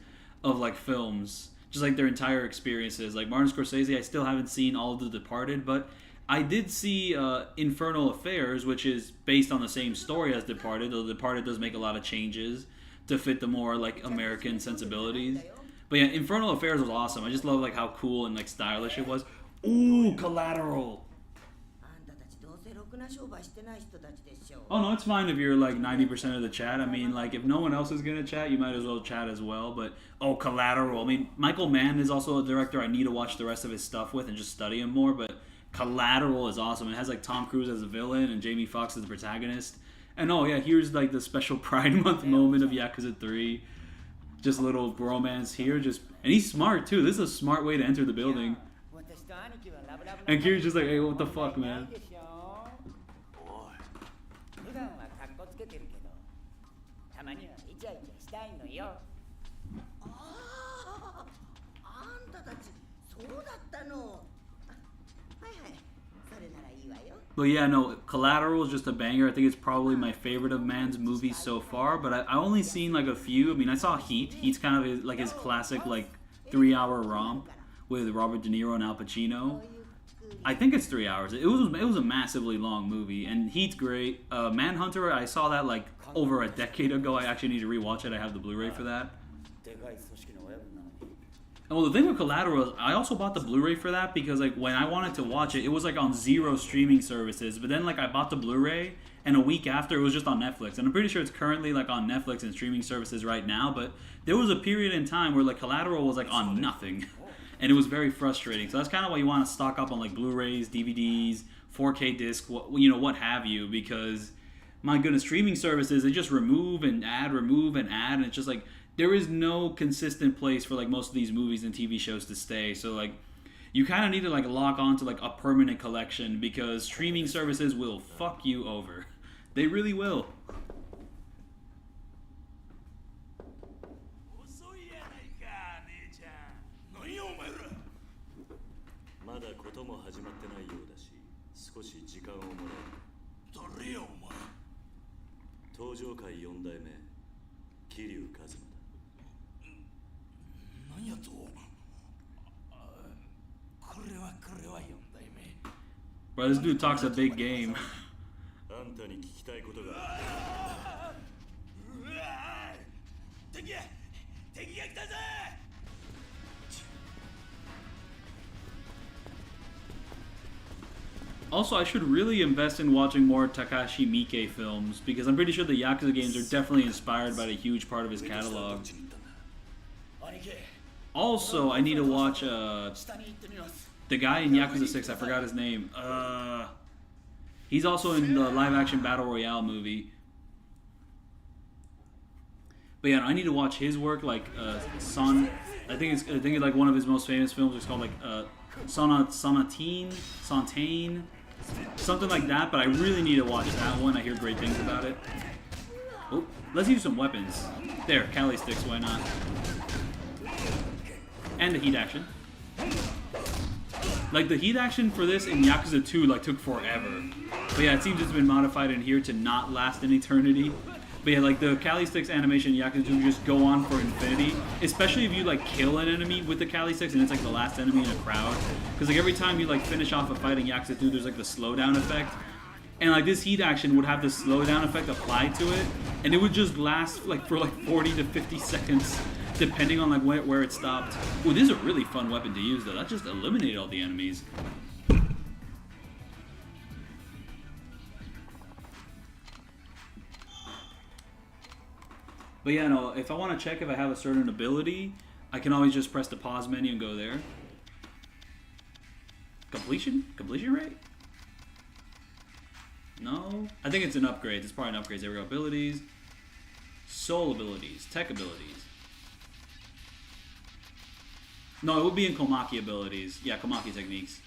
Speaker 2: of like films, just like their entire experiences. Like Martin Scorsese, I still haven't seen all of The Departed, but I did see Infernal Affairs, which is based on the same story as Departed. Though The Departed does make a lot of changes to fit the more like American sensibilities. But yeah, Infernal Affairs was awesome. I just love like how cool and like stylish it was. Ooh, Collateral. Oh no, it's fine if you're like 90% of the chat. I mean, like if no one else is gonna chat, you might as well chat as well. But oh, Collateral. I mean, Michael Mann is also a director I need to watch the rest of his stuff with and just study him more. But Collateral is awesome. It has like Tom Cruise as a villain and Jamie Foxx as the protagonist. And oh yeah, here's like the special Pride Month moment of Yakuza 3. Just a little bromance here. And he's smart too. This is a smart way to enter the building. And Kiryu's just like, hey, what the fuck, man? But yeah, no, Collateral is just a banger. I think it's probably my favorite of Mann's movies so far. But I only seen like a few. I mean, I saw Heat. Heat's kind of like his classic like 3-hour romp, with Robert De Niro and Al Pacino. I think it's 3 hours. It was a massively long movie, and Heat's great. Manhunter, I saw that like over a decade ago. I actually need to rewatch it. I have the Blu-ray for that. And well, the thing with Collateral is I also bought the Blu-ray for that because like when I wanted to watch it, it was like on 0 streaming services. But then like I bought the Blu-ray, and a week after it was just on Netflix. And I'm pretty sure it's currently like on Netflix and streaming services right now. But there was a period in time where like Collateral was like on nothing, and it was very frustrating. So that's kind of why you want to stock up on like Blu-rays, DVDs, 4K disc, what have you, because my goodness, streaming services, they just remove and add, and it's just like there is no consistent place for like most of these movies and TV shows to stay. So like you kind of need to like lock on to like a permanent collection because streaming services will fuck you over. They really will.
Speaker 1: 遅いやないか姉ちゃん。何よお前ら。
Speaker 7: まだことも始まってないようだし、少し時間をもらう。
Speaker 1: 誰やお前。
Speaker 7: 登場界4代目、桐生一馬だ。
Speaker 1: 何やと。これは4代目。
Speaker 2: Bro, this dude talks a big game.
Speaker 7: あんたに聞きたいことが。
Speaker 1: 敵が来たぜ。
Speaker 2: Also, I should really invest in watching more Takashi Miike films because I'm pretty sure the Yakuza games are definitely inspired by a huge part of his catalog. Also, I need to watch the guy in Yakuza 6, I forgot his name. He's also in the live-action Battle Royale movie. But yeah, I need to watch his work, like Son. I think it's like one of his most famous films. It's called like Sonatine, something like that. But I really need to watch that one. I hear great things about it. Oh, let's use some weapons. There, Kali sticks. Why not? And the heat action. Like the heat action for this in Yakuza 2 like took forever. But yeah, it seems it's been modified in here to not last an eternity. But yeah, like the Kali sticks animation in Yakuza 2 just go on for infinity. Especially if you like kill an enemy with the Kali sticks and it's like the last enemy in a crowd. Because like every time you like finish off a fight in Yakuza 2, there's like the slowdown effect. And like this heat action would have the slowdown effect applied to it, and it would just last like for like 40 to 50 seconds, depending on like where it stopped. Ooh, this is a really fun weapon to use though. That just eliminated all the enemies. But yeah, no, if I want to check if I have a certain ability, I can always just press the pause menu and go there. Completion rate? No? I think it's an upgrade. It's probably an upgrade. There we go. Abilities. Soul abilities. Tech abilities. No, it would be in Komaki abilities. Yeah, Komaki techniques.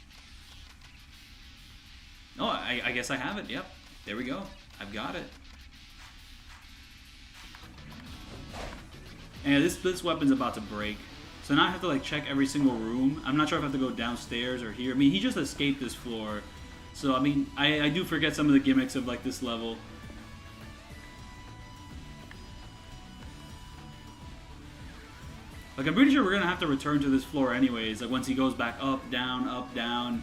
Speaker 2: Oh, I guess I have it. Yep. There we go. I've got it. And this weapon's about to break. So now I have to like check every single room. I'm not sure if I have to go downstairs or here. I mean, he just escaped this floor. So, I mean, I do forget some of the gimmicks of, like, this level. Like, I'm pretty sure we're going to have to return to this floor anyways. Like, once he goes back up, down.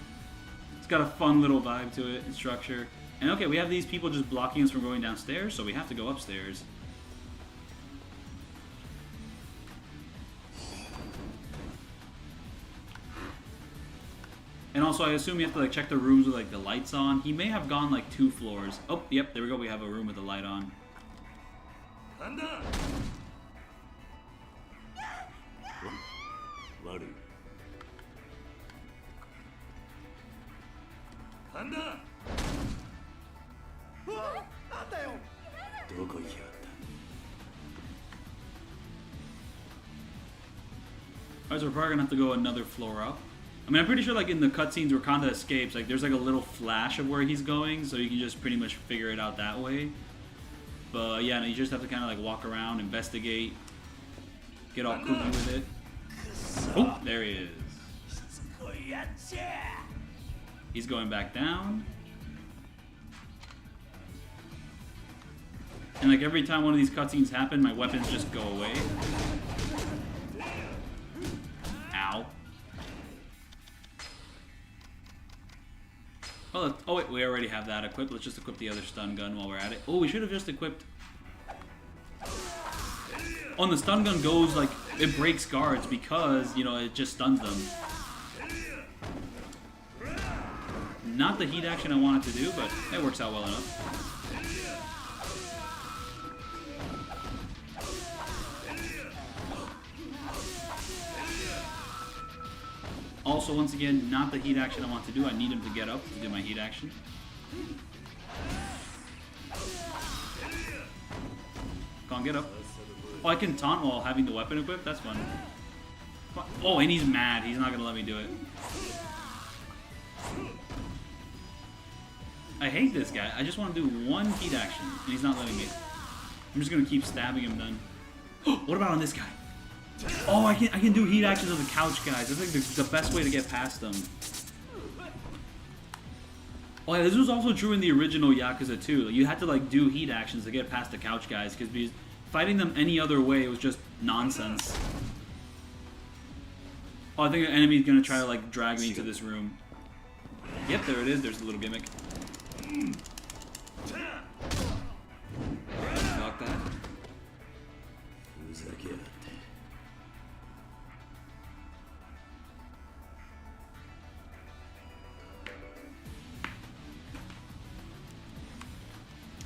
Speaker 2: It's got a fun little vibe to it and structure. And, okay, we have these people just blocking us from going downstairs, so we have to go upstairs. And also, I assume you have to like check the rooms with like the lights on. He may have gone like 2 floors. Oh, yep, there we go. We have a room with the light on. Alright, so we're probably gonna have to go another floor up. I mean, I'm pretty sure, like, in the cutscenes where Kanda escapes, like, there's, like, a little flash of where he's going, so you can just pretty much figure it out that way. But, yeah, no, you just have to kind of, like, walk around, investigate, get all kooky with it. Oh, there he is. He's going back down. And, like, every time one of these cutscenes happen, my weapons just go away. Ow. Oh wait, we already have that equipped. Let's just equip the other stun gun while we're at it. Oh, we should have just equipped... Oh, and the stun gun goes, like, it breaks guards because, you know, it just stuns them. Not the heat action I wanted to do, but it works out well enough. Also, once again, not the heat action I want to do. I need him to get up to do my heat action. Come on, get up. Oh, I can taunt while having the weapon equipped? That's fun. Oh, and he's mad. He's not going to let me do it. I hate this guy. I just want to do one heat action, and he's not letting me. I'm just going to keep stabbing him then. What about on this guy? Oh, I can do heat actions on the couch guys. That's like the best way to get past them. Oh yeah, this was also true in the original Yakuza 2. You had to like do heat actions to get past the couch guys because fighting them any other way was just nonsense. Oh, I think an enemy's gonna try to like drag me into this room. Yep, there it is. There's a little gimmick. Block that.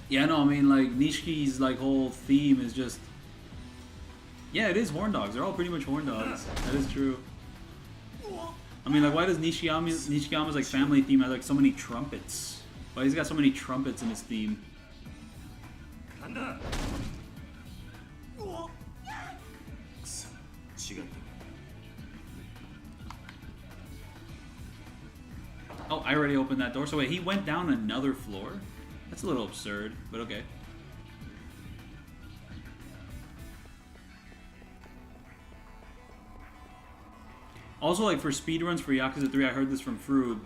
Speaker 2: Yeah, no, I mean, like, Nishiki's, like, whole theme is just... Yeah, it is horn dogs. They're all pretty much horn dogs. That is true. I mean, like, why does Nishiyama's, like, family theme have, like, so many trumpets? Why he's got so many trumpets in his theme? Oh, I already opened that door. So wait, he went down another floor? That's a little absurd, but okay. Also, like, for speedruns for Yakuza 3, I heard this from Froob,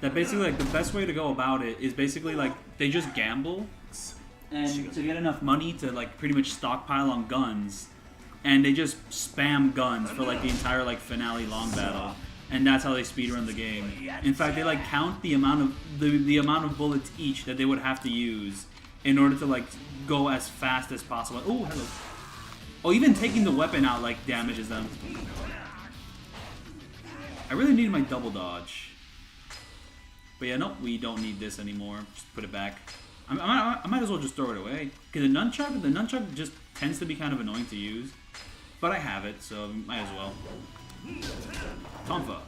Speaker 2: that basically, like, the best way to go about it is basically, like, they just gamble, and to get enough money to, like, pretty much stockpile on guns, and they just spam guns for, like, the entire, like, finale long battle. And that's how they speedrun the game. In fact, they like count the amount of the amount of bullets each that they would have to use in order to like go as fast as possible. Oh, hello. Oh, even taking the weapon out like damages them. I really need my double dodge. But yeah, nope, we don't need this anymore. Just put it back. I might as well just throw it away. Because the nunchuck just tends to be kind of annoying to use. But I have it, so might as well. Tonfa.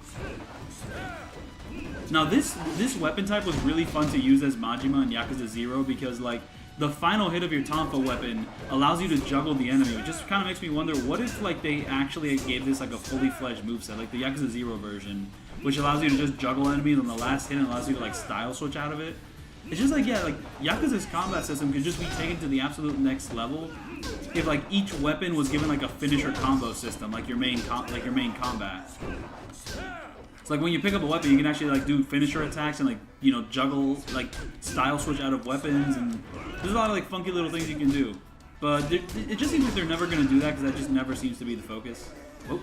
Speaker 2: Now this weapon type was really fun to use as Majima in Yakuza 0 because like the final hit of your Tonfa weapon allows you to juggle the enemy. It just kind of makes me wonder what if like they actually gave this like a fully fledged moveset, like the Yakuza 0 version, which allows you to just juggle enemies on the last hit and allows you to like style switch out of it. It's just like, yeah, like Yakuza's combat system could just be taken to the absolute next level if like each weapon was given like a finisher combo system, like your main combat. It's like when you pick up a weapon, you can actually like do finisher attacks and like, you know, juggle, like style switch out of weapons, and there's a lot of like funky little things you can do. But it just seems like they're never gonna do that because that just never seems to be the focus. Oh.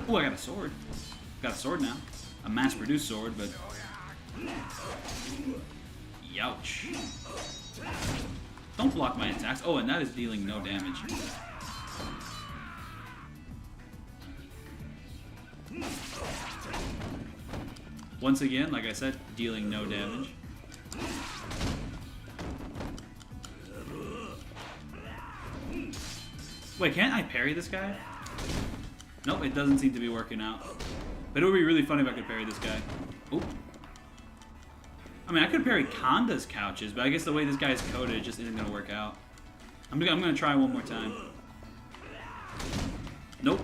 Speaker 2: Oh, I got a sword. Got a sword now. A mass-produced sword, but... Youch. Don't block my attacks. Oh, and that is dealing no damage. Once again, like I said, dealing no damage. Wait, can't I parry this guy? Nope, it doesn't seem to be working out. But it would be really funny if I could parry this guy. Oop. I mean, I could parry Kanda's couches, but I guess the way this guy is coded, it just isn't going to work out. I'm going to try one more time. Nope.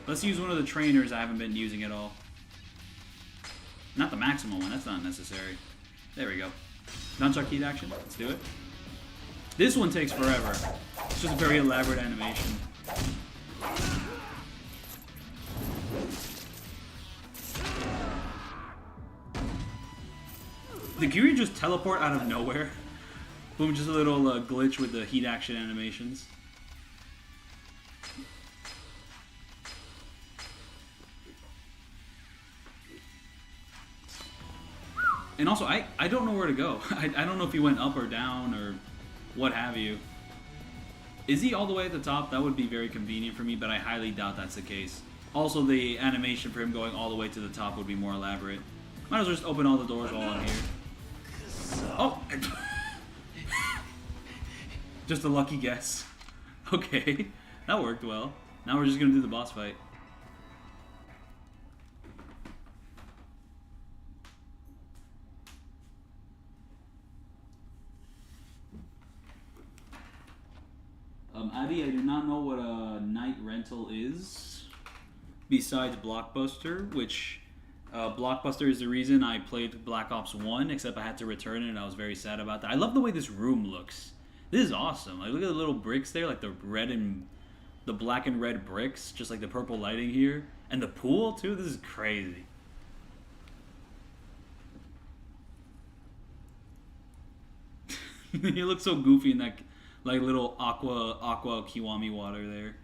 Speaker 2: Let's use one of the trainers I haven't been using at all. Not the maximum one, that's not necessary. There we go. Nunchuck heat action, let's do it. This one takes forever. It's just a very elaborate animation. Did Kiryu just teleport out of nowhere? Boom, just a little glitch with the heat action animations. And also, I don't know where to go. I don't know if he went up or down or what have you. Is he all the way at the top? That would be very convenient for me, but I highly doubt that's the case. Also, the animation for him going all the way to the top would be more elaborate. Might as well just open all the doors while I'm here. Oh! Just a lucky guess. Okay, that worked well. Now we're just gonna do the boss fight. Addy, I do not know what a night rental is, besides Blockbuster, which Blockbuster is the reason I played Black Ops 1, except I had to return it and I was very sad about that. I love the way this room looks. This is awesome. Like, look at the little bricks there, like the black and red bricks, just like the purple lighting here. And the pool, too. This is crazy. You look so goofy in that, like, little aqua Kiwami water there.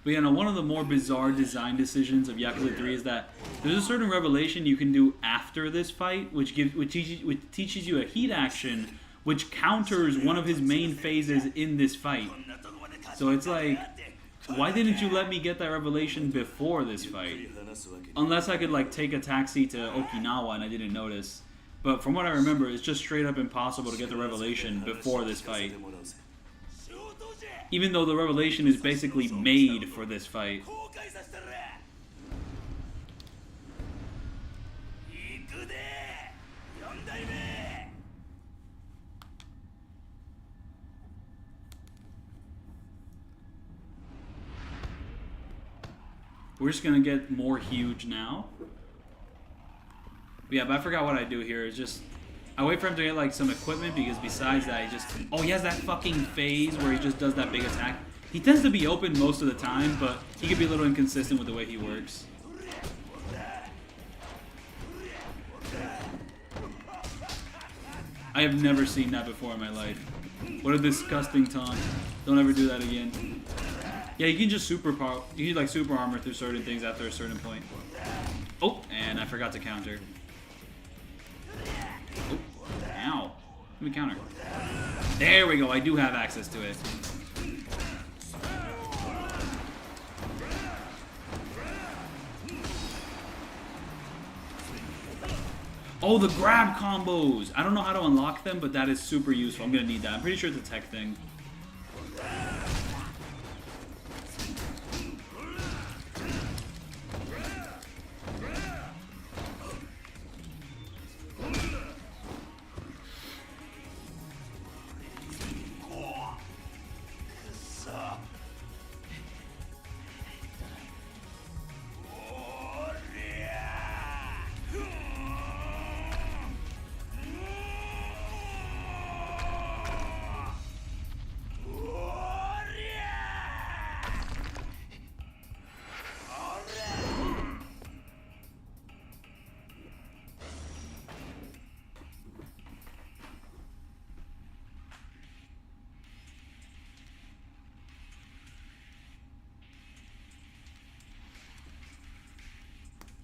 Speaker 2: But yeah, no, one of the more bizarre design decisions of Yakuza 3 is that there's a certain revelation you can do after this fight, which teaches you a heat action, which counters one of his main phases in this fight. So it's like, why didn't you let me get that revelation before this fight? Unless I could like take a taxi to Okinawa and I didn't notice. But from what I remember, it's just straight up impossible to get the revelation before this fight. Even though the revelation is basically made for this fight. We're just gonna get more huge now. Yeah, but I forgot what I do here. It's just I wait for him to get like some equipment because besides that, he just he has that fucking phase where he just does that big attack. He tends to be open most of the time, but he could be a little inconsistent with the way he works. I have never seen that before in my life. What a disgusting taunt. Don't ever do that again. Yeah, you can just super armor through certain things after a certain point. Oh, and I forgot to counter. Oh, ow. Let me counter. There we go, I do have access to it. Oh, the grab combos! I don't know how to unlock them, but that is super useful. I'm gonna need that. I'm pretty sure it's a tech thing.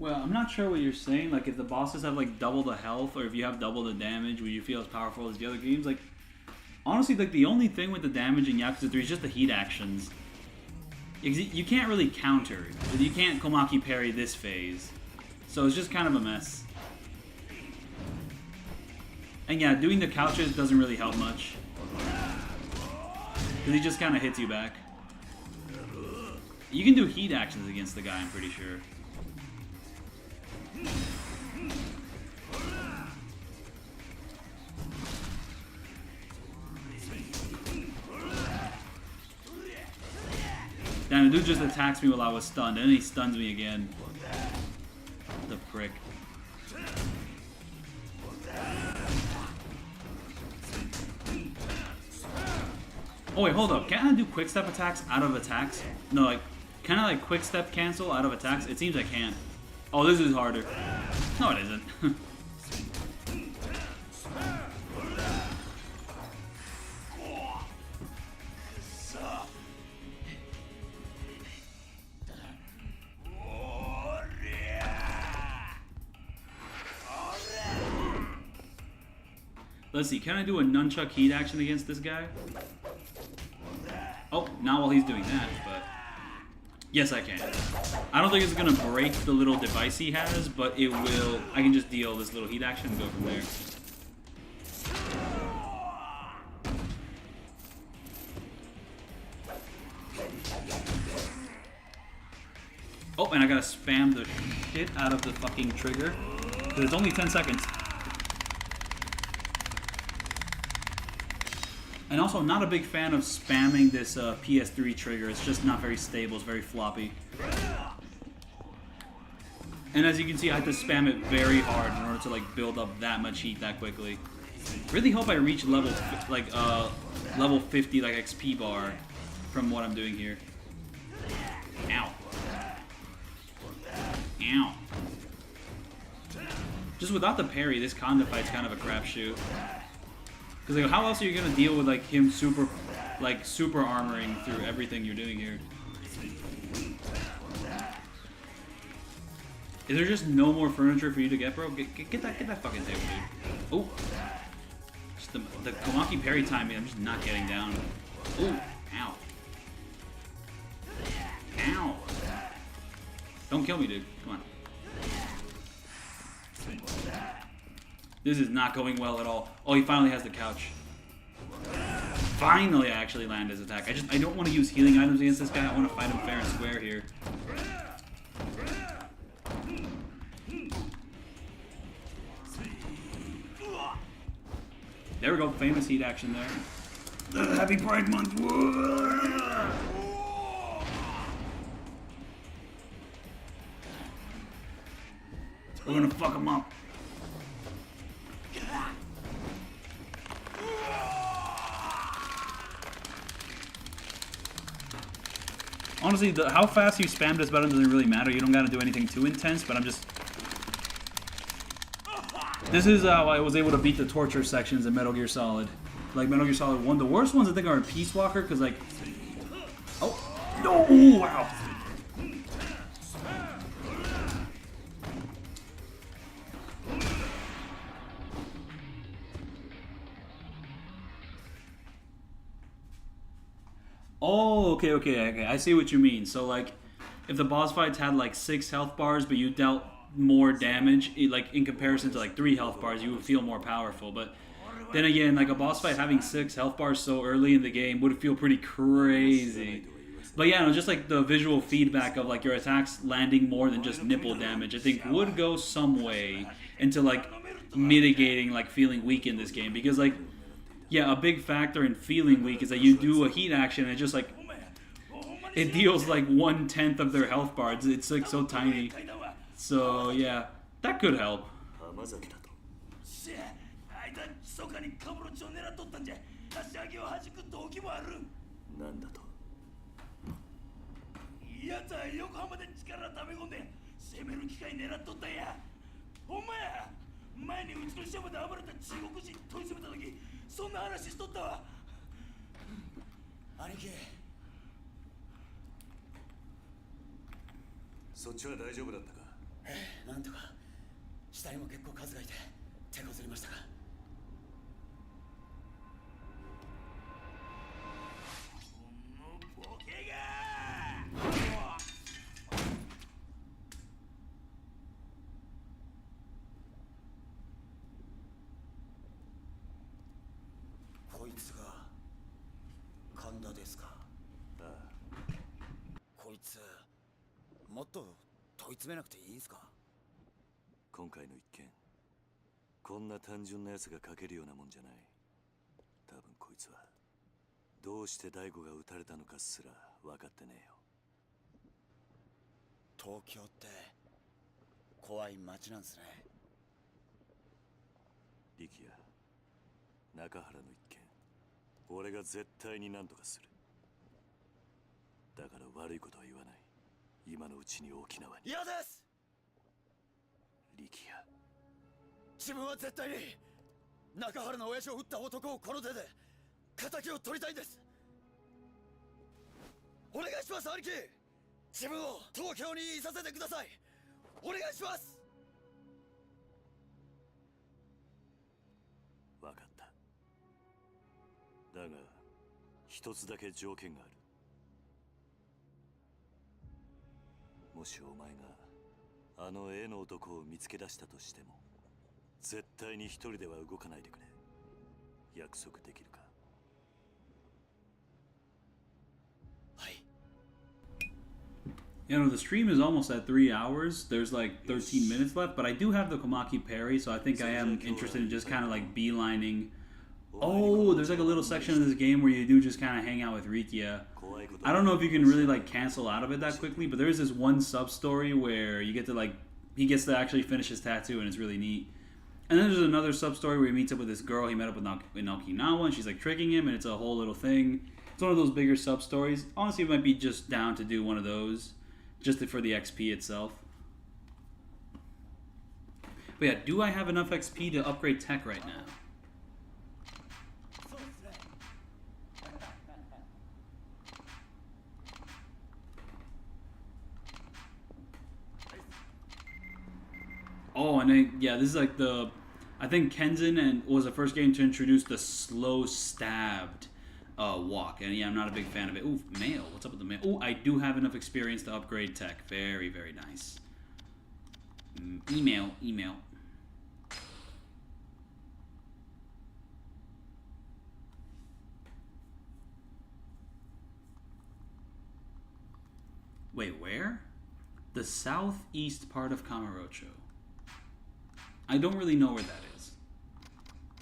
Speaker 2: Well, I'm not sure what you're saying. Like, if the bosses have, like, double the health, or if you have double the damage, will you feel as powerful as the other games? Like, honestly, like, the only thing with the damage in Yakuza 3 is just the heat actions. You can't really counter. You can't Komaki parry this phase. So it's just kind of a mess. And yeah, doing the couches doesn't really help much. Because he just kind of hits you back. You can do heat actions against the guy, I'm pretty sure. Damn, the dude just attacks me while I was stunned, and then he stuns me again. The prick. Oh wait, hold up. Can't I do quick step attacks out of attacks? No, like, can I like quick step cancel out of attacks? It seems I can't. Oh, this is harder. No, it isn't. Let's see, can I do a nunchuck heat action against this guy? Oh, not while he's doing that, but... Yes, I can. I don't think it's gonna break the little device he has, but it will... I can just deal this little heat action and go from there. Oh, and I gotta spam the shit out of the fucking trigger. Because it's only 10 seconds. And also, not a big fan of spamming this PS3 trigger. It's just not very stable. It's very floppy. And as you can see, I have to spam it very hard in order to like build up that much heat that quickly. Really hope I reach level level 50 like XP bar from what I'm doing here. Ow. Ow. Just without the parry, this Conda fight's kind of a crapshoot. Because like, how else are you gonna deal with like him super armoring through everything you're doing here? Is there just no more furniture for you to get, bro? Get that fucking table, dude. Oh, just the Komaki parry timing. I'm just not getting down. Oh, ow, ow! Don't kill me, dude. Come on. This is not going well at all. Oh, he finally has the couch. Finally, I actually land his attack. I don't want to use healing items against this guy. I want to fight him fair and square here. There we go. Famous heat action there. Happy Pride Month. We're gonna fuck him up. Honestly, how fast you spam this button doesn't really matter. You don't gotta do anything too intense, but I'm just... This is how I was able to beat the torture sections in Metal Gear Solid. Like Metal Gear Solid 1. The worst ones I think are Peace Walker, because like... Oh! No! Wow! Oh, okay. I see what you mean. So, like, if the boss fights had, like, 6 health bars, but you dealt more damage, like, in comparison to, like, 3 health bars, you would feel more powerful. But then again, like, a boss fight having 6 health bars so early in the game would feel pretty crazy. But yeah, no, just, like, the visual feedback of, like, your attacks landing more than just nipple damage, I think would go some way into, like, mitigating, like, feeling weak in this game. Because, like... Yeah, a big factor in feeling weak is that you do a heat action and it just like it deals like 1/10 of their health bars. It's like so tiny. So yeah, that could help.
Speaker 7: Wakata. 一つだけ条件がある。もしお前があの絵の男を見つけ出したとしても、絶対に一人では動かないでくれ。約束できるか？はい。
Speaker 2: You know, the stream is almost at 3 hours. There's like 13 minutes left, but I do have the Komaki parry, so I think I am interested in just kind of like beelining. Oh, there's like a little section of this game where you do just kind of hang out with Rikia. I don't know if you can really like cancel out of it that quickly, but there is this one sub-story where you get to like, he gets to actually finish his tattoo, and it's really neat. And then there's another sub-story where he meets up with this girl he met up with in Okinawa, and she's like tricking him, and it's a whole little thing. It's one of those bigger sub-stories. Honestly, it might be just down to do one of those, just for the XP itself. But yeah, do I have enough XP to upgrade tech right now? Oh, and then, yeah, this is like the... I think Kenzin was the first game to introduce the slow stabbed walk. And yeah, I'm not a big fan of it. Ooh, mail. What's up with the mail? Ooh, I do have enough experience to upgrade tech. Very, very nice. Email. Wait, where? The southeast part of Kamurocho. I don't really know where that is.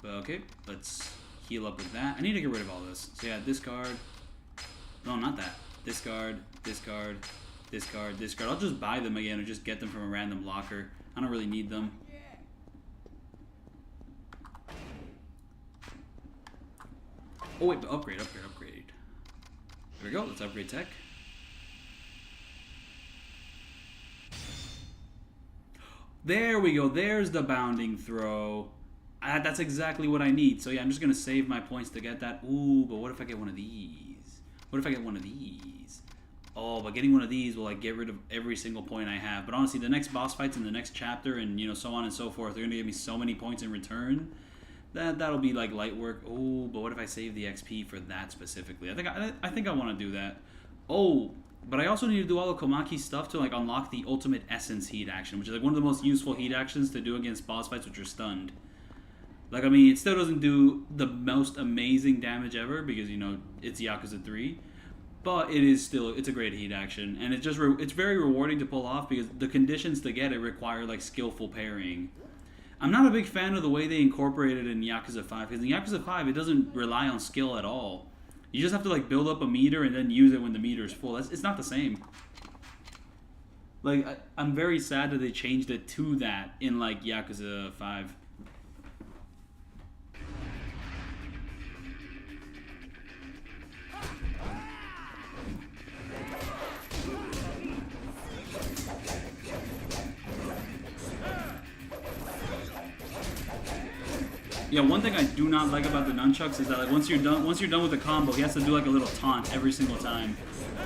Speaker 2: But okay, let's heal up with that. I need to get rid of all this. So yeah, discard. No, not that. Discard, discard, discard, discard. I'll just buy them again or just get them from a random locker. I don't really need them. Oh wait, but upgrade. There we go, let's upgrade tech. There we go, there's the bounding throw. That's exactly what I need. So yeah, I'm just gonna save my points to get that. Ooh, but what if I get one of these? Oh, but getting one of these will like get rid of every single point I have. But honestly, the next boss fights in the next chapter and you know so on and so forth, they're gonna give me so many points in return. That'll be like light work. Oh, but what if I save the XP for that specifically? I think I want to do that. Oh, but I also need to do all the Komaki stuff to like unlock the ultimate essence heat action, which is like one of the most useful heat actions to do against boss fights which are stunned. Like, I mean, it still doesn't do the most amazing damage ever because, you know, it's Yakuza 3. But it is still, it's a great heat action. And it's just, it's very rewarding to pull off because the conditions to get it require, like, skillful parrying. I'm not a big fan of the way they incorporate it in Yakuza 5 because in Yakuza 5, it doesn't rely on skill at all. You just have to, like, build up a meter and then use it when the meter is full. It's not the same. Like, I'm very sad that they changed it to that in, like, Yakuza 5. Yeah, one thing I do not like about the nunchucks is that like once you're done with the combo, he has to do like a little taunt every single time.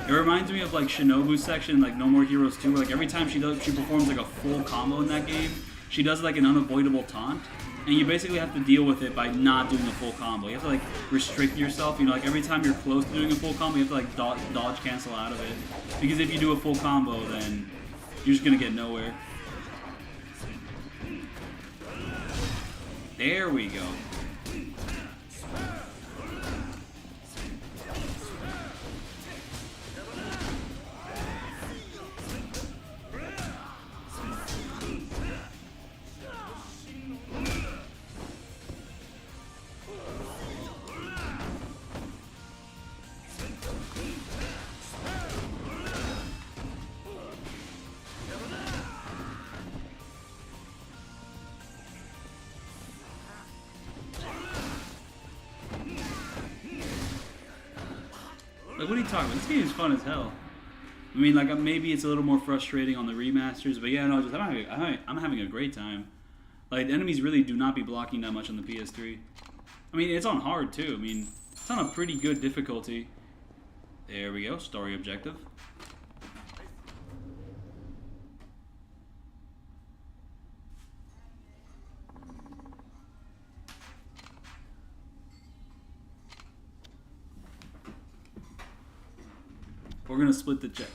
Speaker 2: It reminds me of like Shinobu's section, like No More Heroes 2, where like every time she performs like a full combo in that game, she does like an unavoidable taunt, and you basically have to deal with it by not doing a full combo. You have to like restrict yourself, you know, like every time you're close to doing a full combo, you have to like dodge cancel out of it, because if you do a full combo, then you're just gonna get nowhere. There we go. Like, what are you talking about? This game is fun as hell. I mean, like, maybe it's a little more frustrating on the remasters, but yeah, no, just I'm having a great time. Like, the enemies really do not be blocking that much on the PS3. I mean, it's on hard, too. I mean, it's on a pretty good difficulty. There we go, story objective. We're gonna split the check.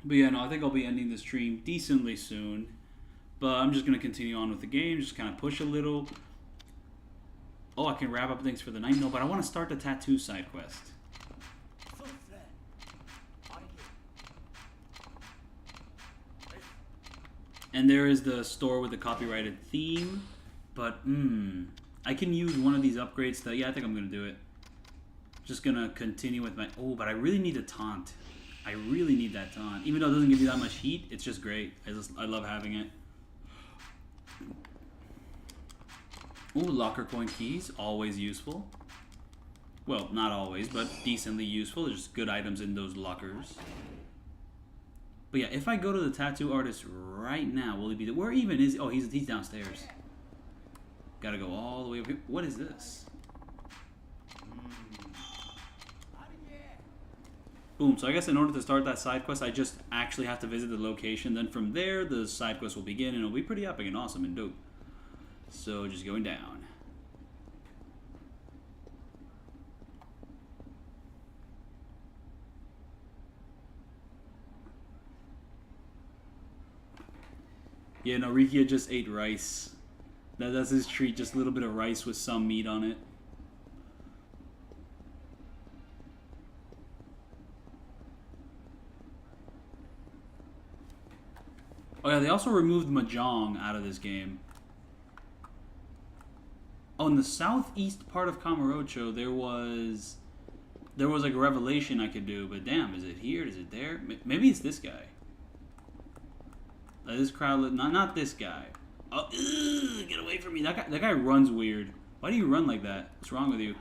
Speaker 2: But yeah, no, I think I'll be ending the stream decently soon. But I'm just going to continue on with the game, just kind of push a little. Oh, I can wrap up things for the night. No, but I want to start the tattoo side quest. And there is the store with the copyrighted theme. But, I can use one of these upgrades to... Yeah, I think I'm going to do it. Just going to continue with my... Oh, but I really need a taunt. I really need that taunt. Even though it doesn't give you that much heat, it's just great. I love having it. Ooh, locker coin keys. Always useful. Well, not always, but decently useful. There's good items in those lockers. But yeah, if I go to the tattoo artist right now, will he be there? Where even is he? Oh, he's downstairs. Gotta go all the way over here. What is this? Boom. So I guess in order to start that side quest, I just actually have to visit the location. Then from there, the side quest will begin, and it'll be pretty epic and awesome and dope. So just going down. Yeah, no, Rikia just ate rice. That's his treat, just a little bit of rice with some meat on it. Oh yeah, they also removed Mahjong out of this game. Oh, in the southeast part of Kamurocho, there was like a revelation I could do, but damn, is it here? Is it there? Maybe it's this guy. This crowd, not this guy. Oh, ugh, get away from me! That guy runs weird. Why do you run like that? What's wrong with you?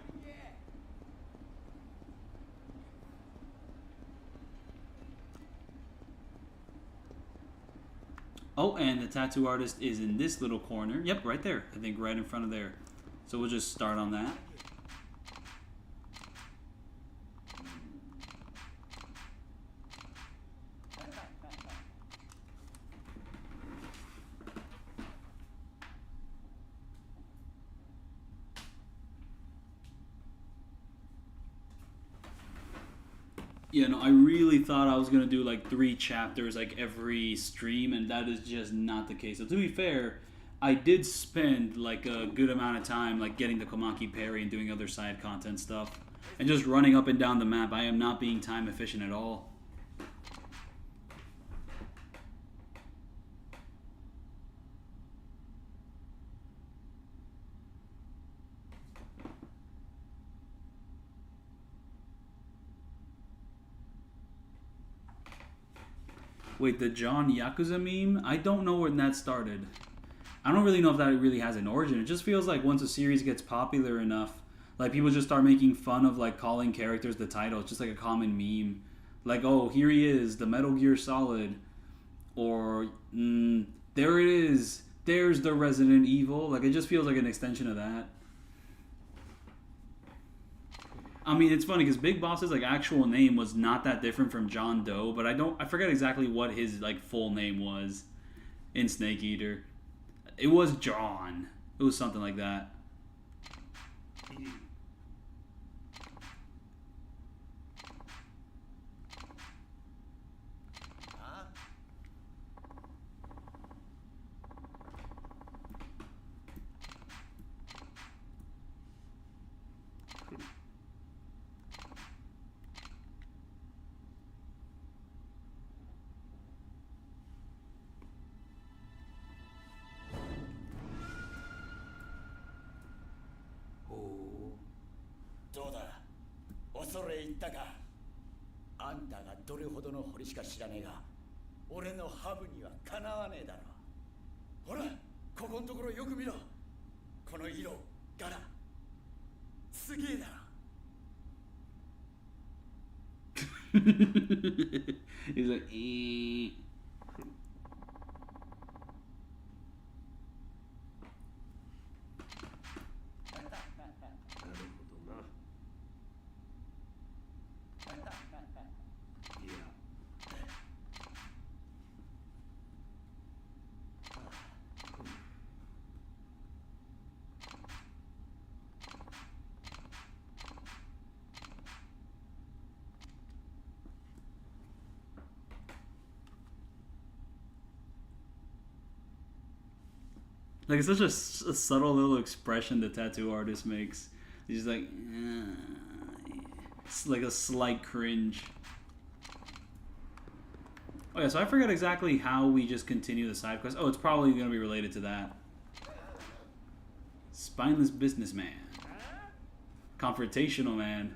Speaker 2: Oh, and the tattoo artist is in this little corner. Yep, right there. I think right in front of there. So we'll just start on that. Yeah, no, I really thought I was going to do like 3 chapters like every stream, and that is just not the case. So to be fair, I did spend like a good amount of time like getting the Komaki parry and doing other side content stuff. And just running up and down the map. I am not being time efficient at all. Wait, the John Yakuza meme? I don't know when that started. I don't really know if that really has an origin. It just feels like once a series gets popular enough, like people just start making fun of like calling characters the title. It's just like a common meme. Like, oh, here he is, the Metal Gear Solid. Or, there it is. There's the Resident Evil. Like, it just feels like an extension of that. I mean, it's funny because Big Boss's like actual name was not that different from John Doe, but I forget exactly what his like full name was in Snake Eater. It was John. It was something like that.
Speaker 9: あんたがどれほどの掘りしか知らねえが、俺のハブにはかなわねえだろ。ほら、ここのところよく見ろ。この色、柄、すげえだろ。
Speaker 2: He's like, eh. 'Like it's such a subtle little expression the tattoo artist makes. He's like, it's like a slight cringe. Oh yeah, so I forgot exactly how we just continue the side quest. Oh, it's probably gonna be related to that. Spineless businessman. Confrontational man.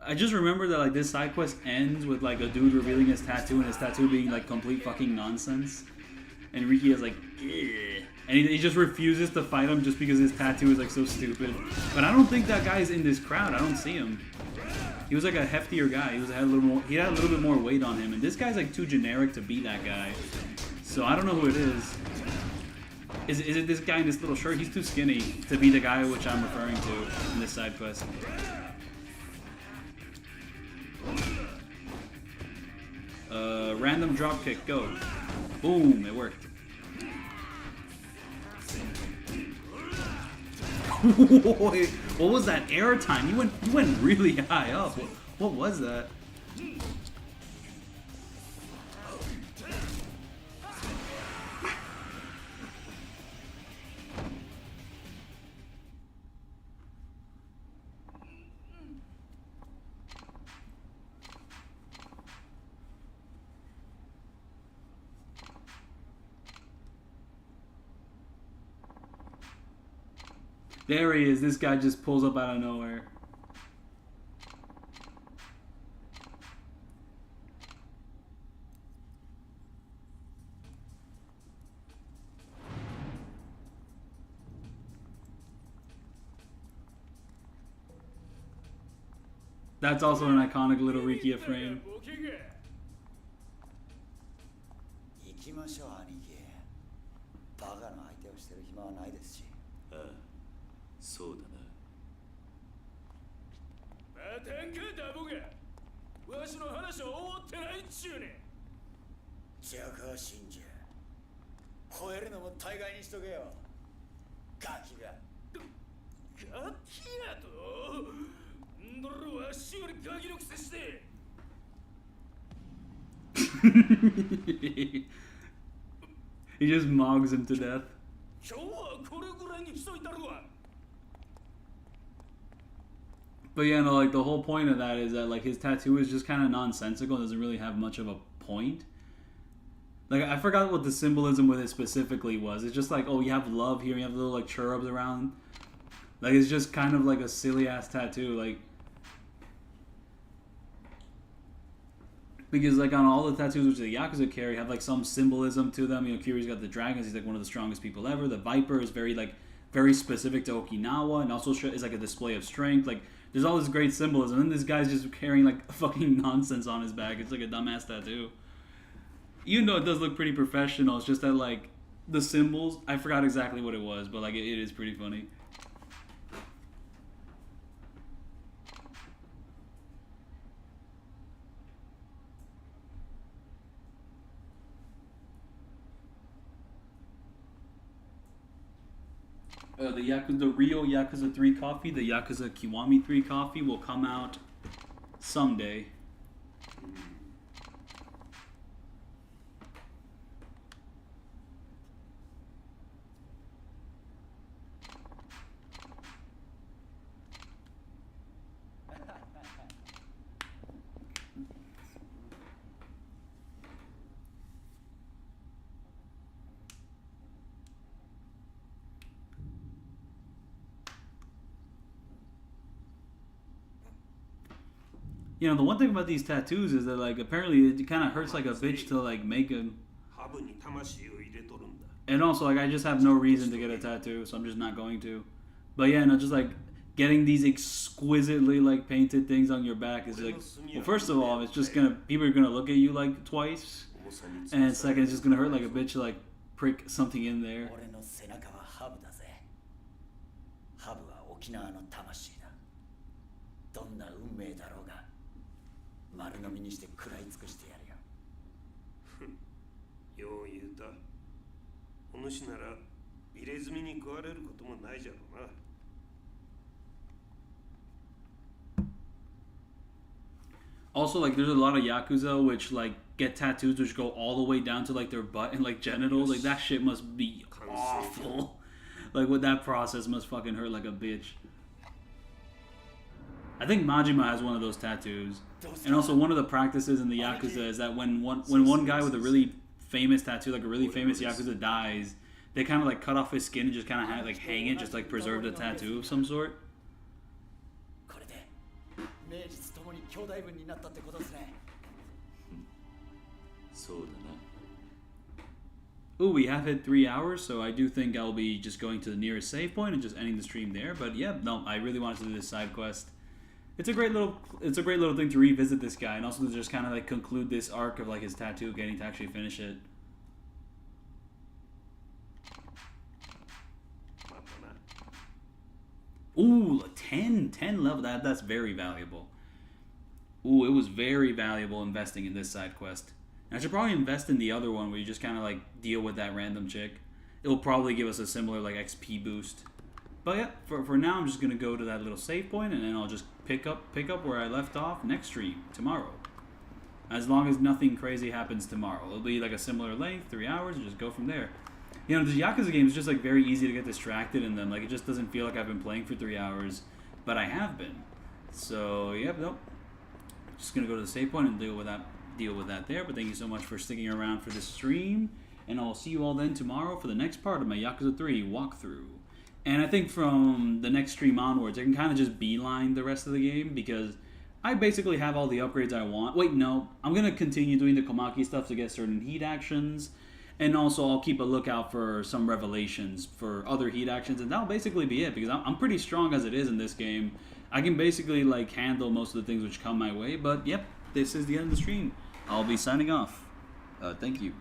Speaker 2: I just remember that like this side quest ends with like a dude revealing his tattoo and his tattoo being like complete fucking nonsense. And Riki is like, eh. And he just refuses to fight him just because his tattoo is like so stupid. But I don't think that guy is in this crowd. I don't see him. He was like a heftier guy. He had a little more. He had a little bit more weight on him. And this guy's like too generic to be that guy. So I don't know who it is. Is it this guy in this little shirt? He's too skinny to be the guy which I'm referring to in this side quest. Random drop kick, go. Boom, it worked. What was that air time? You went really high up. What was that? There he is. This guy just pulls up out of nowhere. That's also an iconic little Rikia frame.
Speaker 9: 行きましょう、兄貴。バカな相手をしてる暇はないですし。
Speaker 7: ああ、そうだな。
Speaker 1: またんかダボが。わしの話は終わってないっちゅうね。
Speaker 9: ジャカー信者。超えるのも大概にしとけよ。ガキが。
Speaker 1: ガキやと。んだろわしよりガキのくせして。
Speaker 2: He just mogs him to death. But yeah, no, like the whole point of that is that like his tattoo is just kind of nonsensical. It doesn't really have much of a point. Like I forgot what the symbolism with it specifically was. It's just like, oh, you have love here, you have little like cherubs around. Like it's just kind of like a silly ass tattoo, like. Because like on all the tattoos which the Yakuza carry have like some symbolism to them. You know, Kiryu's got the dragons. He's like one of the strongest people ever. The Viper is very specific to Okinawa and also is like a display of strength. Like there's all this great symbolism. And then this guy's just carrying like fucking nonsense on his back. It's like a dumbass tattoo. Even though it does look pretty professional, it's just that like the symbols, I forgot exactly what it was, but like it is pretty funny. The real Yakuza 3 coffee, the Yakuza Kiwami 3 coffee, will come out someday. You know, the one thing about these tattoos is that, like, apparently it kind of hurts like a bitch to, like, make them.
Speaker 1: ハブに魂を入れとるんだ。
Speaker 2: And also, like, I just have no reason to get a tattoo, so I'm just not going to. But yeah, no, just, like, getting these exquisitely, like, painted things on your back is, like, well, first of all, it's just gonna, people are gonna look at you, like, twice. And second, it's just gonna hurt like a bitch to, like, prick something in there.
Speaker 9: 俺の背中はハブだぜ。ハブは沖縄の魂だ。どんな運命だろうが、丸飲みにして食らい尽くしてやるよ。
Speaker 1: よう言うた。お主なら入れ墨に食われることもないじゃろうな。
Speaker 2: Also, like, there's a lot of Yakuza which, like, get tattoos which go all the way down to, like, their butt and, like, genitals. Like, that shit must be awful. Like, what that process must fucking hurt like a bitch. I think Majima has one of those tattoos. And also, one of the practices in the Yakuza is that when one guy with a really famous tattoo, like a really famous Yakuza, dies, they kind of, like, cut off his skin and just kind of, like, hang it, just, like, preserve the tattoo of some sort.
Speaker 9: 名実ともに兄弟分になったってことですね。
Speaker 7: そうだな。
Speaker 2: Ooh, we have hit 3 hours, so I do think I'll be just going to the nearest save point and just ending the stream there. But yeah, no, I really wanted to do this side quest. It's a great little thing to revisit this guy, and also to just kind of, like, conclude this arc of, like, his tattoo, getting to actually finish it. Ooh, 10 level. That's very valuable. Ooh, it was very valuable investing in this side quest. And I should probably invest in the other one where you just kind of, like, deal with that random chick. It'll probably give us a similar, like, XP boost. But yeah, for now, I'm just gonna go to that little save point, and then I'll just pick up where I left off next stream tomorrow. As long as nothing crazy happens tomorrow, it'll be like a similar length, 3 hours, and just go from there. You know, the Yakuza game is just, like, very easy to get distracted in them. Like, it just doesn't feel like I've been playing for 3 hours, but I have been. So, yep, nope. Just gonna go to the save point and deal with that there. But thank you so much for sticking around for this stream, and I'll see you all then tomorrow for the next part of my Yakuza 3 walkthrough. And I think from the next stream onwards, I can kind of just beeline the rest of the game, because I basically have all the upgrades I want. Wait, no. I'm gonna continue doing the Komaki stuff to get certain heat actions. And also, I'll keep a lookout for some revelations for other heat actions, and that'll basically be it, because I'm pretty strong as it is in this game. I can basically, like, handle most of the things which come my way, but yep, this is the end of the stream. I'll be signing off. Thank you.